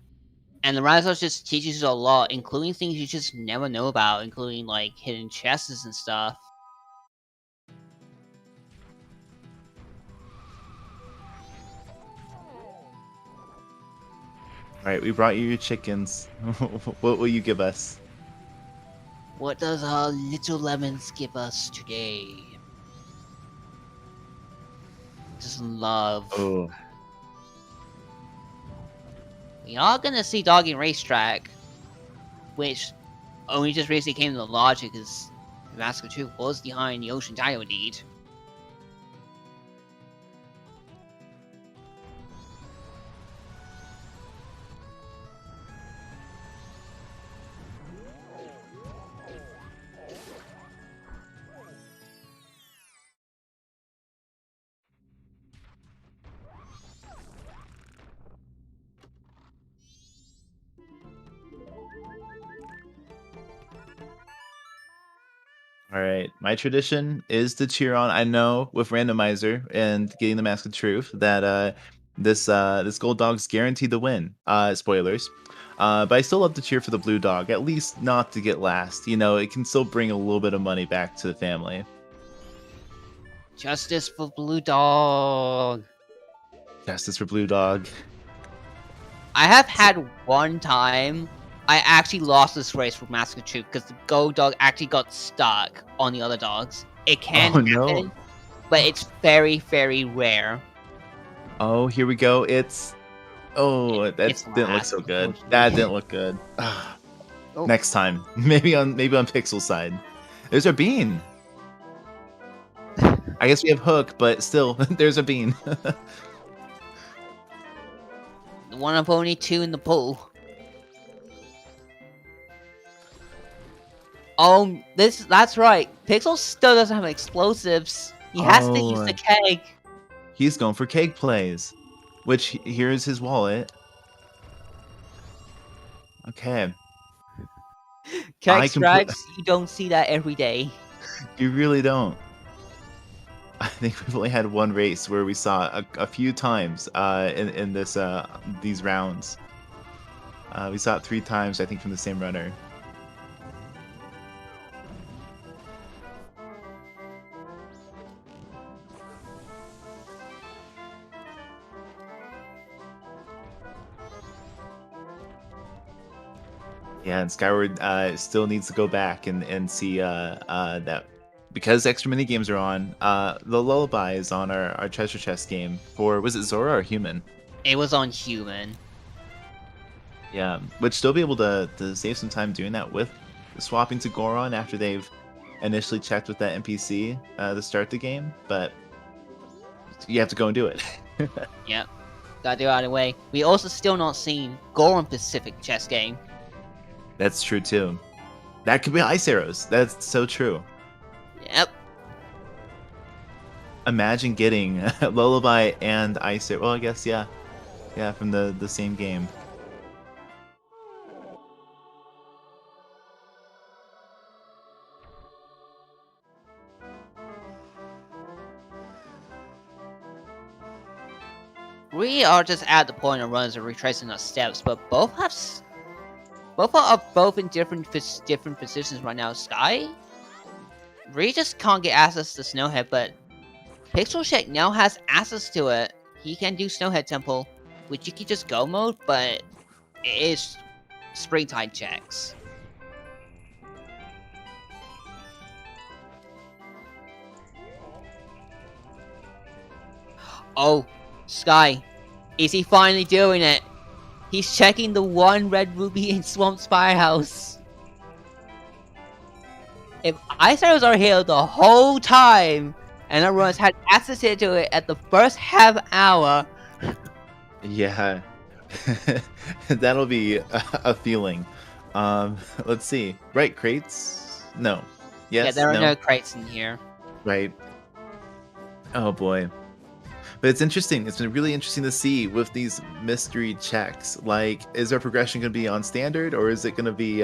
And the Randomizer just teaches you a lot, including things you just never know about, including like hidden chests and stuff. All right, we brought you your chickens. What will you give us? What does our little lemons give us today? Just love. Oh, We are gonna see Doggy Racetrack, which only just recently came to the logic because Massacre 2 was behind the Ocean Dial Deed. all right. My tradition is to cheer on. I know with Randomizer and getting the Mask of Truth that this gold dog's guaranteed to win. Spoilers. But I still love to cheer for the blue dog, at least not to get last. You know, it can still bring a little bit of money back to the family. Justice for Blue Dog. Justice for blue dog. I have had one time I actually lost this race for Massacre 2 because the gold dog actually got stuck on the other dogs. It can happen, no. but it's very, very rare. Oh, here we go. That it's didn't look last, so good. unfortunately. That didn't look good. Oh. Next time, maybe on Pixel side. There's a bean. I guess we have Hook, but still, there's a bean. One of only two in the pool. Oh, that's right. Pixel still doesn't have explosives. He has to use the keg. He's going for keg plays, which here's his wallet. Okay. Keg strikes, you don't see that every day. You really don't. I think we've only had one race where we saw a few times in this these rounds. We saw it 3 times, I think, from the same runner. Yeah, and Skyward still needs to go back and see that because extra mini games are on. The lullaby is on our treasure chest game for, was it Zora or Human? It was on human. Yeah, would still be able to save some time doing that with swapping to Goron after they've initially checked with that NPC to start the game, but you have to go and do it. Yep. Gotta do it out of the way. We also still not seen Goron Pacific chess game. That's true too. That could be ice arrows. That's so true. Yep. Imagine getting lullaby and ice arrow. Well, I guess yeah, from the same game. We are just at the point of runs of retracing our steps, but both are both in different positions right now. Sky, we just can't get access to Snowhead, but PixelShake now has access to it. He can do Snowhead Temple, which you can just go mode, but it is springtide checks. Oh, Sky, is he finally doing it? He's checking the one red ruby in Swamp Spire House. If ice arrows are here the whole time, and everyone's had access to it at the first half hour. Yeah, that'll be a feeling. Let's see. Right, crates? No. Yes. Yeah, there are no crates in here. Right. Oh boy. But it's interesting. It's been really interesting to see with these mystery checks. Like, is our progression going to be on standard, or is it going to be,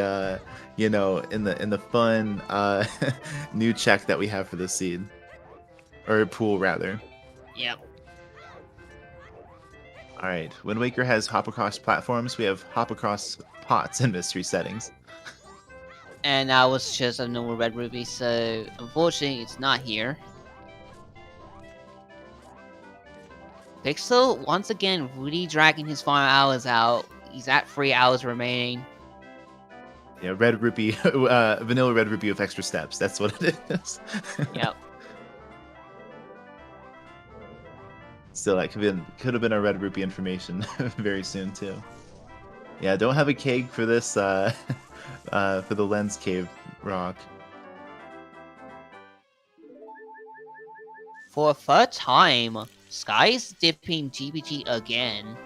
you know, in the fun new check that we have for this seed, or pool rather? Yep. All right. Wind Waker has hop across platforms. We have hop across pots in mystery settings. And that was just a normal red ruby, so unfortunately it's not here. Pixel, once again, really dragging his final hours out. He's at 3 hours remaining. Yeah, red rupee, vanilla red rupee with extra steps. That's what it is. Yep. Still, that could have been our red rupee information very soon too. Yeah, don't have a keg for this for the lens cave rock. For a third time, Sky's dipping GBG again.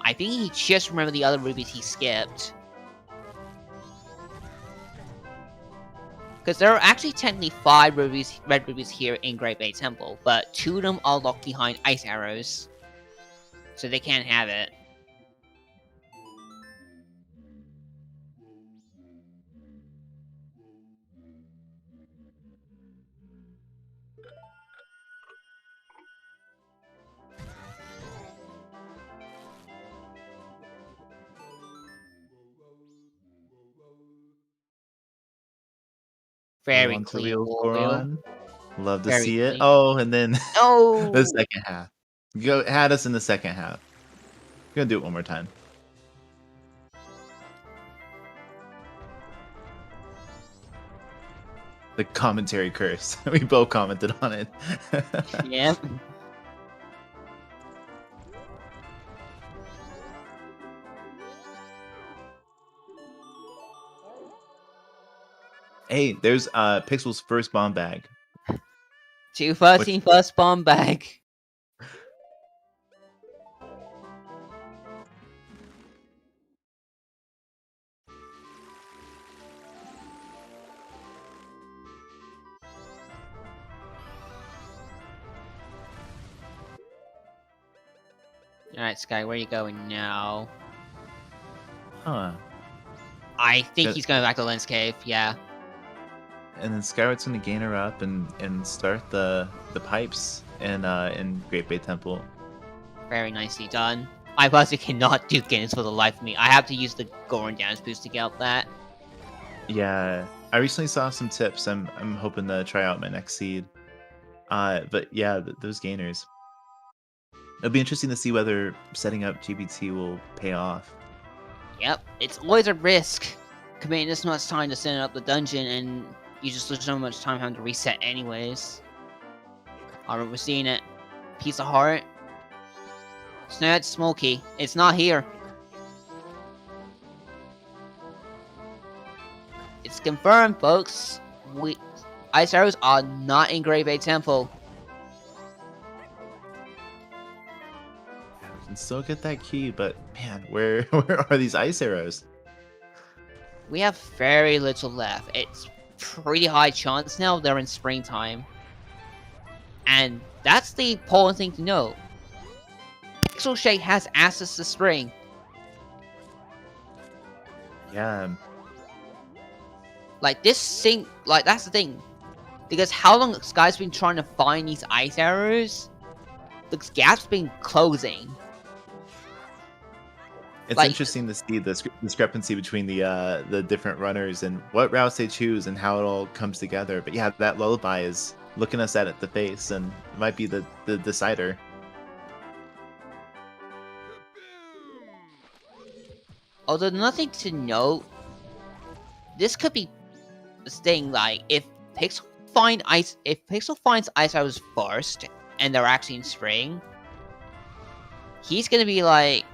I think he just remembered the other rubies he skipped. Because there are actually technically 5 red rubies here in Great Bay Temple, but 2 of them are locked behind ice arrows. So they can't have it. Very On to clean real wall wheel. Goron. Love to Very see it. clean. Oh, and then No! the second half. Had us in the second half. Gonna do it one more time. The commentary curse. We both commented on it. Yep. Hey, there's Pixel's first bomb bag. 213 first bomb bag. Alright, Sky, where are you going now? Huh. I think Good. he's going back to Lens Cave, yeah. and then Skyward's gonna gain her up and start the pipes in Great Bay Temple. Very nicely done. I personally cannot do Guinness for the life of me. I have to use the Goron damage boost to get out that. Yeah, I recently saw some tips. I'm hoping to try out my next seed. But yeah, those gainers. It'll be interesting to see whether setting up GBT will pay off. Yep, it's always a risk. Committing this much time to set up the dungeon, and you just lose so much time having to reset anyways. I remember seeing it. Piece of heart. Snurred Smoky. It's not here. It's confirmed, folks. Ice arrows are not in Great Bay Temple. We can still get that key, but man, where are these ice arrows? We have very little left. It's pretty high chance now they're in springtime. And that's the important thing to know. PixelShake has access to spring. Yeah, Like that's the thing. Because how long Sky's been trying to find these ice arrows, the gap's been closing. it's Like- interesting to see the discrepancy between the different runners and what routes they choose and how it all comes together. But yeah, that lullaby is looking us at the face and it might be the decider. Although nothing to note, this could be this thing like if Pixel finds ice arrows first and they're actually in spring, he's gonna be like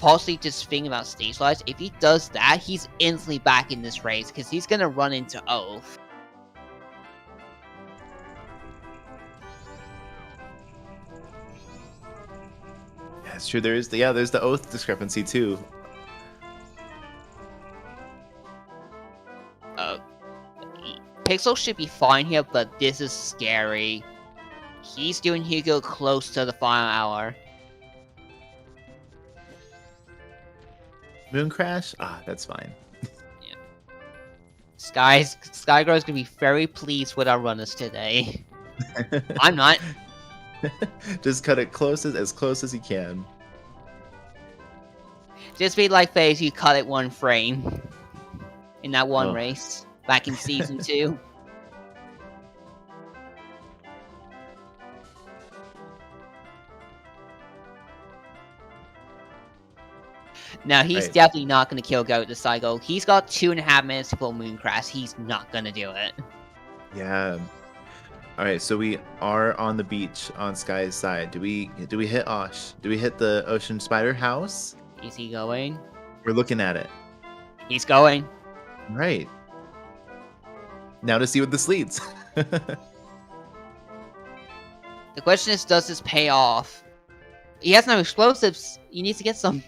possibly just thinking about stage lights. If he does that, he's instantly back in this race because he's gonna run into Oath. Yeah, it's true. There's the oath discrepancy too. Pixel should be fine here, but this is scary. He's doing Hugo close to the final hour. Moon crash? That's fine. Skygirl's gonna be very pleased with our runners today. I'm not. Just cut it as close as you can. Just be like FaZe, you cut it one frame in that one Oh. race back in season 2. Now he's Right. definitely not gonna kill Goat the Psycho. He's got 2.5 minutes to pull Mooncrash. He's not gonna do it. Yeah. All right, so we are on the beach on Sky's side. Do we hit Osh? Do we hit the Ocean Spider house? Is he going? We're looking at it. He's going. Right. Now to see what this leads. The question is, does this pay off? He has no explosives. He needs to get some.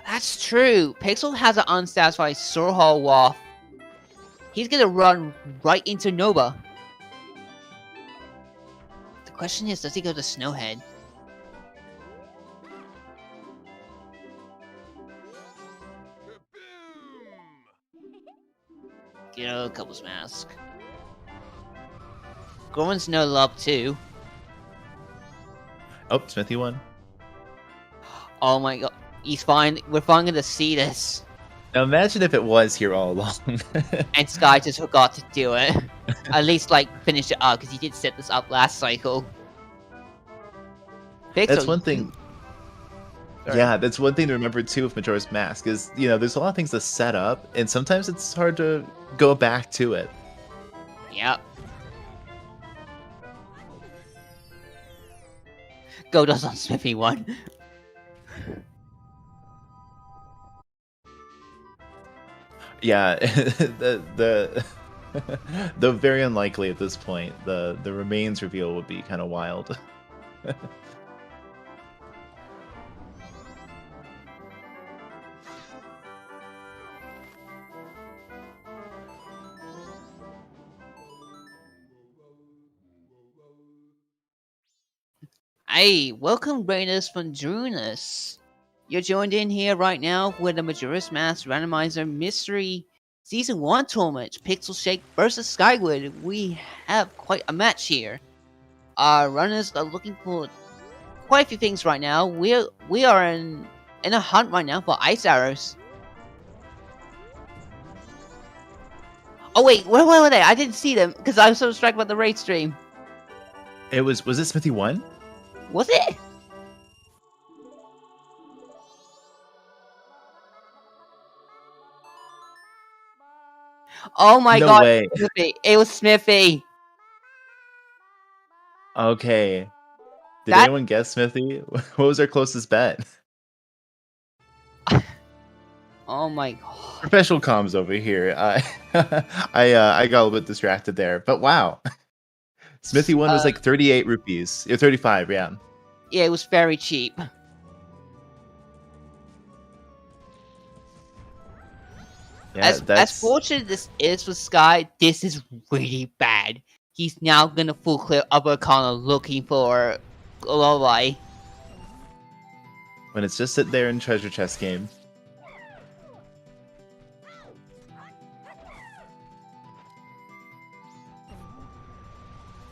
That's true. Pixel has an unsatisfied Surhal Waff. He's gonna run right into Nova. The question is, does he go to Snowhead? Get a couple's mask. Goran's no love too. Oh, Smithy won. Oh my god. He's fine. We're finally gonna see this. Now imagine if it was here all along. And Sky just forgot to do it. At least, like, finish it up, because he did set this up last cycle. That's Pixel, one thing. Sorry. Yeah, that's one thing to remember too with Majora's Mask is, there's a lot of things to set up, and sometimes it's hard to go back to it. Yep. Go does on Smithy 1. Yeah, the though very unlikely at this point. The remains reveal would be kind of wild. Hey, welcome Raiders from Drunus. You're joined in here right now with the Majora's Mask Randomizer Mystery Season 1 tournament, PixelShake versus Skyward. We have quite a match here. Our runners are looking for quite a few things right now. We are in a hunt right now for ice arrows. Oh wait, where were they? I didn't see them because I was so distracted by the raid stream. Was it Smithy 1? Was it? Oh my No god, way. Smithy. It was Smithy. Okay. Did That- anyone guess Smithy? What was our closest bet? Oh my god. Professional comms over here. I got a little bit distracted there, but wow. Smithy 1 was like 38 rupees. 35, yeah. Yeah, it was very cheap. Yeah, As fortunate this is for Sky, this is really bad. He's now gonna full clear Upper Corner looking for a lullaby. when it's just sitting there in treasure chest game.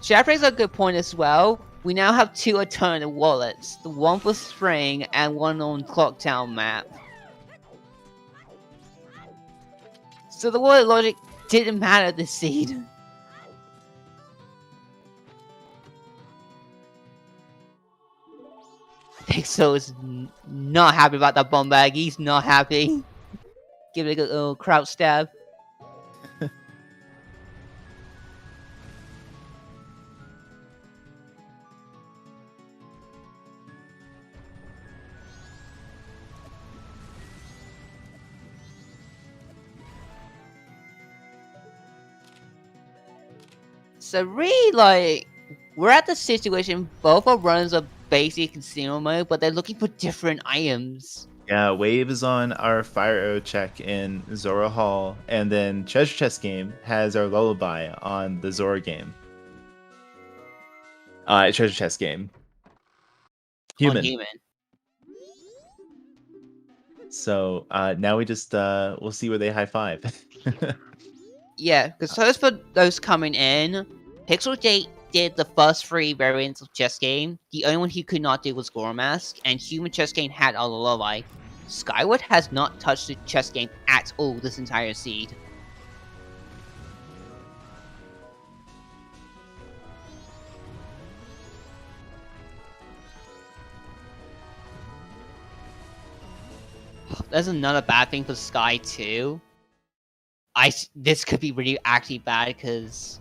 Shad brings a good point as well. We now have 2 alternate wallets. The one for Spring and one on Clocktown map. So the wallet logic didn't matter this seed. Pixel is not happy about that bomb bag. He's not happy. Give it a little crouch stab. So really, like, we're at the situation both our runners are basically consumer mode, but they're looking for different items. Yeah, Wave is on our Fire Arrow check in Zora Hall, and then Treasure Chest game has our Lullaby on the Zora game. Treasure Chest game. On human. So now we just we'll see where they high five. Yeah, because first for those coming in, PixelShake did the first 3 variants of chess game. The only one he could not do was Gore Mask, and human chess game had a lullaby. Skyward has not touched the chess game at all this entire seed. There's another bad thing for Sky too. This could be really actually bad because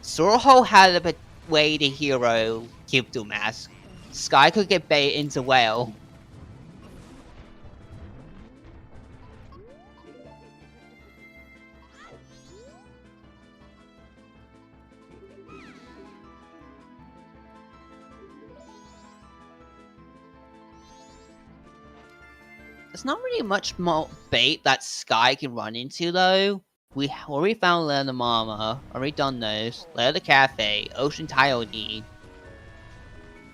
Sorho had a way the hero keep the mask. Sky could get bait into whale. There's not really much more bait that Sky can run into though. We already found Leather Mama, already done those. Leather Cafe, Ocean Tile Deed.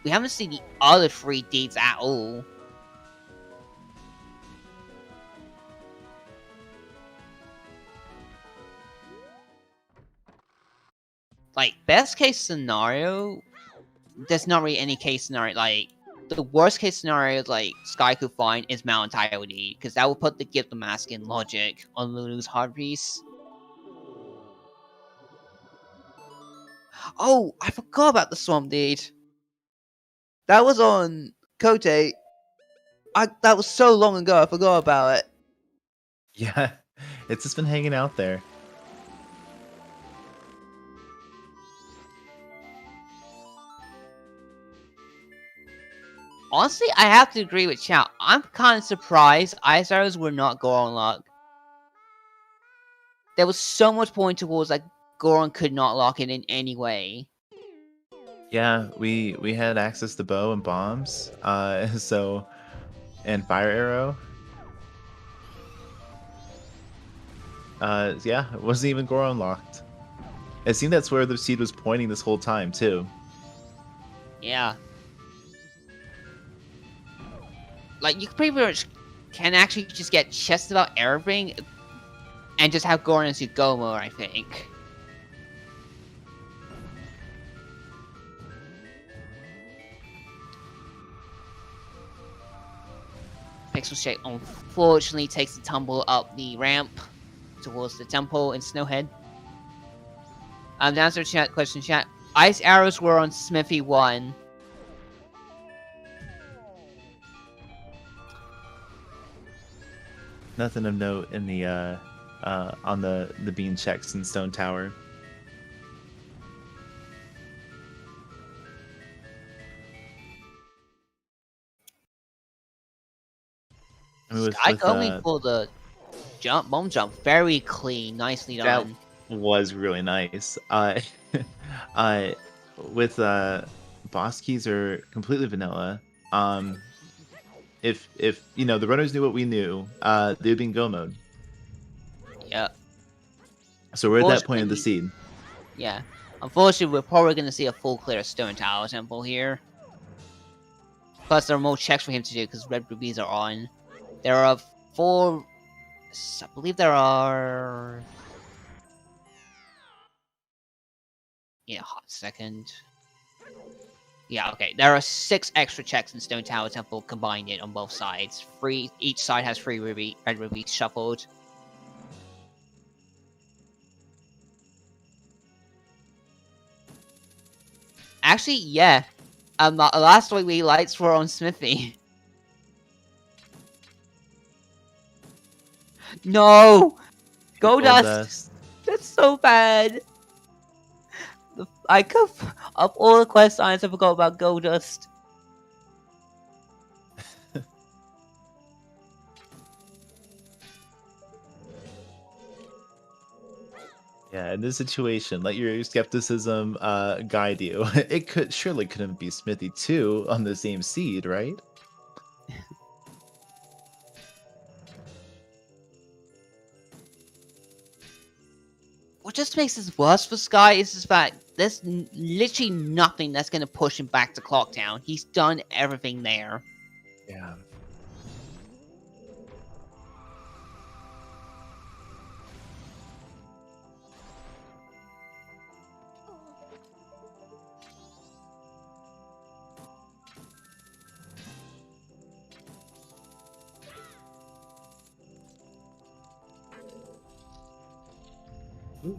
We haven't seen the other 3 deeds at all. Like, best case scenario, there's not really any case scenario. Like, the worst case scenario like Sky could find is Mount Tile Deed, because that would put the Gift of Mask in logic on Lulu's Heart Piece. Oh, I forgot about the Swamp Deed. That was on Kote. That was so long ago, I forgot about it. Yeah, it's just been hanging out there. Honestly, I have to agree with Chow. I'm kind of surprised Ice Arrows were not Goron Lock. There was so much point towards like Goron could not lock it in any way. Yeah, we had access to bow and bombs, so and fire arrow. Yeah, it wasn't even Goron locked. It seemed that's where the seed was pointing this whole time too. Yeah. Like, you pretty much can actually just get just about everything, and just have Goron and Sugomo, I think. PixelShake unfortunately takes the tumble up the ramp towards the temple in Snowhead. To answer question chat, ice arrows were on Smithy 1. Nothing of note in the on the bean checks in Stone Tower. I mean, Sky going for the bomb jump, very clean, nicely done. That was really nice. With boss keys are completely vanilla. If you know the runners knew what we knew, they'd be in go mode. Yeah. So we're at that point of the seed. Yeah. Unfortunately, we're probably going to see a full clear of Stone Tower Temple here. Plus, there are more checks for him to do because red rubies are on. There are 4. I believe there are. Yeah, hot second. Yeah, okay. There are 6 extra checks in Stone Tower Temple combined in on both sides. Each side has 3 red rubies shuffled. Actually, yeah. The last we lights were on Smithy. No! Goldust! That's so bad! Of all the quest signs, I forgot about Goldust. Yeah, in this situation, let your skepticism guide you. It surely couldn't be Smithy 2 on the same seed, right? What just makes this worse for Sky is the fact there's literally nothing that's going to push him back to Clocktown. He's done everything there. Yeah. Ooh,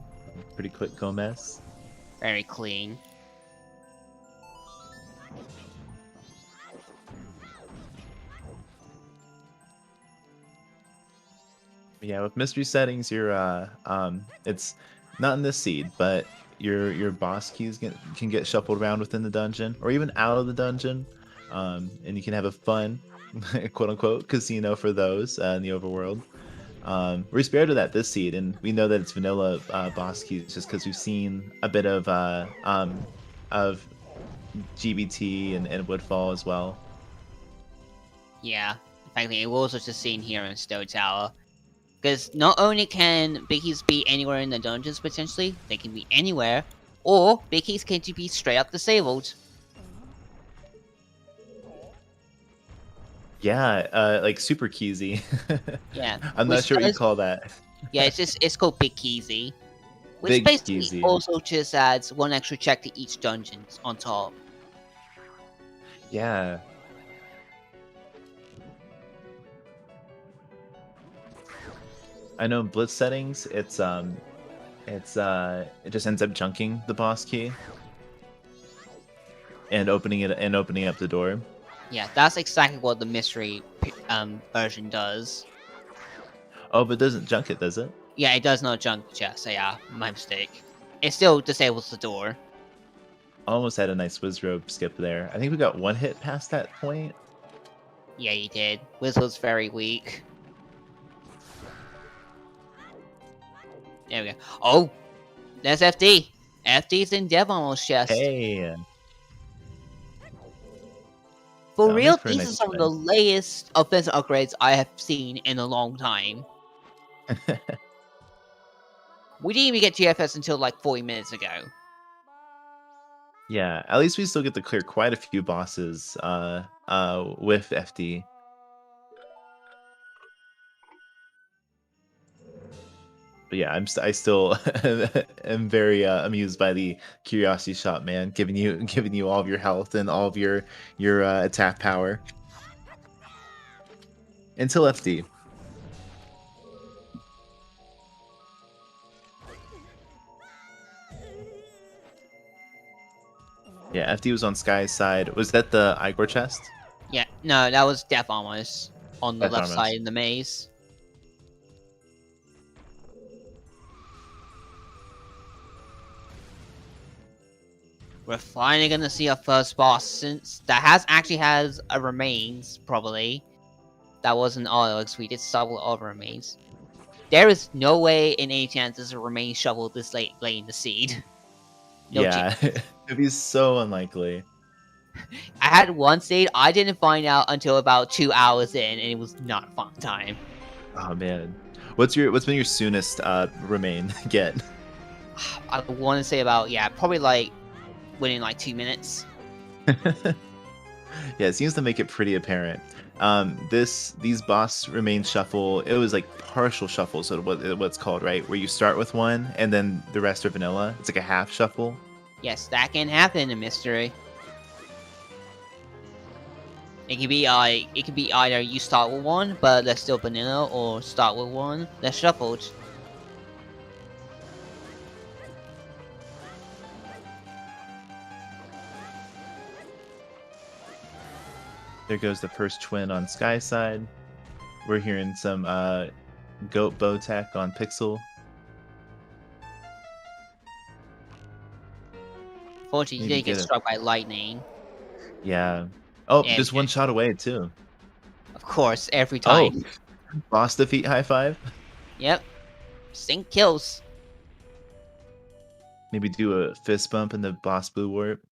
pretty quick Gomez. Very clean. Yeah, with mystery settings, you're it's not in this seed, but your boss keys can get shuffled around within the dungeon or even out of the dungeon, and you can have a fun, quote unquote, casino for those in the overworld. We're spared of that this seed, and we know that it's vanilla boss keys just because we've seen a bit of GBT and Woodfall as well. Yeah, in fact, it was just seen here in Stone Tower. Because not only can Bickies be anywhere in the dungeons potentially, they can be anywhere, or Bickies can be straight up disabled. Yeah, like super keysy. Yeah. I'm not sure what you call that. Yeah, it's called Big Keysy. Which Big basically Keysy. also just adds 1 extra check to each dungeon on top. Yeah. I know in Blitz settings, it just ends up chunking the boss key and opening up the door. Yeah, that's exactly what the mystery version does. Oh, but it doesn't junk it, does it? Yeah, it does not junk the chest. So yeah, my mistake. It still disables the door. Almost had a nice Wizrobe skip there. I think we got 1 hit past that point. Yeah, you did. Wiz was very weak. There we go. Oh! There's FD! FD's in Devon's chest. Hey! For real, these are some of the latest offensive upgrades I have seen in a long time. We didn't even get GFS until like 40 minutes ago. Yeah, at least we still get to clear quite a few bosses with FD. But yeah, I still am very amused by the curiosity shot, man, giving you all of your health and all of your attack power until FD. Yeah, FD was on Sky's side. Was that the Igor chest? Yeah, no, that was Death Almost on the Death left Almost. side in the maze. We're finally gonna see our first boss since that actually has a remains, probably. That wasn't Alex, we did several other remains. There is no way in any chance there's a remain shovel this late in the seed. No Yeah, chance. it'd be so unlikely. I had one seed, I didn't find out until about 2 hours in, and it was not a fun time. Oh man, what's been your soonest remain get? I want to say about, yeah, probably like within like 2 minutes. Yeah, it seems to make it pretty apparent. These boss remain shuffle. It was like partial shuffle, so what's called, right? Where you start with one and then the rest are vanilla. It's like a half shuffle. Yes, that can happen in Mystery. It can be either you start with one, but they're still vanilla, or start with one, they're shuffled. There goes the first twin on Sky side. We're hearing some goat bow tech on Pixel. Fortunately, he Maybe did get get it. struck by lightning. Yeah. Oh, And- just one shot away too. Of course, every time. Oh, boss defeat high five. Yep. Sync kills. Maybe do a fist bump in the boss blue warp.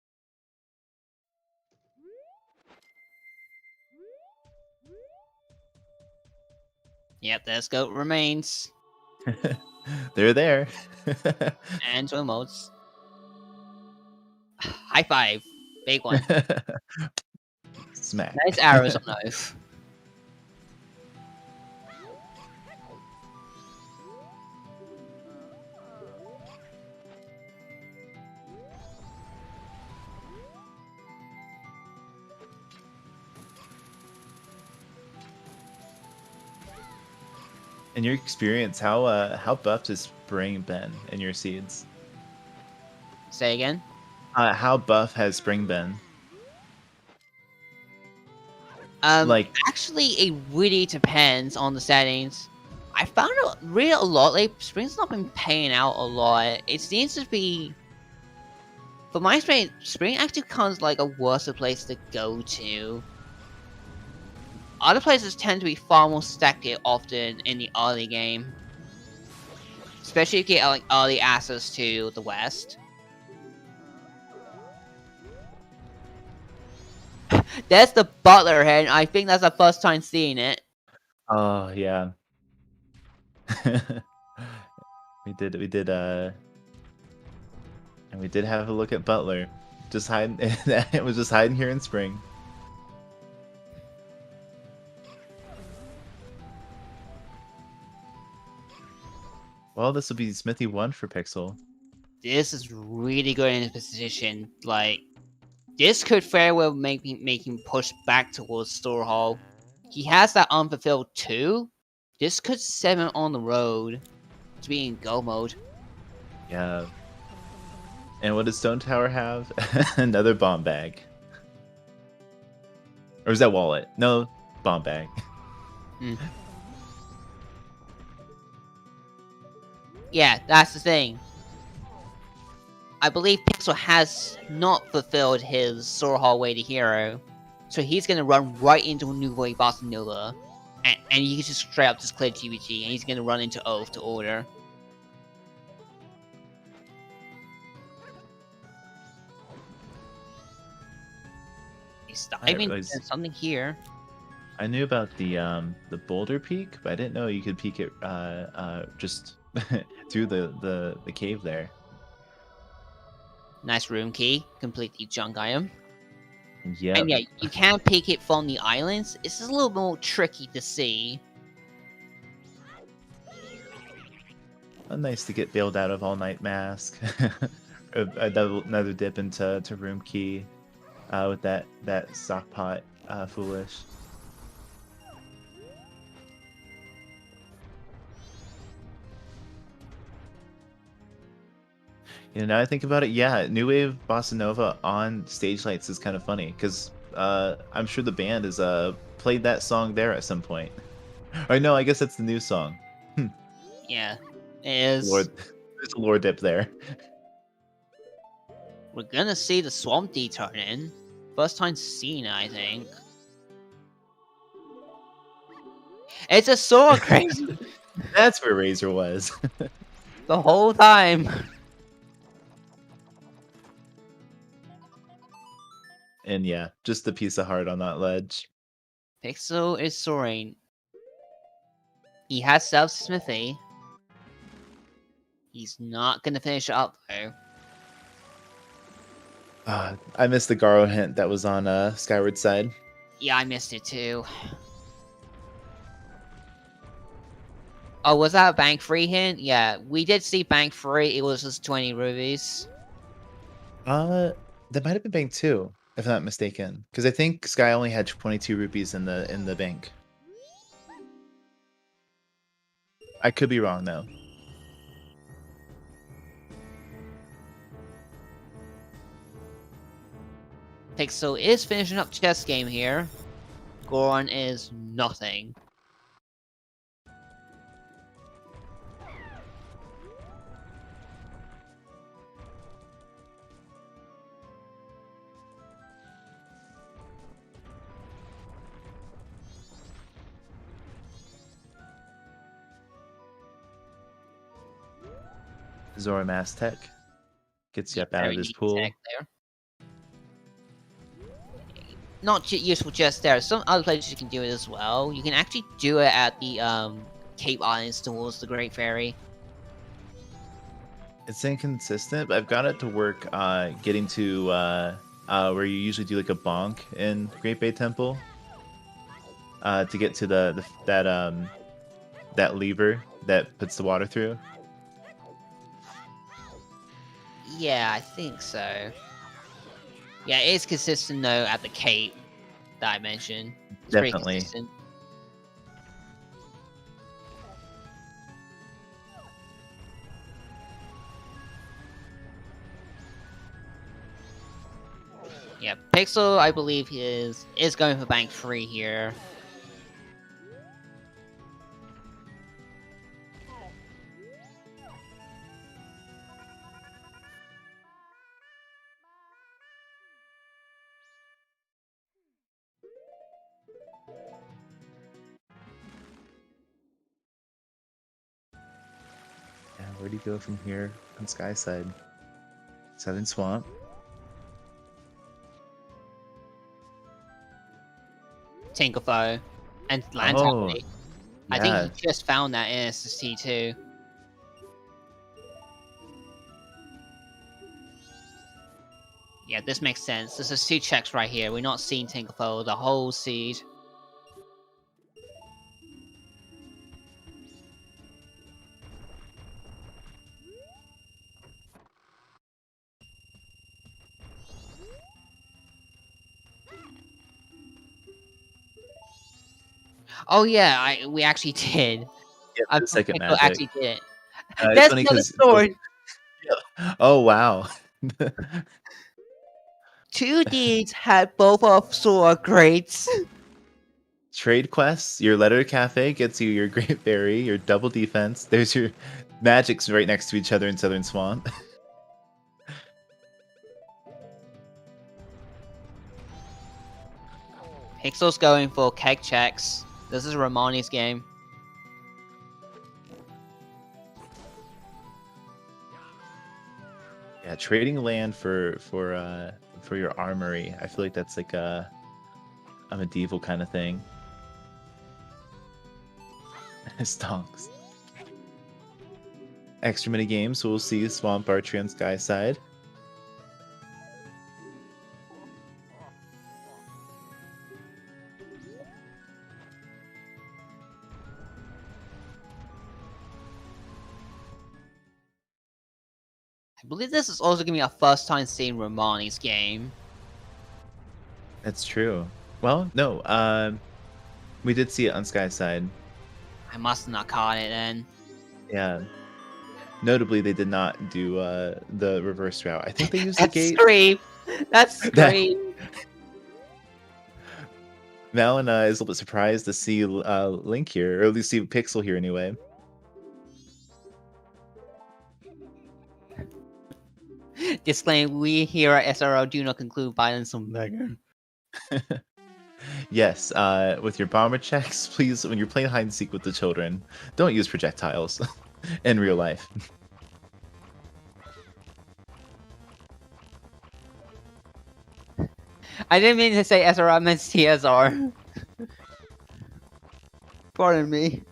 Yep, there's goat remains. They're there. And swim modes. High five. Big one. Smack. Nice arrows on those. In your experience, how buffed has Spring been in your seeds? Say again? How buff has Spring been? Like, actually, it really depends on the settings. I found it really a lot. Like, Spring's not been paying out a lot. It seems to be, for my experience, Spring actually becomes like a worse place to go to. Other places tend to be far more stacked often in the early game, especially if you get like early access to the West. There's the butler head. I think that's the first time seeing it. Oh yeah. we did and we did have a look at Butler. Just hiding it was just hiding here in Spring. Well, this will be Smithy 1 for Pixel. This is really good in his position. Like, this could very well make him push back towards Store Hall. He has that unfulfilled too. This could set him on the road to be in go mode. Yeah. And what does Stone Tower have? Another bomb bag. Or is that wallet? No, bomb bag. Yeah, that's the thing. I believe Pixel has not fulfilled his Store Hall way to hero, so he's gonna run right into New Boy Boss Nova, and he can just straight up just clear GBG, and he's gonna run into Oath to order. He's diving. There's something here. I knew about the boulder peak, but I didn't know you could peek it just through the cave there. Nice room key, completely junk item. Yeah. And yeah, you can peek it from the islands. It's just a little more tricky to see. Nice to get bailed out of All Night Mask. Another dip into Room Key with that sock pot foolish. Now I think about it, yeah, New Wave Bossa Nova on stage lights is kind of funny because I'm sure the band has played that song there at some point. Or no, I guess that's the new song. Yeah, it is. Lord, there's a lore dip there. We're gonna see the Swamp D turn in. First time seen, I think. It's a sword crazy That's where Razor was. the whole time. And yeah, just a piece of heart on that ledge. Pixel is soaring. He has self-smithy. He's not gonna finish it up though. I missed the Garo hint that was on Skyward side. Yeah, I missed it too. Oh, was that a bank free hint? Yeah, we did see bank free. It was just 20 rubies. That might have been bank 2, if I'm not mistaken. Because I think Sky only had 22 rupees in the bank. I could be wrong though. Pixel is finishing up chess game here. Goron is nothing. Zora Mass Tech gets you up out Very of his neat pool. tech there. Not useful just there. Some other places you can do it as well. You can actually do it at the Cape Islands towards the Great Fairy. It's inconsistent, but I've got it to work getting to where you usually do like a bonk in Great Bay Temple to get to that lever that puts the water through. Yeah, I think so. Yeah, it is consistent though at the Cape that I mentioned. It's pretty Definitely. consistent. Yeah, Pixel, I believe, is going for bank free here. Yeah, where do you go from here on Sky side? Southern Swamp. Tinkerfo and Land Oh, Tapping. I yeah. think he just found that in SST too. Yeah, this makes sense. This is 2 checks right here. We're not seeing Tinkerfo the whole seed. Oh yeah, we actually did. Yeah, the second Pixel magic. actually did it. It's That's funny not a 'cause- sword. Oh wow. 2 deeds had both of sword grades. Trade quests. Your letter cafe gets you your Great Fairy, your double defense. There's your magics right next to each other in Southern Swamp. Pixel's going for keg checks. This is Romani's game. Yeah, trading land for your armory. I feel like that's like a medieval kind of thing. Stonks. Extra mini games, so we'll see Swamp Archery on Sky side. I believe this is also gonna be our first time seeing Romani's game. That's true. Well, no, we did see it on Skyside. I must have not caught it then. Yeah. Notably, they did not do the reverse route. I think they used the That's gate. Scream! That's Scream! Malin is a little bit surprised to see Link here, or at least see Pixel here anyway. Disclaimer, we here at SRO do not conclude violence on Megan. Yes, with your bomber checks, please, when you're playing hide and seek with the children, don't use projectiles in real life. I didn't mean to say SRO, I meant CSR. Pardon me.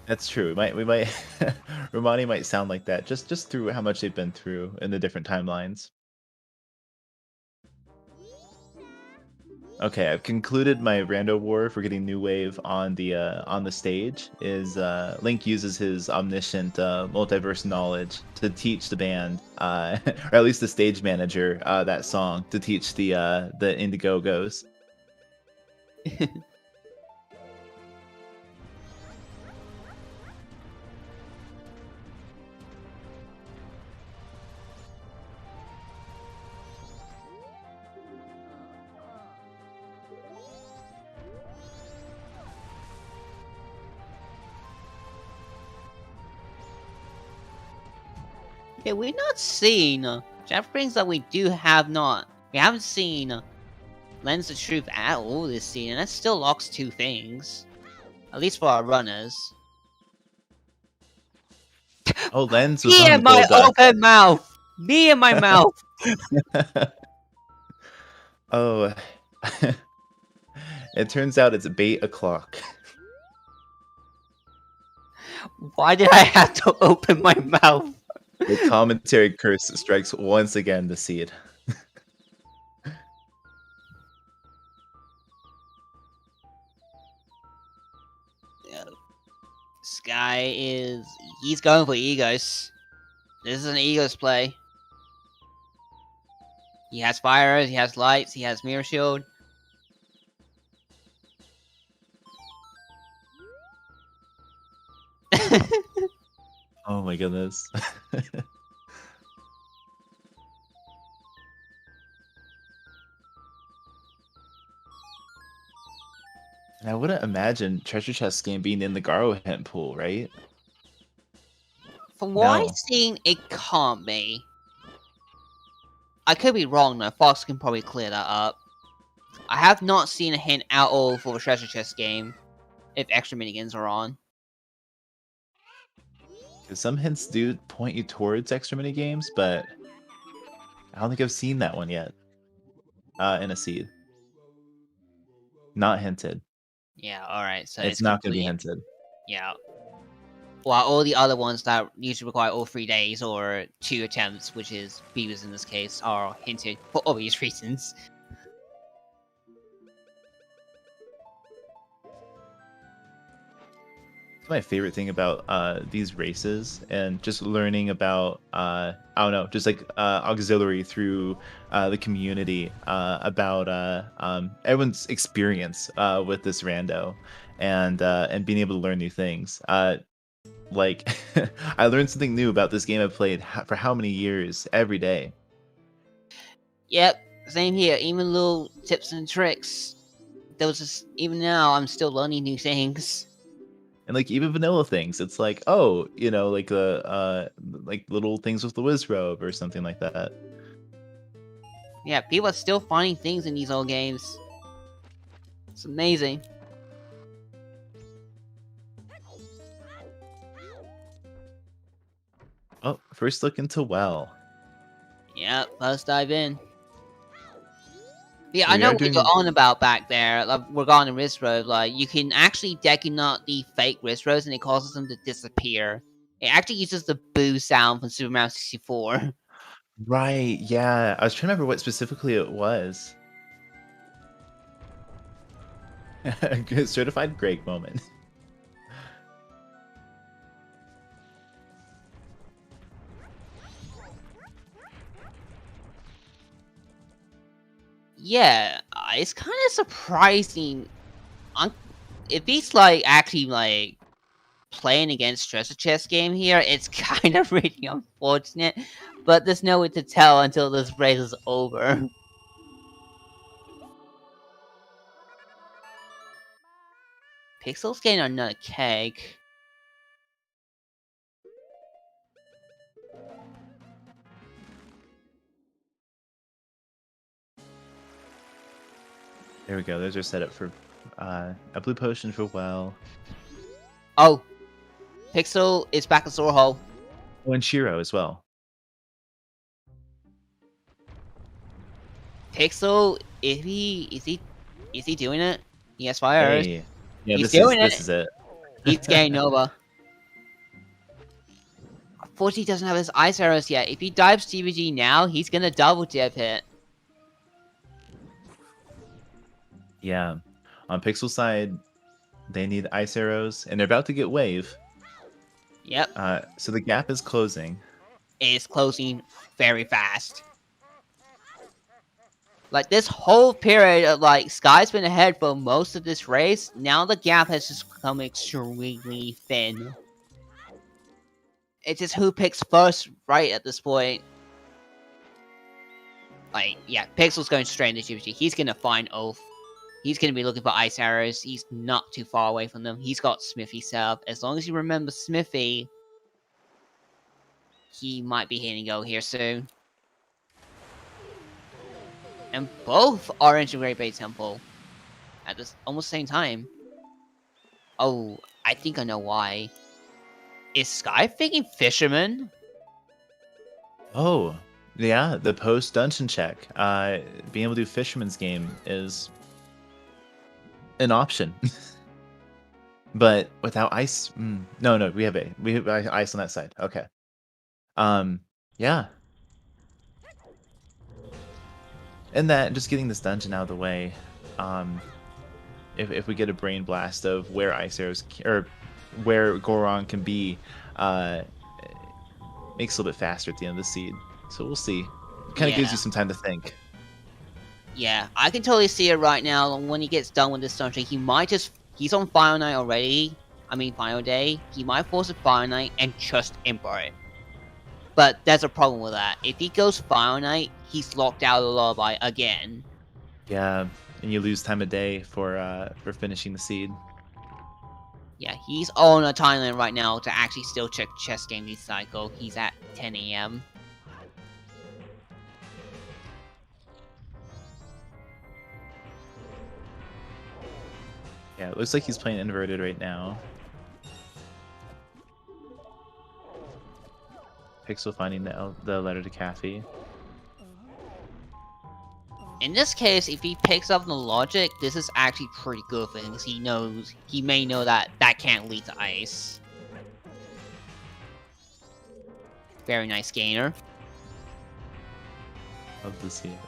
That's true. We might Romani might sound like that just through how much they've been through in the different timelines. Okay, I've concluded my rando war for getting New Wave on the stage. Is Link uses his omniscient multiverse knowledge to teach the band, or at least the stage manager, that song to teach the Indigogos. Yeah, we're not seeing. Jeff brings that we haven't seen Lens of Truth at all this season. That still locks 2 things. At least for our runners. Oh, Lens was Me on and the my gold dust. open mouth! Me and my mouth! Oh, it turns out it's 8 o'clock. Why did I have to open my mouth? The commentary curse strikes once again the seed. Sky he's going for egos. This is an egos play. He has fires, he has lights, he has mirror shield. Oh my goodness. And I wouldn't imagine treasure chest game being in the Garo hint pool, right? From what No. I've seen, it can't be. I could be wrong though, Fox can probably clear that up. I have not seen a hint at all for a treasure chest game, if extra minigans are on. 'Cause some hints do point you towards extra mini games, but I don't think I've seen that one yet. In a seed. Not hinted. Yeah, alright, so It's not going to be complete. hinted. Yeah. While all the other ones that usually require all 3 days or 2 attempts, which is Beavers in this case, are hinted for obvious reasons. My favorite thing about these races and just learning about I don't know, just like auxiliary through the community about everyone's experience with this rando and being able to learn new things. Like I learned something new about this game I've played for how many years every day. Yep, same here. Even little tips and tricks. Those just even now I'm still learning new things. And like even vanilla things, it's like, oh, you know, like like little things with the whiz robe or something like that. Yeah, people are still finding things in these old games. It's amazing. Oh, first look into well. Yep, let's dive in. Yeah, So I we know are what doing- you're on about back there, like, regarding wrist robe. Like, you can actually decimate the fake wrist robes and it causes them to disappear. It actually uses the boo sound from Super Mario 64. Right, yeah. I was trying to remember what specifically it was. Certified Greg moment. Yeah, it's kind of surprising. If he's like actually like playing against Treasure Chest game here, it's kind of really unfortunate. But there's no way to tell until this race is over. Pixel's getting another keg. There we go. There's our setup for a blue potion for well. Oh, Pixel is back at Sword Hole. Oh, and Shiro as well. Pixel, is he doing it? Yes, fire. Hey. Yeah, He's this doing is it. He's getting over. Unfortunately, he doesn't have his ice arrows yet. If he dives TVG now, he's gonna double dip it. Yeah. On Pixel side, they need ice arrows, and they're about to get wave. Yep, So the gap is closing. it's closing very fast. Like, this whole period of, like, Sky's been ahead for most of this race. Now the gap has just become extremely thin. It's just who picks first right at this point. Like, yeah, Pixel's going straight into GPG. He's gonna find Oath. He's gonna be looking for ice arrows. He's not too far away from them. He's got Smithy set up. As long as you remember Smithy, he might be hitting go here soon. And both are into Great Bay Temple at this almost same time. Oh, I think I know why. Is Sky thinking Fisherman? Oh, yeah, the post dungeon check. Being able to do Fisherman's Game is an option. But without ice, no, we have ice on that side. Okay. Yeah. And that, just getting this dungeon out of the way, if we get a brain blast of where ice arrows or where Goron can be, makes it a little bit faster at the end of the seed. So we'll see. It kind of gives you some time to think. Yeah, I can totally see it right now. When he gets done with this dungeon, he might just... He's on Final Night already. I mean, Final Day. He might force a Final Night and just import it. But there's a problem with that. If he goes Final Night, he's locked out of the lullaby again. Yeah, and you lose time of day for finishing the seed. Yeah, he's on a timeline right now to actually still check chess game this cycle. He's at 10 AM. Yeah, it looks like he's playing inverted right now. Pixel finding the letter to Kathy. In this case, if he picks up the logic, this is actually pretty good for him, because he may know that that can't lead to ice. Very nice gainer. Love to see it.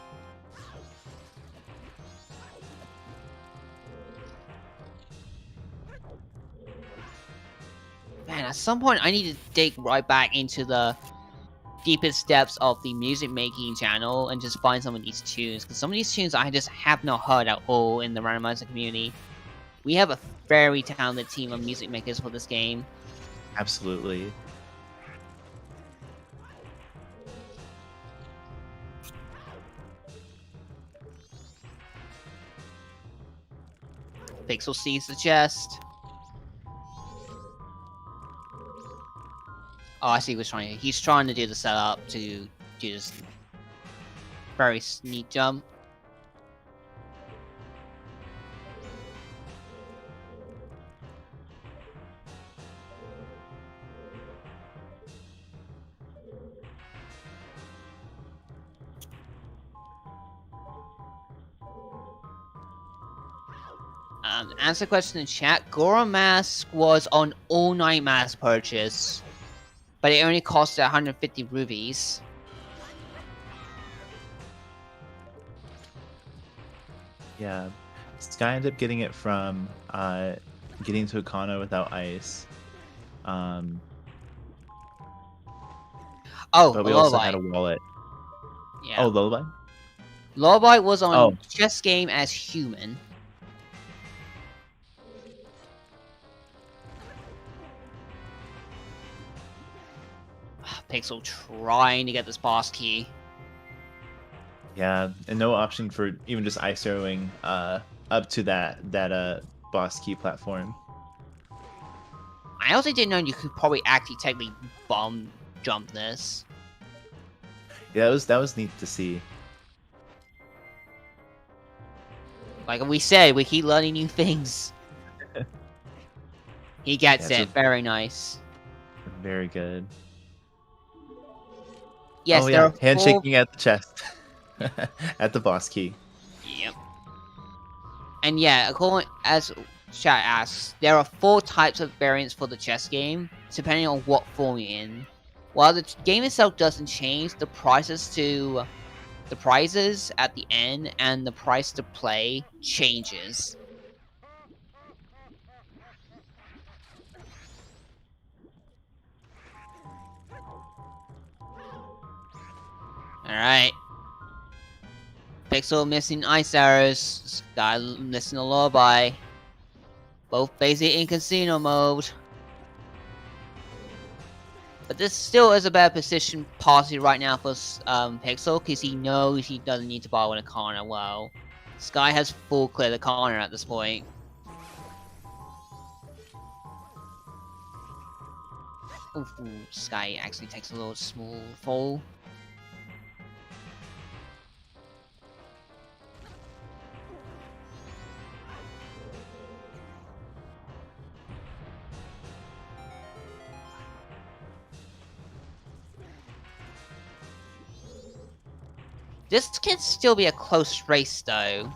Man, at some point I need to dig right back into the deepest depths of the music making channel and just find some of these tunes, because some of these tunes I just have not heard at all in the Randomizer community. We have a very talented team of music makers for this game. Absolutely. Pixel sees the chest. Oh, I see what's trying to do. He's trying to do the setup to do this very sneak jump. Answer question in chat. Goron Mask was on all-night mass purchase, but it only costed 150 rubies. Yeah. Sky ended up getting it from getting to Akana without ice. Um, Oh, but a we also lullaby. had a wallet. Yeah. Oh, Lullaby? Lullaby was on Oh. chess game as human. Pixel trying to get this boss key. Yeah, and no option for even just ice arrowing up to that boss key platform. I also didn't know you could probably actually technically bomb jump this. Yeah, that was neat to see. Like we said, we keep learning new things. He gets Yeah, it. Very nice. Very good. Yes, Oh there yeah, are 4... handshaking at the chest. At the boss key. Yep. And yeah, according as chat asks, there are 4 types of variants for the chess game, depending on what form you're in. While the game itself doesn't change, the prizes at the end and the price to play changes. Alright. Pixel missing ice arrows, Sky missing a lullaby. Both basically in casino mode. But this still is a bad position possibly right now for Pixel, because he knows he doesn't need to borrow in a corner well. Sky has full clear the corner at this point. Ooh, Sky actually takes a little small fall. This can still be a close race though,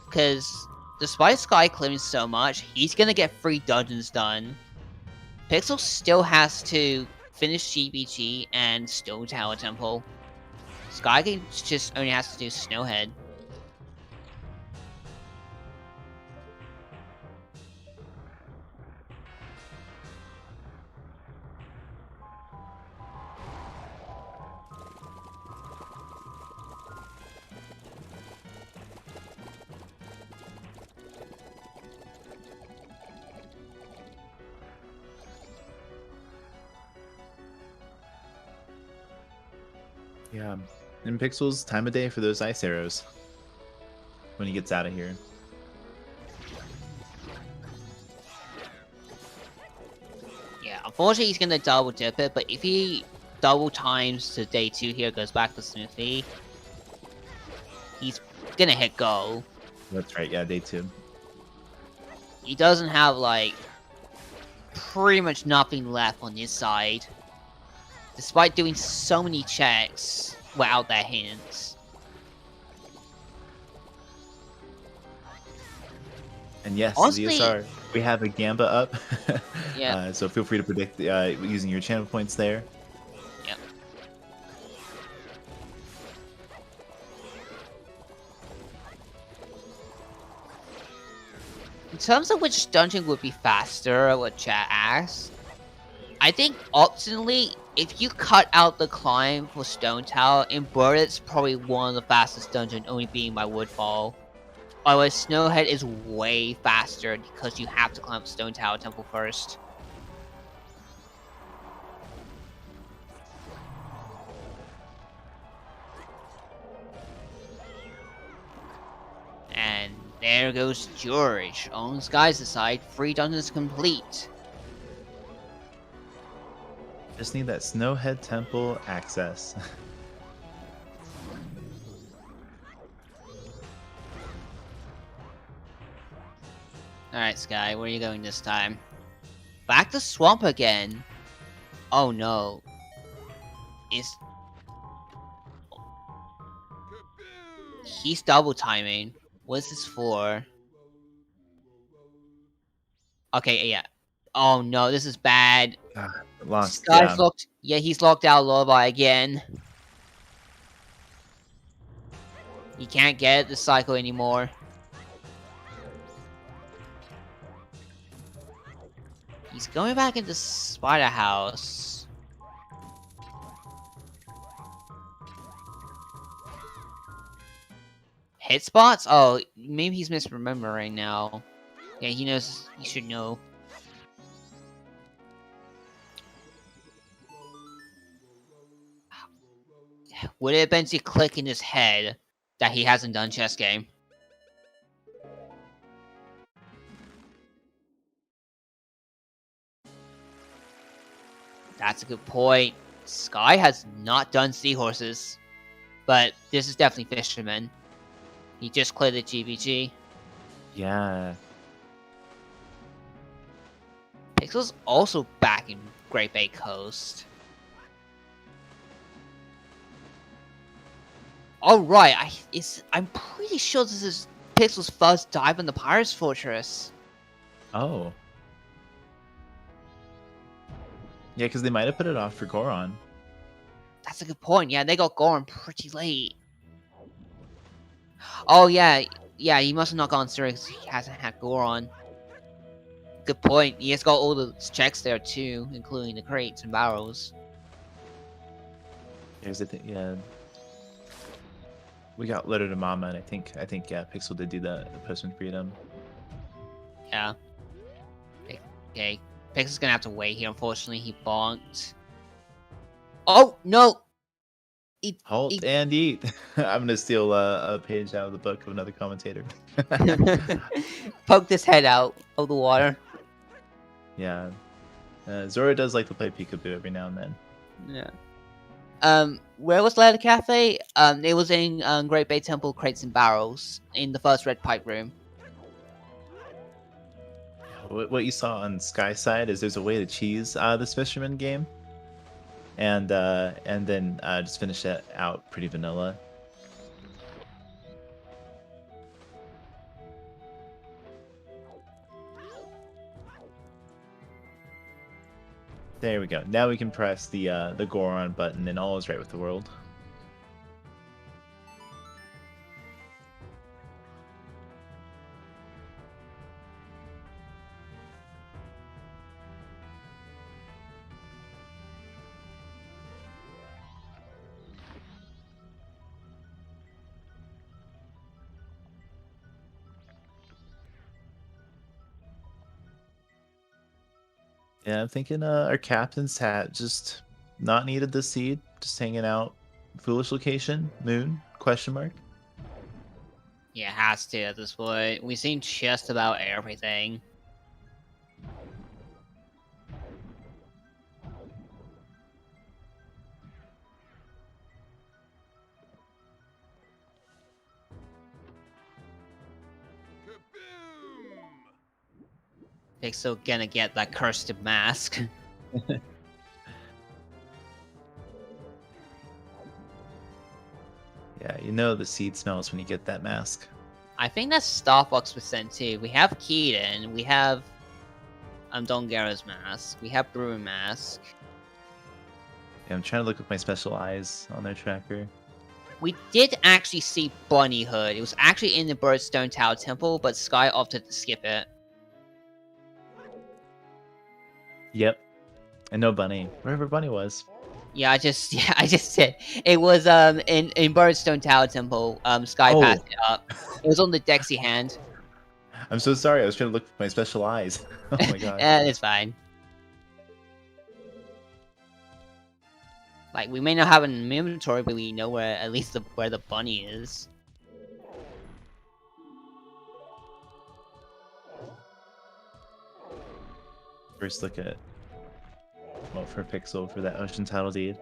because despite Sky clearing so much, he's gonna get 3 dungeons done. Pixel still has to finish GBG and Stone Tower Temple. Sky just only has to do Snowhead. Yeah, and Pixel's time of day for those ice arrows when he gets out of here. Yeah, unfortunately he's gonna double dip it, but if he double times to day 2 here, goes back to smoothly, he's gonna hit go. That's right, yeah, day 2. He doesn't have, like, pretty much nothing left on his side. Despite doing so many checks without their hints. And yes, Honestly, ZSR, we have a Gamba up. Yeah. So feel free to predict using your channel points there. Yep. In terms of which dungeon would be faster, what chat asks, I think optionally, if you cut out the climb for Stone Tower, Inverted's probably one of the fastest dungeons, only being by Woodfall. Otherwise, Snowhead is way faster because you have to climb Stone Tower Temple first. And there goes George on Sky's side, 3 dungeons complete. Just need that Snowhead Temple access. Alright, Sky, where are you going this time? Back to Swamp again. Oh no. He's double timing. What is this for? Okay, yeah. Oh no, this is bad. Lost, Sky's locked. Yeah, he's locked out Lullaby again. He can't get the cycle anymore. going back into Spider House. Hit spots? Oh, maybe he's misremembering now. Yeah, he knows. He should know. Would it eventually click in his head that he hasn't done chess game? That's a good point. Sky has not done seahorses, but this is definitely Fisherman. He just cleared the GBG. Yeah. Pixel's also back in Great Bay Coast. Alright, I'm pretty sure this is Pixel's first dive in the Pirate's Fortress. Oh. Yeah, because they might have put it off for Goron. That's a good point. Yeah, they got Goron pretty late. Oh yeah, he must have not gone through because he hasn't had Goron. Good point. He has got all the checks there too, including the crates and barrels. Here's the thing, yeah. We got Letter to Mama, and I think yeah, Pixel did do the Postman Freedom. Yeah. Okay. Pixel's gonna have to wait here. Unfortunately, he bonked. Oh no! Halt and eat. I'm gonna steal a page out of the book of another commentator. Poked his head out of the water. Yeah. Zora does like to play peekaboo every now and then. Yeah. Where was Ladder Cafe? It was in Great Bay Temple Crates and Barrels in the first red pipe room. What you saw on Skyside is there's a way to cheese this Fisherman game, and then just finish it out pretty vanilla. There we go. Now we can press the Goron button, and all is right with the world. Yeah, I'm thinking our captain's hat just not needed this seed, just hanging out. Foolish location, moon, question mark. Yeah, it has to at this point. We've seen just about everything. Pixel gonna get that cursed mask. Yeah, you know the seed smells when you get that mask. I think that's Starbucks percent too. We have Keaton, we have Dongara's mask, we have Brewer mask. Yeah, I'm trying to look with my special eyes on their tracker. We did actually see Bunny Hood. It was actually in the Birdstone Tower Temple, but Sky opted to skip it. Yep. And no bunny. Wherever bunny was. Yeah, I just said it was in Birdstone Tower Temple. Sky passed it up. It was on the Dexy hand. I'm so sorry. I was trying to look with my special eyes. Oh my god. It's fine. Like, we may not have an inventory, but we know where at least where the bunny is. First look at well for Pixel for that ocean title deed.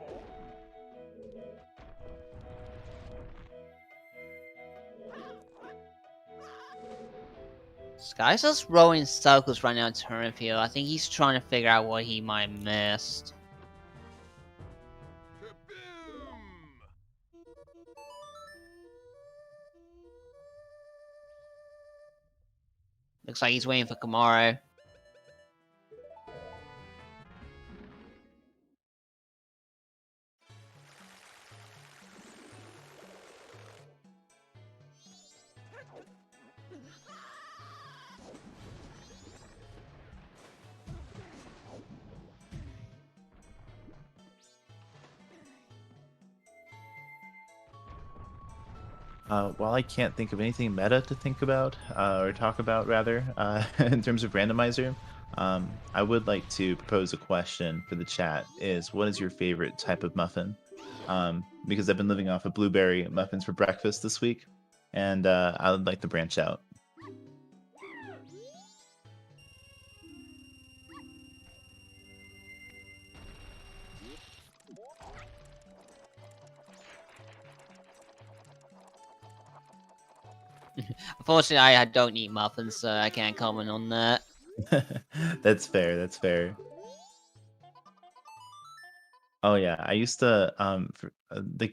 Sky's just rolling circles right now in Turnfield. I think he's trying to figure out what he might have missed. Looks like he's waiting for Kamaro. While I can't think of anything meta to think about, or talk about rather, in terms of randomizer, I would like to propose a question for the chat is what is your favorite type of muffin? Because I've been living off of blueberry muffins for breakfast this week, and I would like to branch out. Unfortunately, I don't eat muffins, so I can't comment on that. That's fair. That's fair. Oh yeah, I used to the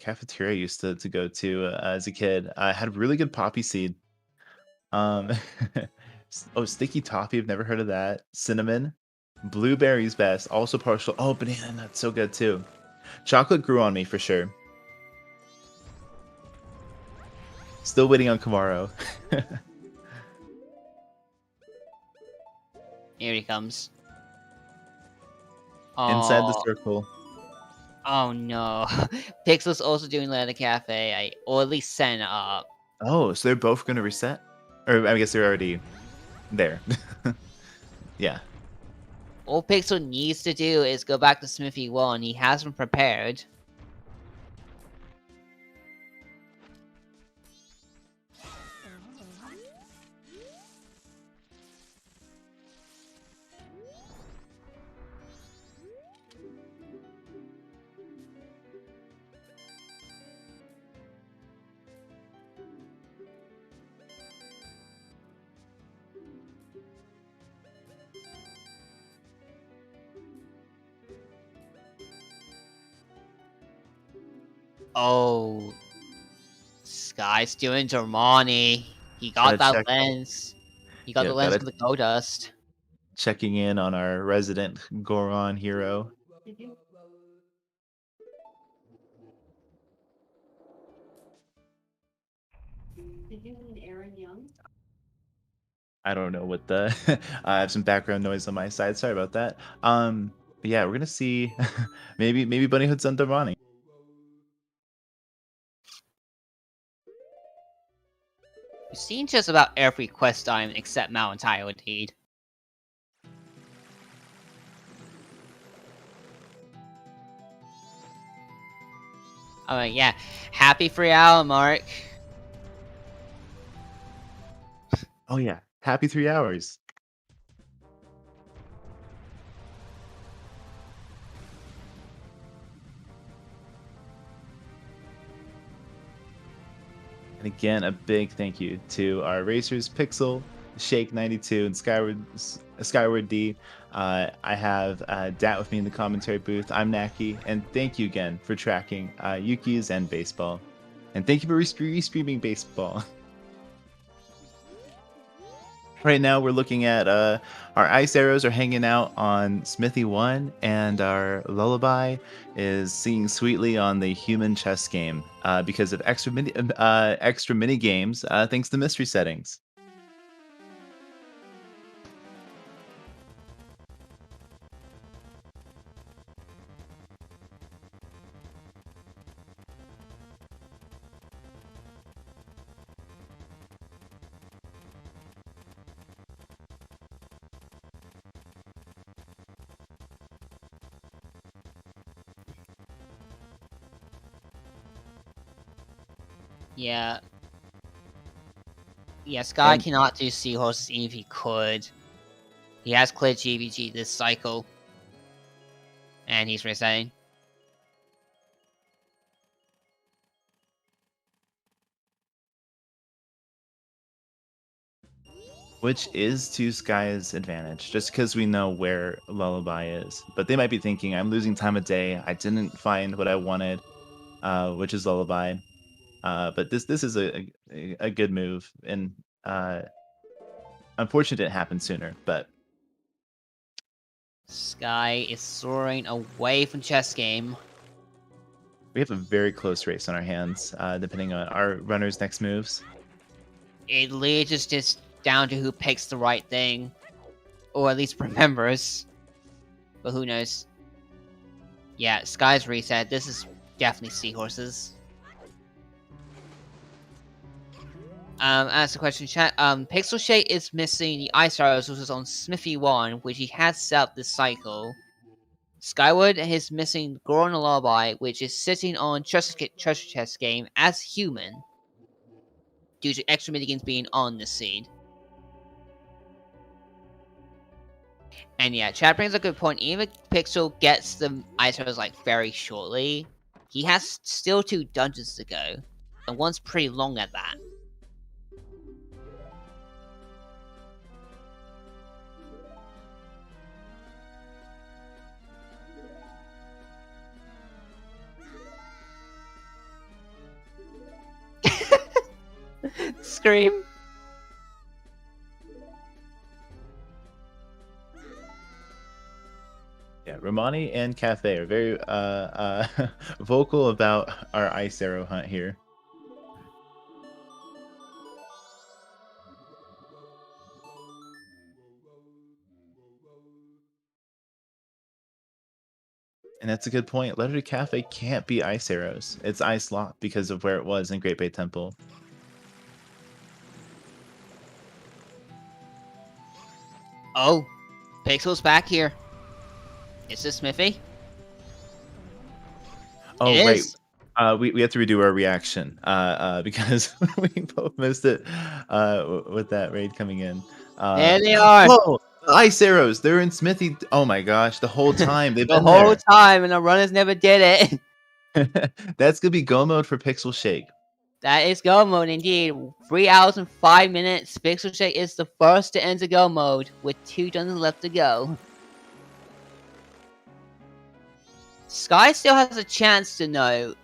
cafeteria I used to go to as a kid. I had really good poppy seed. Um, oh, sticky toffee. I've never heard of that. Cinnamon, blueberries best. Also partial. Oh, banana nuts, so good too. Chocolate grew on me for sure. Still waiting on Kamaro. Here he comes. Inside the Oh, circle. oh no. Pixel's also doing Letter Cafe, or at least setting it up. Oh, so they're both gonna reset, or I guess they're already there. Yeah. All Pixel needs to do is go back to Smithy 1. He has them prepared. Oh, Sky's doing Germani. He got Gotta that check. lens. He got Yeah, the lens gotta from the Goldust. checking in on our resident Goron hero. I don't know what the I have some background noise on my side. Sorry about that. But yeah, we're gonna see maybe Bunny Hood's on Damani. We've seen just about every quest item except Mount Tile, indeed. Alright, yeah. Happy 3 hour mark. Oh yeah, happy 3 hours. And again, a big thank you to our racers, Pixel, Shake92, and Skyward D. I have Dat with me in the commentary booth. I'm Naki, and thank you again for tracking Yuki's and baseball. And thank you for restreaming baseball. Right now, we're looking at our ice arrows are hanging out on Smithy 1, and our lullaby is singing sweetly on the human chess game because of extra mini games thanks to mystery settings. Yeah. Yeah, Sky And- cannot do Seahorses even if he could. He has cleared GBG this cycle. And he's resetting. Which is to Sky's advantage, just because we know where Lullaby is. But they might be thinking, I'm losing time of day. I didn't find what I wanted, which is Lullaby. But this is a good move, and unfortunately, it didn't happen sooner. But Sky is soaring away from chess game. we have a very close race on our hands, depending on our runner's next moves. It literally just down to who picks the right thing. Or at least remembers. But who knows. Yeah, Sky's reset. This is definitely Seahorses. As a question, chat. PixelShake is missing the ice arrows, which was on Smithy 1, which he has set up this cycle. Skyward is missing Goron Lullaby, which is sitting on treasure chest game as human, due to extra minigames being on the seed. And yeah, chat brings a good point. Even if Pixel gets the ice arrows like very shortly, he has still 2 dungeons to go, and one's pretty long at that. Scream. Yeah, Romani and Cafe are very vocal about our ice arrow hunt here. And that's a good point. Letter to Cafe can't be ice arrows. It's ice locked because of where it was in Great Bay Temple. Oh, Pixel's back here. Is this Smithy? Oh, It right. is. We have to redo our reaction because we both missed it with that raid coming in. There they are. Whoa! The ice arrows. They're in Smithy. Oh my gosh! The whole time they've The been whole time, and the runners never did it. there. That's gonna be go mode for PixelShake. That is go mode indeed. 3 hours and 5 minutes. PixelShake is the first to enter go mode, with 2 dungeons left to go. Sky still has a chance to know.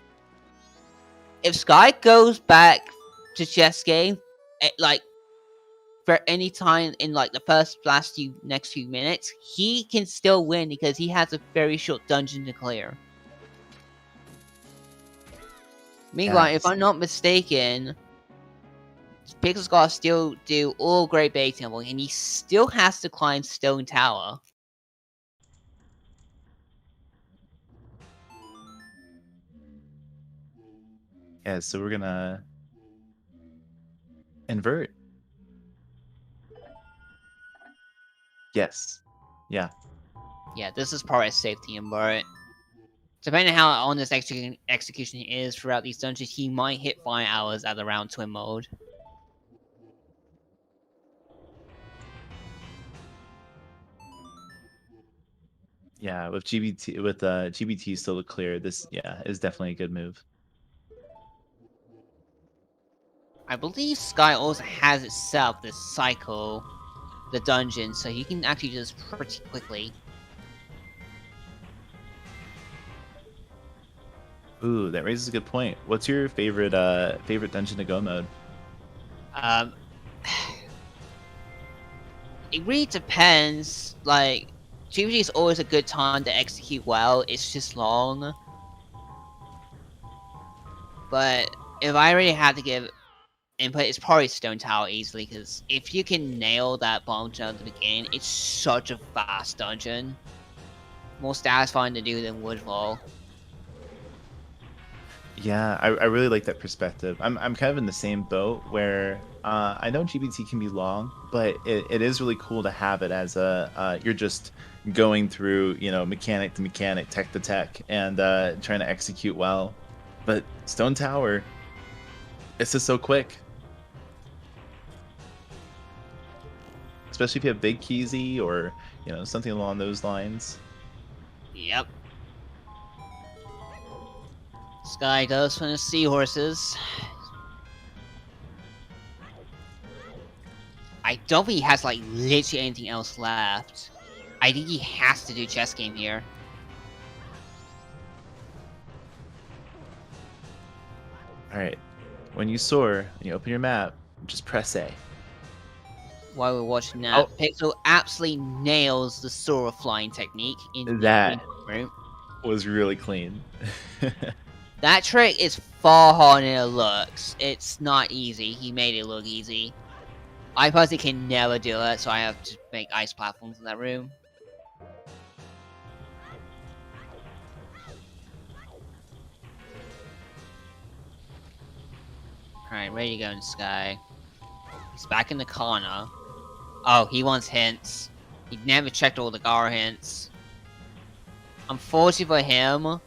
If Sky goes back to chess game, like for any time in like the next few minutes, he can still win because he has a very short dungeon to clear. Meanwhile, if I'm not mistaken, Pixel's gotta still do all Great Bay Temple, and he still has to climb Stone Tower. Yeah, so we're gonna invert. Yes. Yeah. Yeah, this is probably a safety invert. Depending on how honest execution he is throughout these dungeons, he might hit 5 hours at around twin mode. Yeah, with GBT still to clear, this is definitely a good move. I believe Sky also has itself this cycle, the dungeon, so you can actually do this pretty quickly. Ooh, that raises a good point. What's your favorite dungeon to go mode? It really depends. Like, GVG is always a good time to execute well. It's just long. But if I really had to give input, it's probably Stone Tower easily, because if you can nail that bomb jump at the beginning, it's such a fast dungeon. More satisfying to do than Woodfall. Yeah, I really like that perspective. I'm kind of in the same boat where I know GBT can be long, but it is really cool to have it as you're just going through, mechanic to mechanic, tech to tech, and trying to execute well. But Stone Tower, it's just so quick. Especially if you have Big Keezy or, something along those lines. Yep. Sky does finish seahorses. I don't think he has, like, literally anything else left. I think he has to do chess game here. Alright. When you soar and you open your map, just press A. While we're watching that, Pixel absolutely nails the Sora flying technique in That the room. was really clean. That trick is far harder than it looks. It's not easy. He made it look easy. I personally can never do it, so I have to make ice platforms in that room. Alright, ready to go in the sky. He's back in the corner. Oh, he wants hints. He never checked all the Gara hints. Unfortunately for him,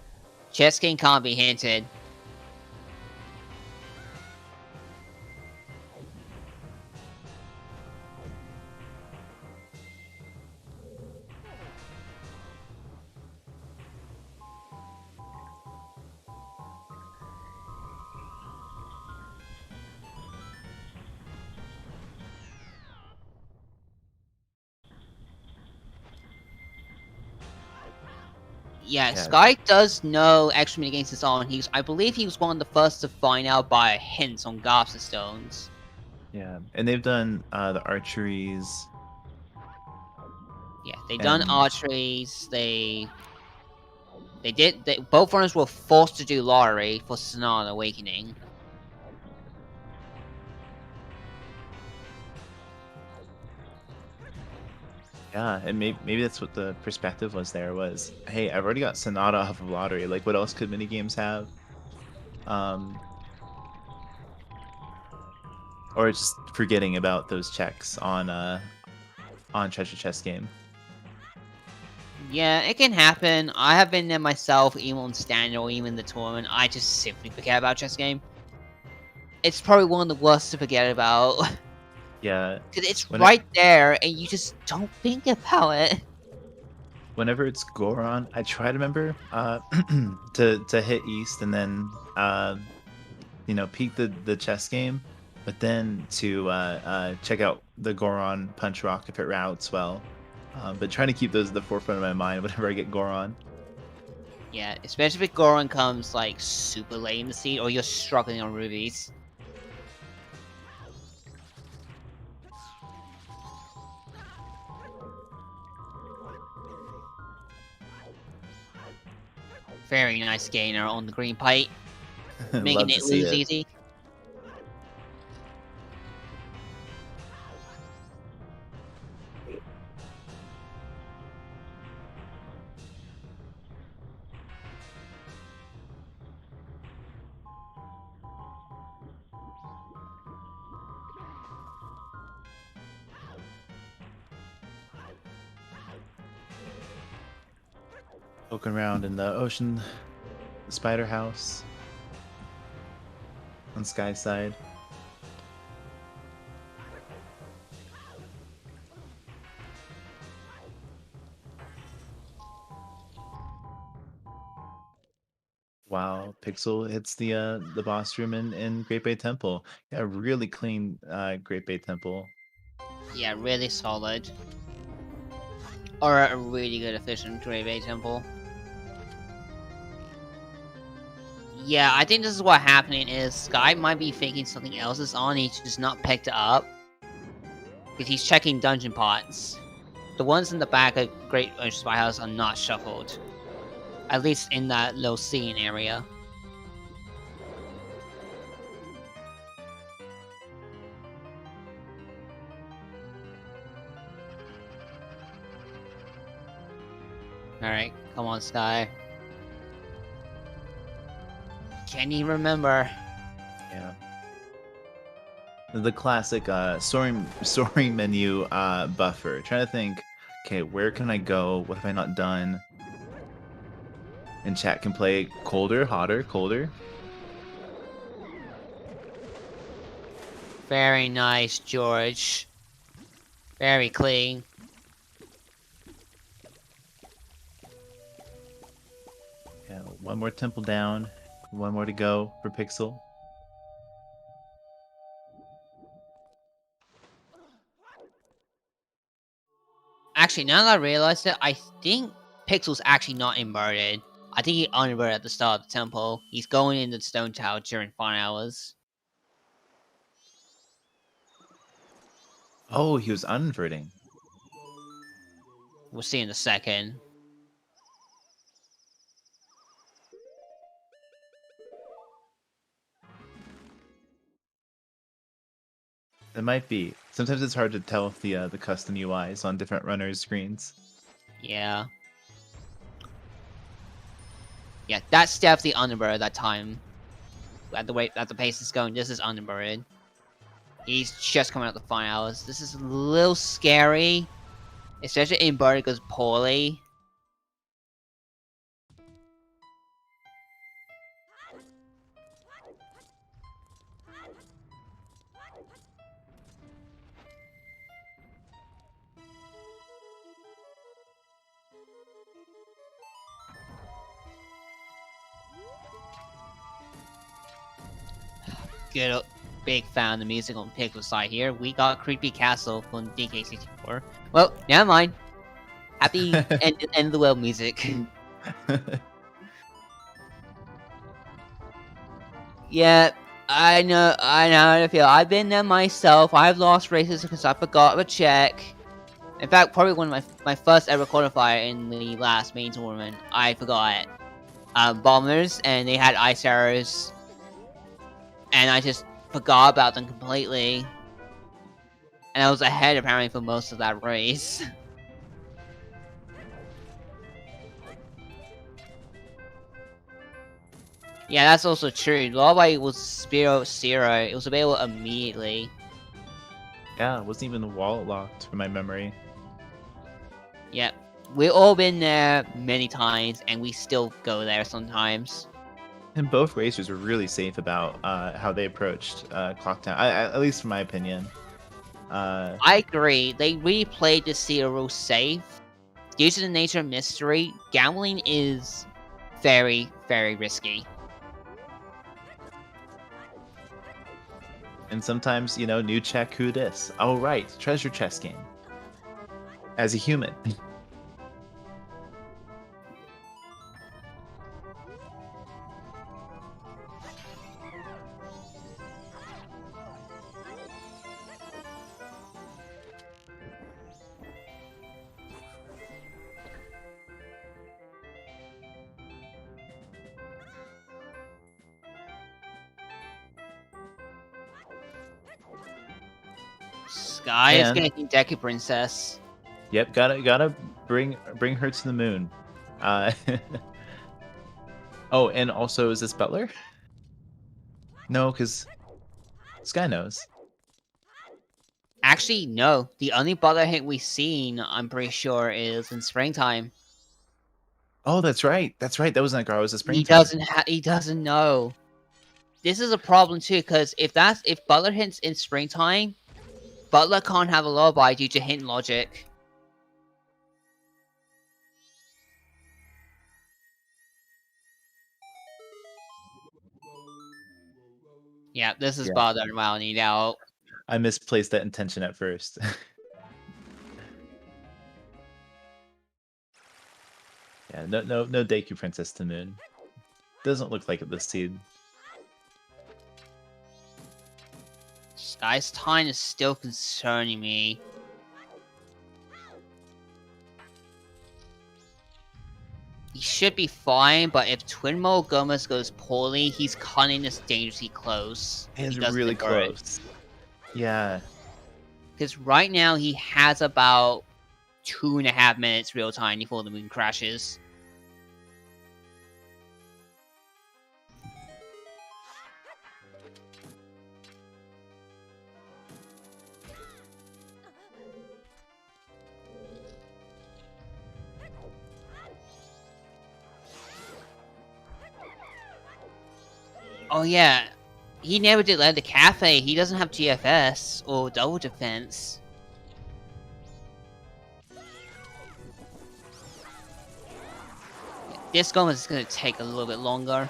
chess game can't be hinted. Yeah, Sky does know extra minigames is on. I believe he was one of the first to find out by hints on Gobs Stones. Yeah, and they've done the archeries. Yeah, they done archeries. Both runners were forced to do lottery for Sonata Awakening. Yeah, and maybe that's what the perspective was there was, hey, I've already got Sonata off of lottery. Like, what else could minigames have? Or just forgetting about those checks on Treasure Chest game. Yeah, it can happen. I have been there myself, even on standard or even the tournament. I just simply forget about chess game. It's probably one of the worst to forget about. Yeah. Because it's right there, and you just don't think about it. Whenever it's Goron, I try to remember to hit East and then peek the chess game, but then to check out the Goron punch rock if it routes well. But trying to keep those at the forefront of my mind whenever I get Goron. Yeah, especially if Goron comes like super late in the seed or you're struggling on rubies. Very nice gainer on the green pipe. Making it lose easy. Poking around in the ocean, the spider house on Sky side. Wow, Pixel hits the boss room in Great Bay Temple. Yeah, really clean Great Bay Temple. Yeah, really solid. Or a really good efficient Great Bay Temple. Yeah, I think this is what happening is Sky might be thinking something else is on, he's just not picked it up. Because he's checking dungeon pots. The ones in the back of Great Spy House are not shuffled. At least in that low scene area. Alright, come on, Sky. Can you remember? Yeah. The classic soaring menu buffer. Trying to think, okay, where can I go? What have I not done? And chat can play colder, hotter, colder. Very nice, George. Very clean. Yeah, one more temple down. One more to go for Pixel. Actually, now that I realized it, I think Pixel's actually not inverted. I think he uninverted at the start of the temple. He's going into the stone tower during 5 hours. Oh, he was uninverting. We'll see in a second. It might be. Sometimes it's hard to tell if the custom UI is on different runners' screens. Yeah. Yeah, that's definitely uninverted that time. At the pace it's going, this is uninverted. He's just coming out the finals. This is a little scary, especially in Bird goes poorly. Good, big fan of the music on Pixel side here. We got Creepy Castle from DK64. Well, never mind. Happy end of the world music. Yeah, I know how to feel. I've been there myself. I've lost races because I forgot to check. In fact, probably one of my first ever qualifier in the last main tournament. I forgot. Bombers, and they had ice arrows. And I just forgot about them completely. And I was ahead apparently for most of that race. Yeah, that's also true. Lullaby was 0-0. It was available immediately. Yeah, it wasn't even wall locked from my memory. Yep. We've all been there many times, and we still go there sometimes. And both racers were really safe about how they approached Clocktown, at least from my opinion. I agree. They really played the zero safe. Due to the nature of mystery, gambling is very, very risky. And sometimes, new check who this. Oh, right, treasure chest game. As a human. Sky is And- getting Deku Princess. Yep, gotta bring her to the moon. Oh, and also, is this Butler? No, because Sky knows. Actually, no. The only bother hit we've seen, I'm pretty sure, is in springtime. Oh, that's right. That's right. That wasn't Gar. It was a He springtime. He doesn't know. This is a problem too, because if Butler hints in springtime, Butler can't have a lullaby due to hint logic. Yeah, this is Yeah. bothering Melanie now. I misplaced that intention at first. Yeah, no Deku Princess to moon. Doesn't look like it this seed. Sky's time is still concerning me. He should be fine, but if Twin Mo Gomez goes poorly, he's cutting this dangerously close. It's He doesn't really invert. close. Yeah. Because right now he has about 2.5 minutes real time before the moon crashes. Oh yeah, he never did land the cafe. He doesn't have GFS or double defense. This Gomez is gonna take a little bit longer.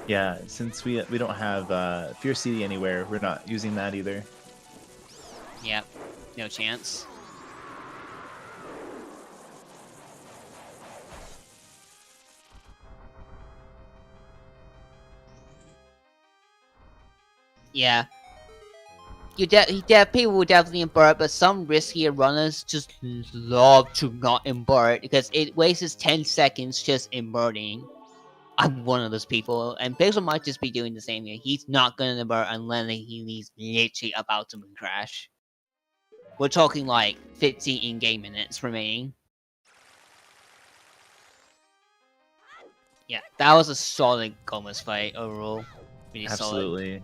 Yeah, since we don't have Fierce CD anywhere, we're not using that either. Yep, no chance. Yeah. People will definitely invert, but some riskier runners just love to not invert because it wastes 10 seconds just inverting. I'm one of those people, and Pixel might just be doing the same here. He's not gonna invert unless he's literally about to moon crash. We're talking like 15 in-game minutes remaining. Yeah, that was a solid Gomez fight overall. Really solid. Absolutely.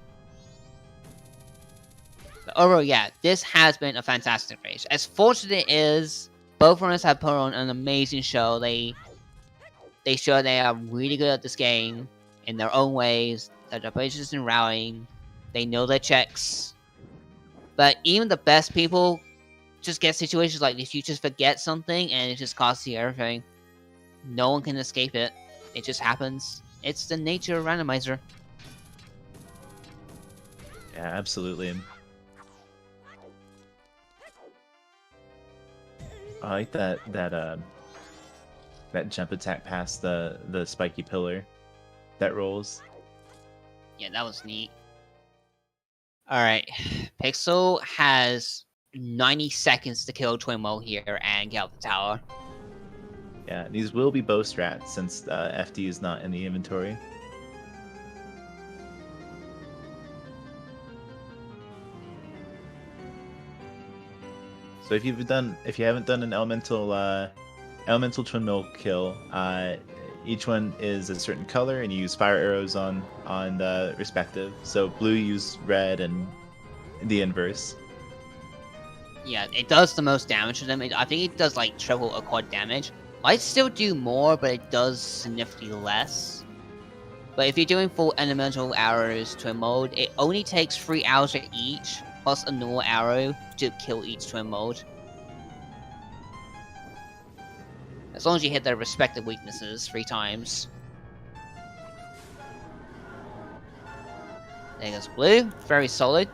But overall, yeah, this has been a fantastic race. As fortunate it is, both runners have put on an amazing show. They show they are really good at this game in their own ways. Their operations and routing, they know their checks. But even the best people just get situations like this. You just forget something and it just costs you everything. No one can escape it. It just happens. It's the nature of Randomizer. Yeah, absolutely. I like that jump attack past the spiky pillar that rolls. Yeah, that was neat. Alright, Pixel has 90 seconds to kill Twin Mo here and get out the tower. Yeah, these will be bow strats since FD is not in the inventory. So if you haven't done an elemental twin mill kill, each one is a certain color, and you use fire arrows on the respective. So blue use red, and the inverse. Yeah, it does the most damage to them. I think it does like triple or quad damage. Might still do more, but it does significantly less. But if you're doing full elemental arrows twin mode, it only takes 3 arrows for each, plus a normal arrow to kill each twin mode. As long as you hit their respective weaknesses 3 times. There goes blue, very solid.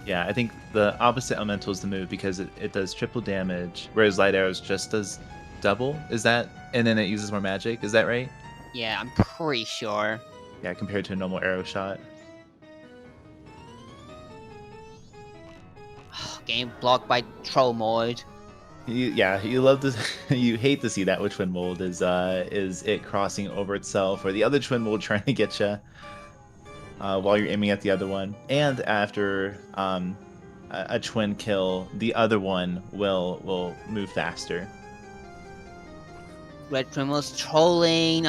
Yeah, I think the opposite elemental is the move because it does triple damage, whereas light arrows just does double. Is that? And then it uses more magic. Is that right? Yeah, I'm pretty sure. Yeah, compared to a normal arrow shot. Game blocked by troll mode. You love to, you hate to see that with twin mold is it crossing over itself, or the other twin mold trying to get you while you're aiming at the other one. And after a twin kill, the other one will move faster. Red Primal's trolling.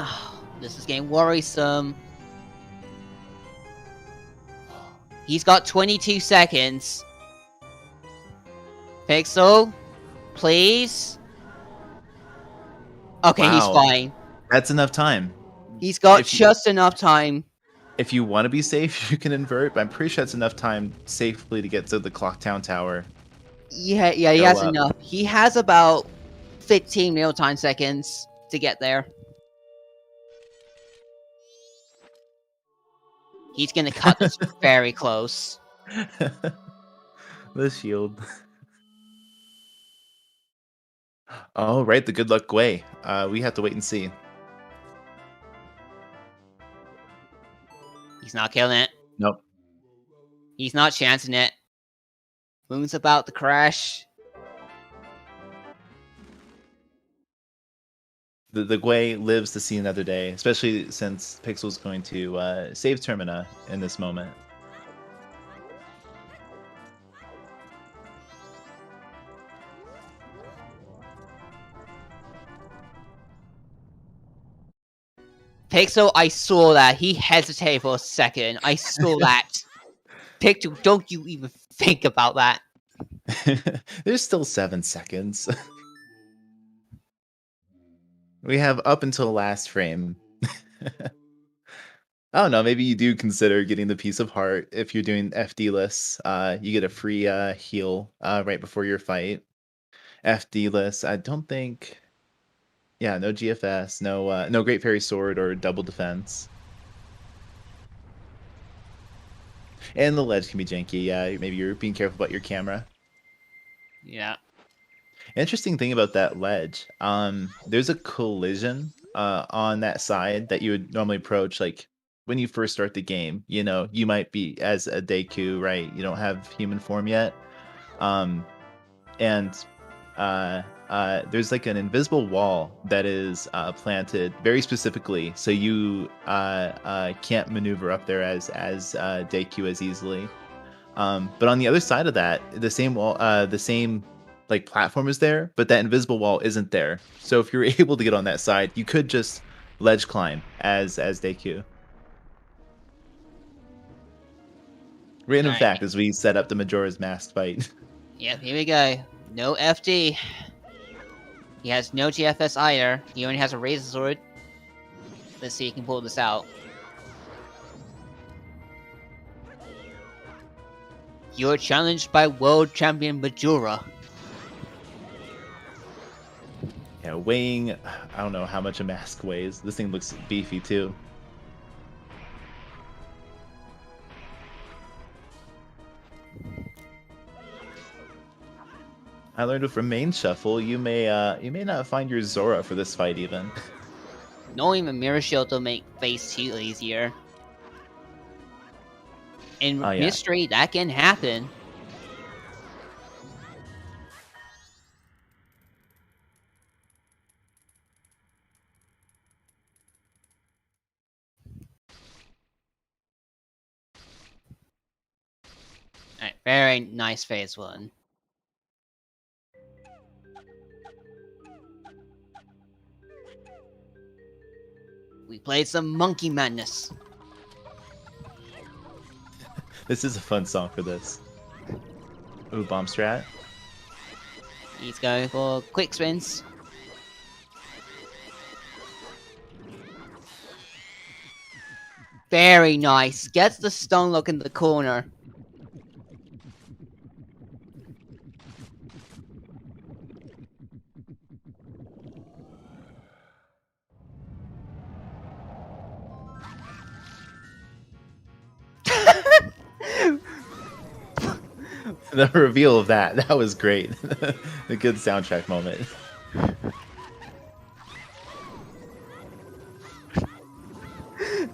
This is getting worrisome. He's got 22 seconds. Pixel, please. Okay, he's Wow. fine. That's enough time. He's got just enough time. If you want to be safe, you can invert, but I'm pretty sure that's enough time safely to get to the Clocktown Tower. Yeah, he has enough. He has about 15 real-time seconds to get there. He's gonna cut this very close. The shield. Oh, right, the good luck Gwei. We have to wait and see. He's not killing it. Nope. He's not chancing it. Moon's about to crash. The Gwei lives to see another day, especially since Pixel's going to save Termina in this moment. Pixel, I saw that. He hesitated for a second. I saw that. Pixel, don't you even think about that. There's still 7 seconds. We have up until last frame. Oh no, maybe you do consider getting the piece of heart if you're doing FD-less. You get a free heal right before your fight. FD-less, I don't think. Yeah, no GFS, no Great Fairy Sword or double defense. And the ledge can be janky. Yeah, maybe you're being careful about your camera. Yeah. Interesting thing about that ledge, there's a collision on that side that you would normally approach, like when you first start the game. You know, you might be as a Deku, right? You don't have human form yet, and there's like an invisible wall that is planted very specifically, so you can't maneuver up there as Deku as easily. But on the other side of that, the same wall, the same like platform is there, but that invisible wall isn't there. So if you're able to get on that side, you could just ledge climb as DQ. Random Alright. fact as we set up the Majora's Mask fight. Yep, here we go. No FD. He has no GFS either. He only has a Razor Sword. Let's see if he can pull this out. You're challenged by World Champion Majora. Yeah, weighing, I don't know how much a mask weighs. This thing looks beefy too. I learned from main shuffle, you may not find your Zora for this fight even. Not even Mirror Shield to make phase 2 easier. In Oh, yeah. Mystery, that can happen. Alright, very nice phase 1. We played some Monkey Madness. This is a fun song for this. Ooh, bomb strat. He's going for quick spins. Very nice. Gets the stone look in the corner. The reveal of that was great. A good soundtrack moment.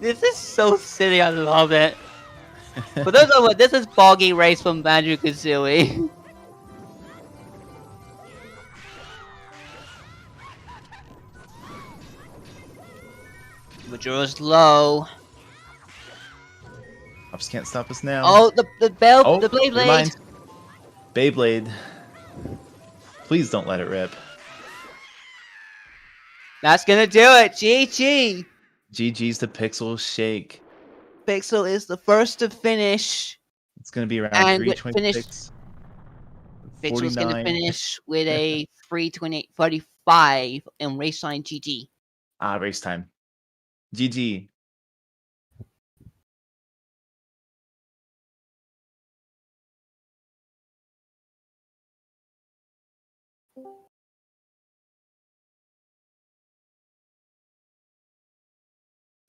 This is so silly, I love it. But those are what this is Boggy Race from Banjo-Kazooie. Majora's low. Ops can't stop us now. Oh, the bell, Oh, the never Beyblade. mind. Beyblade. Please don't let it rip. That's gonna do it. GG. GG's to PixelShake. Pixel is the first to finish. It's gonna be around And 326. Pixel's gonna 49. finish with a 3:28:35 in race time. GG. Ah, race time. GG.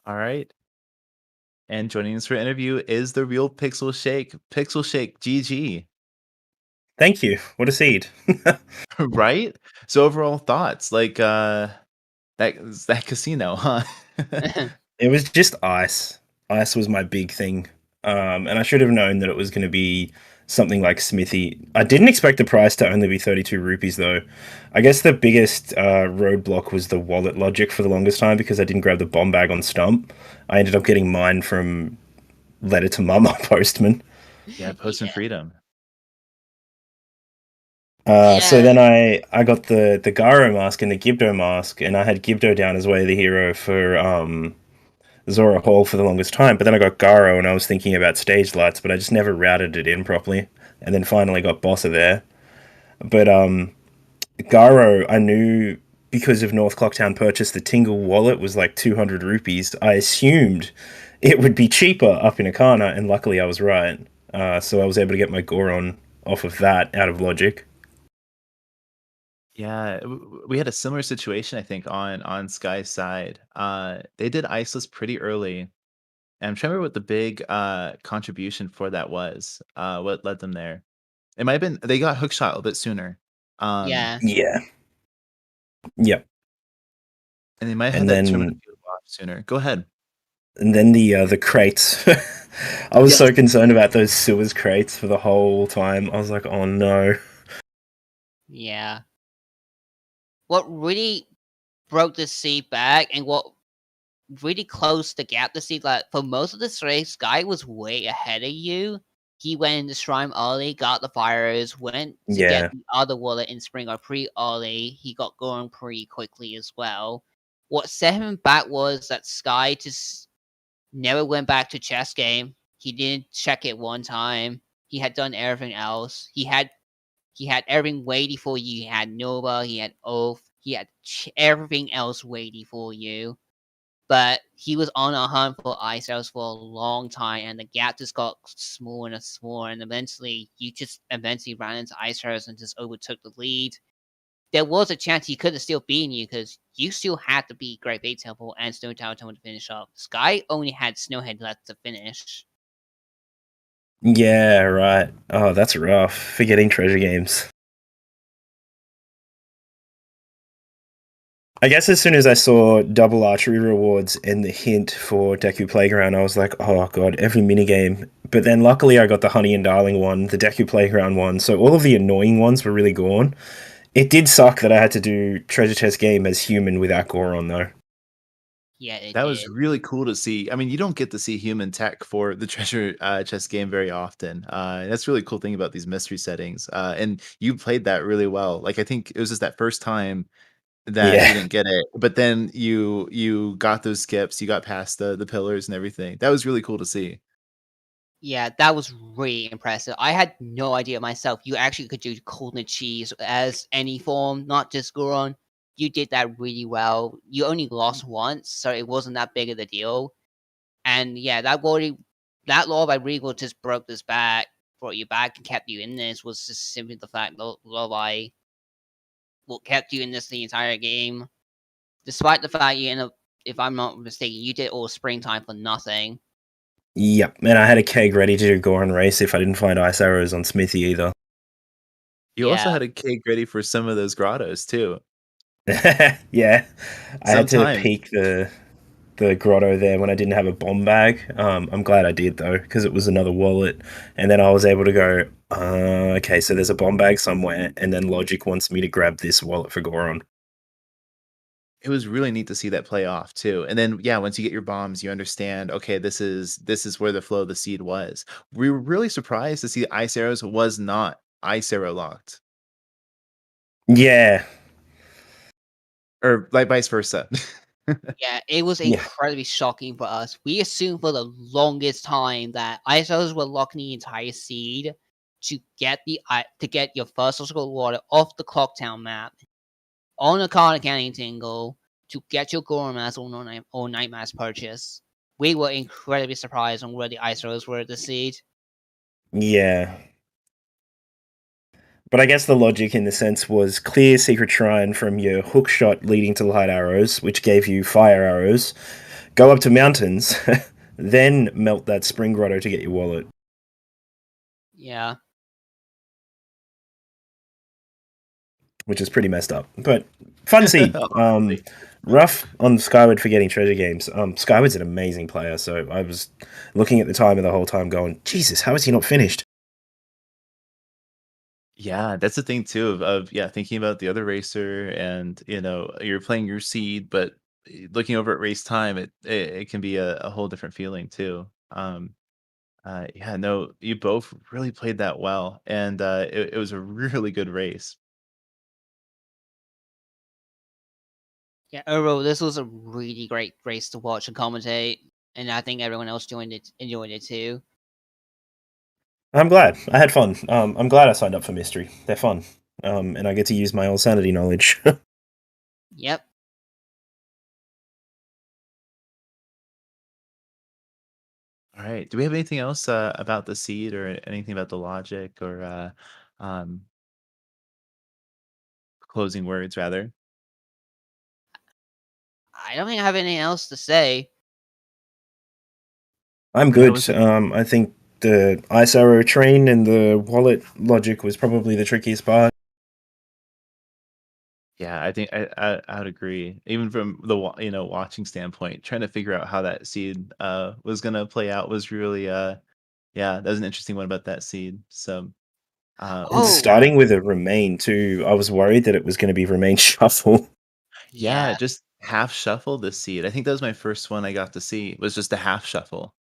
All right. And joining us for interview is the real PixelShake. PixelShake, GG. Thank you. What a seed. Right? So overall thoughts, like that casino, huh? It was just ice. Ice was my big thing. And I should have known that it was going to be something like Smithy. I didn't expect the price to only be 32 rupees, though. I guess the biggest roadblock was the wallet logic for the longest time because I didn't grab the bomb bag on Stump. I ended up getting mine from Letter to Mama Postman. Yeah, Postman Freedom. So then I got the Gyro mask and the Gibdo mask, and I had Gibdo down as way of the hero for Zora Hall for the longest time, but then I got Gyro and I was thinking about stage lights, but I just never routed it in properly, and then finally got Bossa there. But Gyro, I knew because of North Clocktown purchase, the Tingle wallet was like 200 rupees. I assumed it would be cheaper up in Akana, and luckily I was right. So I was able to get my Goron off of that out of logic. Yeah, we had a similar situation, I think, on Sky's side. They did Iceless pretty early, and I'm trying to remember what the big contribution for that was. What led them there? It might have been they got Hookshot a bit sooner. Yeah. Yep. And they might have And had that then- tournament off sooner. Go ahead. And then the crates. I was so concerned about those sewers crates for the whole time. I was like, oh no. Yeah. What really broke the seed back and what really closed the gap to see that for most of this race, Sky was way ahead of you. He went in the shrine early, got the fires, went to Yeah. get the other wallet in Springer pretty early. He got going pretty quickly as well. What set him back was that Sky just never went back to chess game. He didn't check it one time. He had done everything else. He had everything waiting for you. He had Nova, he had Oath, he had everything else waiting for you. But he was on a hunt for ice cells for a long time, and the gap just got smaller and smaller, and eventually ran into ice cells and just overtook the lead. There was a chance he could have still beaten you because you still had to beat Great Bay Temple and Snow Tower Temple to finish up. Sky only had Snowhead left to finish. Yeah, right. Oh, that's rough. Forgetting treasure games. I guess as soon as I saw double archery rewards and the hint for Deku Playground, I was like, oh god, every minigame. But then luckily I got the Honey and Darling one, the Deku Playground one, so all of the annoying ones were really gone. It did suck that I had to do treasure chest game as human without Goron though. Yeah, it That did. was really cool to see. I mean, you don't get to see human tech for the treasure chest game very often. That's really cool thing about these mystery settings. And you played that really well. Like I think it was just that first time that you Yeah. didn't get it, but then you got those skips, you got past the pillars and everything. That was really cool to see. Yeah, that was really impressive. I had no idea myself. You actually could do coconut cheese as any form, not just Goron. You did that really well. You only lost once, so it wasn't that big of a deal. And yeah, that law by Regal just broke this back, brought you back, and kept you in this. Was just simply the fact that law by what kept you in this the entire game, despite the fact you end up, if I'm not mistaken, you did all springtime for nothing. Yep, and I had a keg ready to do Goron race if I didn't find ice arrows on Smithy either. You also Yeah. had a cake ready for some of those grottos too. Yeah, I had to Sometime. peek the grotto there when I didn't have a bomb bag. I'm glad I did though, because it was another wallet, and then I was able to go. Okay, so there's a bomb bag somewhere, and then Logic wants me to grab this wallet for Goron. It was really neat to see that play off too. And then yeah, once you get your bombs, you understand, okay, this is where the flow of the seed was. We were really surprised to see ice arrows was not ice arrow locked. Yeah, Or like vice versa. Yeah, it was yeah, incredibly shocking for us. We assumed for the longest time that ISOs were locking the entire seed to get your first physical water off the Clocktown map on a card counting tingle to get your Goron Mask or Night Mask purchase. We were incredibly surprised on where the ISOs were at the seed. yeah. But I guess the logic in the sense was clear secret shrine from your hook shot leading to light arrows, which gave you fire arrows. Go up to mountains, then melt that spring grotto to get your wallet. Yeah. Which is pretty messed up. But fun to see. Honestly. Rough on Skyward for getting treasure games. Skyward's an amazing player, so I was looking at the timer the whole time going, Jesus, how is he not finished? Yeah, that's the thing too of yeah, thinking about the other racer and you're playing your seed, but looking over at race time, it can be a whole different feeling too. Yeah, no, you both really played that well, and it was a really good race. Yeah, overall, this was a really great race to watch and commentate, and I think everyone else enjoyed it too. I'm glad. I had fun. I'm glad I signed up for Mystery. They're fun. And I get to use my old sanity knowledge. Yep. All right. Do we have anything else about the seed or anything about the logic or um, closing words rather? I don't think I have anything else to say. I'm That good. was I think the ice arrow train and the wallet logic was probably the trickiest part. Yeah, I think I would agree. Even from the watching standpoint, trying to figure out how that seed was gonna play out was really yeah, that was an interesting one about that seed. So And Oh, yeah, starting with a remain too, I was worried that it was going to be remain shuffle. yeah, yeah. just half shuffle the seed. I think that was my first one I got to see was just a half shuffle.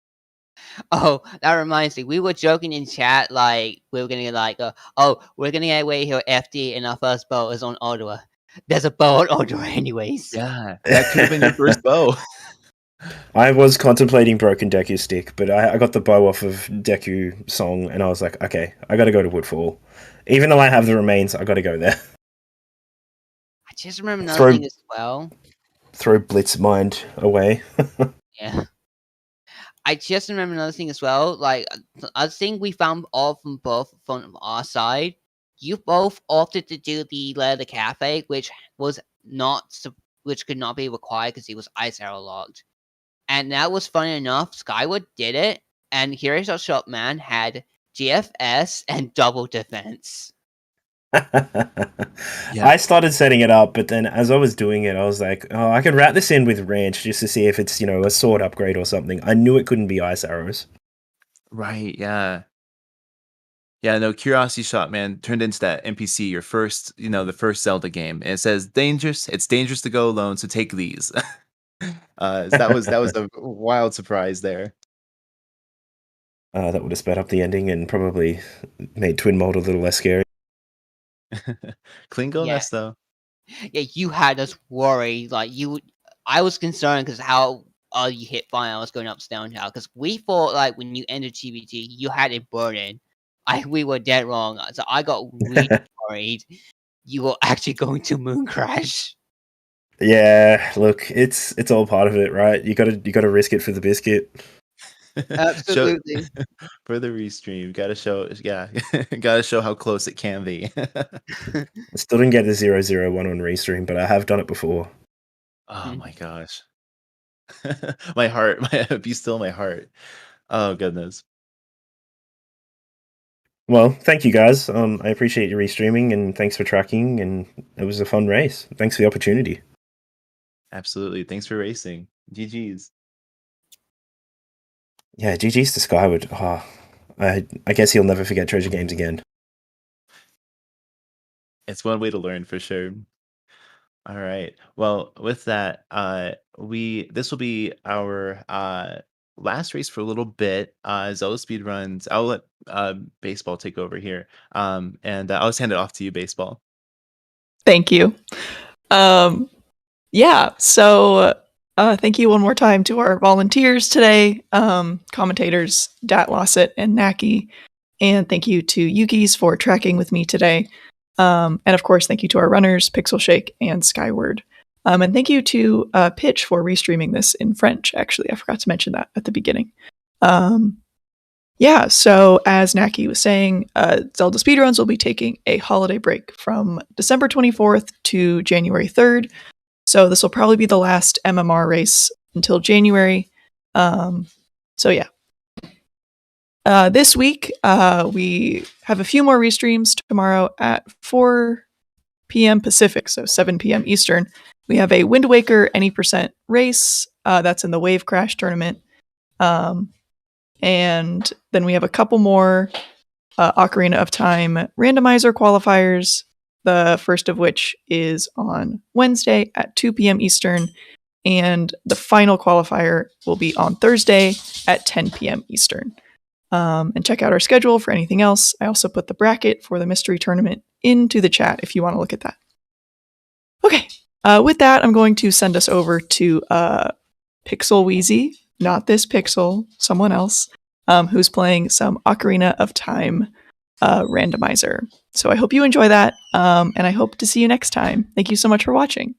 Oh, that reminds me. We were joking in chat, like we were gonna get like, we're gonna get away here FD, and our first bow is on Ottawa. There's a bow on Ottawa, anyways. Yeah, that could have been your first bow. I was contemplating Broken Deku Stick, but I got the bow off of Deku Song, and I was like, okay, I gotta go to Woodfall. Even though I have the remains, I gotta go there. I just remember another thing as well. Throw Blitz Mind away. Yeah. I just remember another thing as well. Like, I think we found all from both from our side. You both opted to do the Letter of the Cafe, which was which could not be required because it was ice arrow locked. And that was funny enough. Skyward did it, and Heroes of Shopman had GFS and double defense. Yeah. I started setting it up, but then as I was doing it, I was like, oh, I could wrap this in with Ranch just to see if it's, a sword upgrade or something. I knew it couldn't be ice arrows. Right, yeah. Yeah, no, Curiosity Shop, man, turned into that NPC, your first, the first Zelda game. And it says, it's dangerous to go alone, so take these. That was a wild surprise there. That would have sped up the ending and probably made Twin Mold a little less scary. Clean go mess, though. Yeah, you had us worried. Like, I was concerned because how you hit fire was going up down now. Because we thought, like, when you entered GBT, you had it burning. We were dead wrong. So I got really worried you were actually going to moon crash. Yeah, look, it's all part of it, right? You gotta risk it for the biscuit. Absolutely. For the restream, gotta show how close it can be. I still didn't get the 001 on restream, but I have done it before. Oh my gosh. My heart, be still my heart. Oh goodness. Well, thank you guys. I appreciate your restreaming and thanks for tracking, and it was a fun race. Thanks for the opportunity. Absolutely. Thanks for racing. GG's. Yeah, GG's to Skyward. Oh, I guess he'll never forget Treasure Games again. It's one way to learn for sure. All right. Well, with that, this will be our last race for a little bit. Zelda Speedruns. I'll let Baseball take over here. And I'll just hand it off to you, Baseball. Thank you. Yeah, so thank you one more time to our volunteers today, commentators Dat Lossett and Naki, and thank you to Yuki's for tracking with me today. And of course, thank you to our runners, PixelShake and Skyward. And thank you to Pitch for restreaming this in French, actually. I forgot to mention that at the beginning. Yeah, so as Naki was saying, Zelda Speedruns will be taking a holiday break from December 24th to January 3rd. So this will probably be the last MMR race until January. So yeah. This week, we have a few more restreams tomorrow at 4 p.m. Pacific, so 7 p.m. Eastern. We have a Wind Waker any percent race. That's in the Wave Crash tournament. And then we have a couple more Ocarina of Time randomizer qualifiers. The first of which is on Wednesday at 2 p.m. Eastern, and the final qualifier will be on Thursday at 10 p.m. Eastern. And check out our schedule for anything else. I also put the bracket for the mystery tournament into the chat if you want to look at that. Okay, with that, I'm going to send us over to Pixel Wheezy, not this Pixel, someone else, who's playing some Ocarina of Time randomizer. So I hope you enjoy that, and I hope to see you next time. Thank you so much for watching.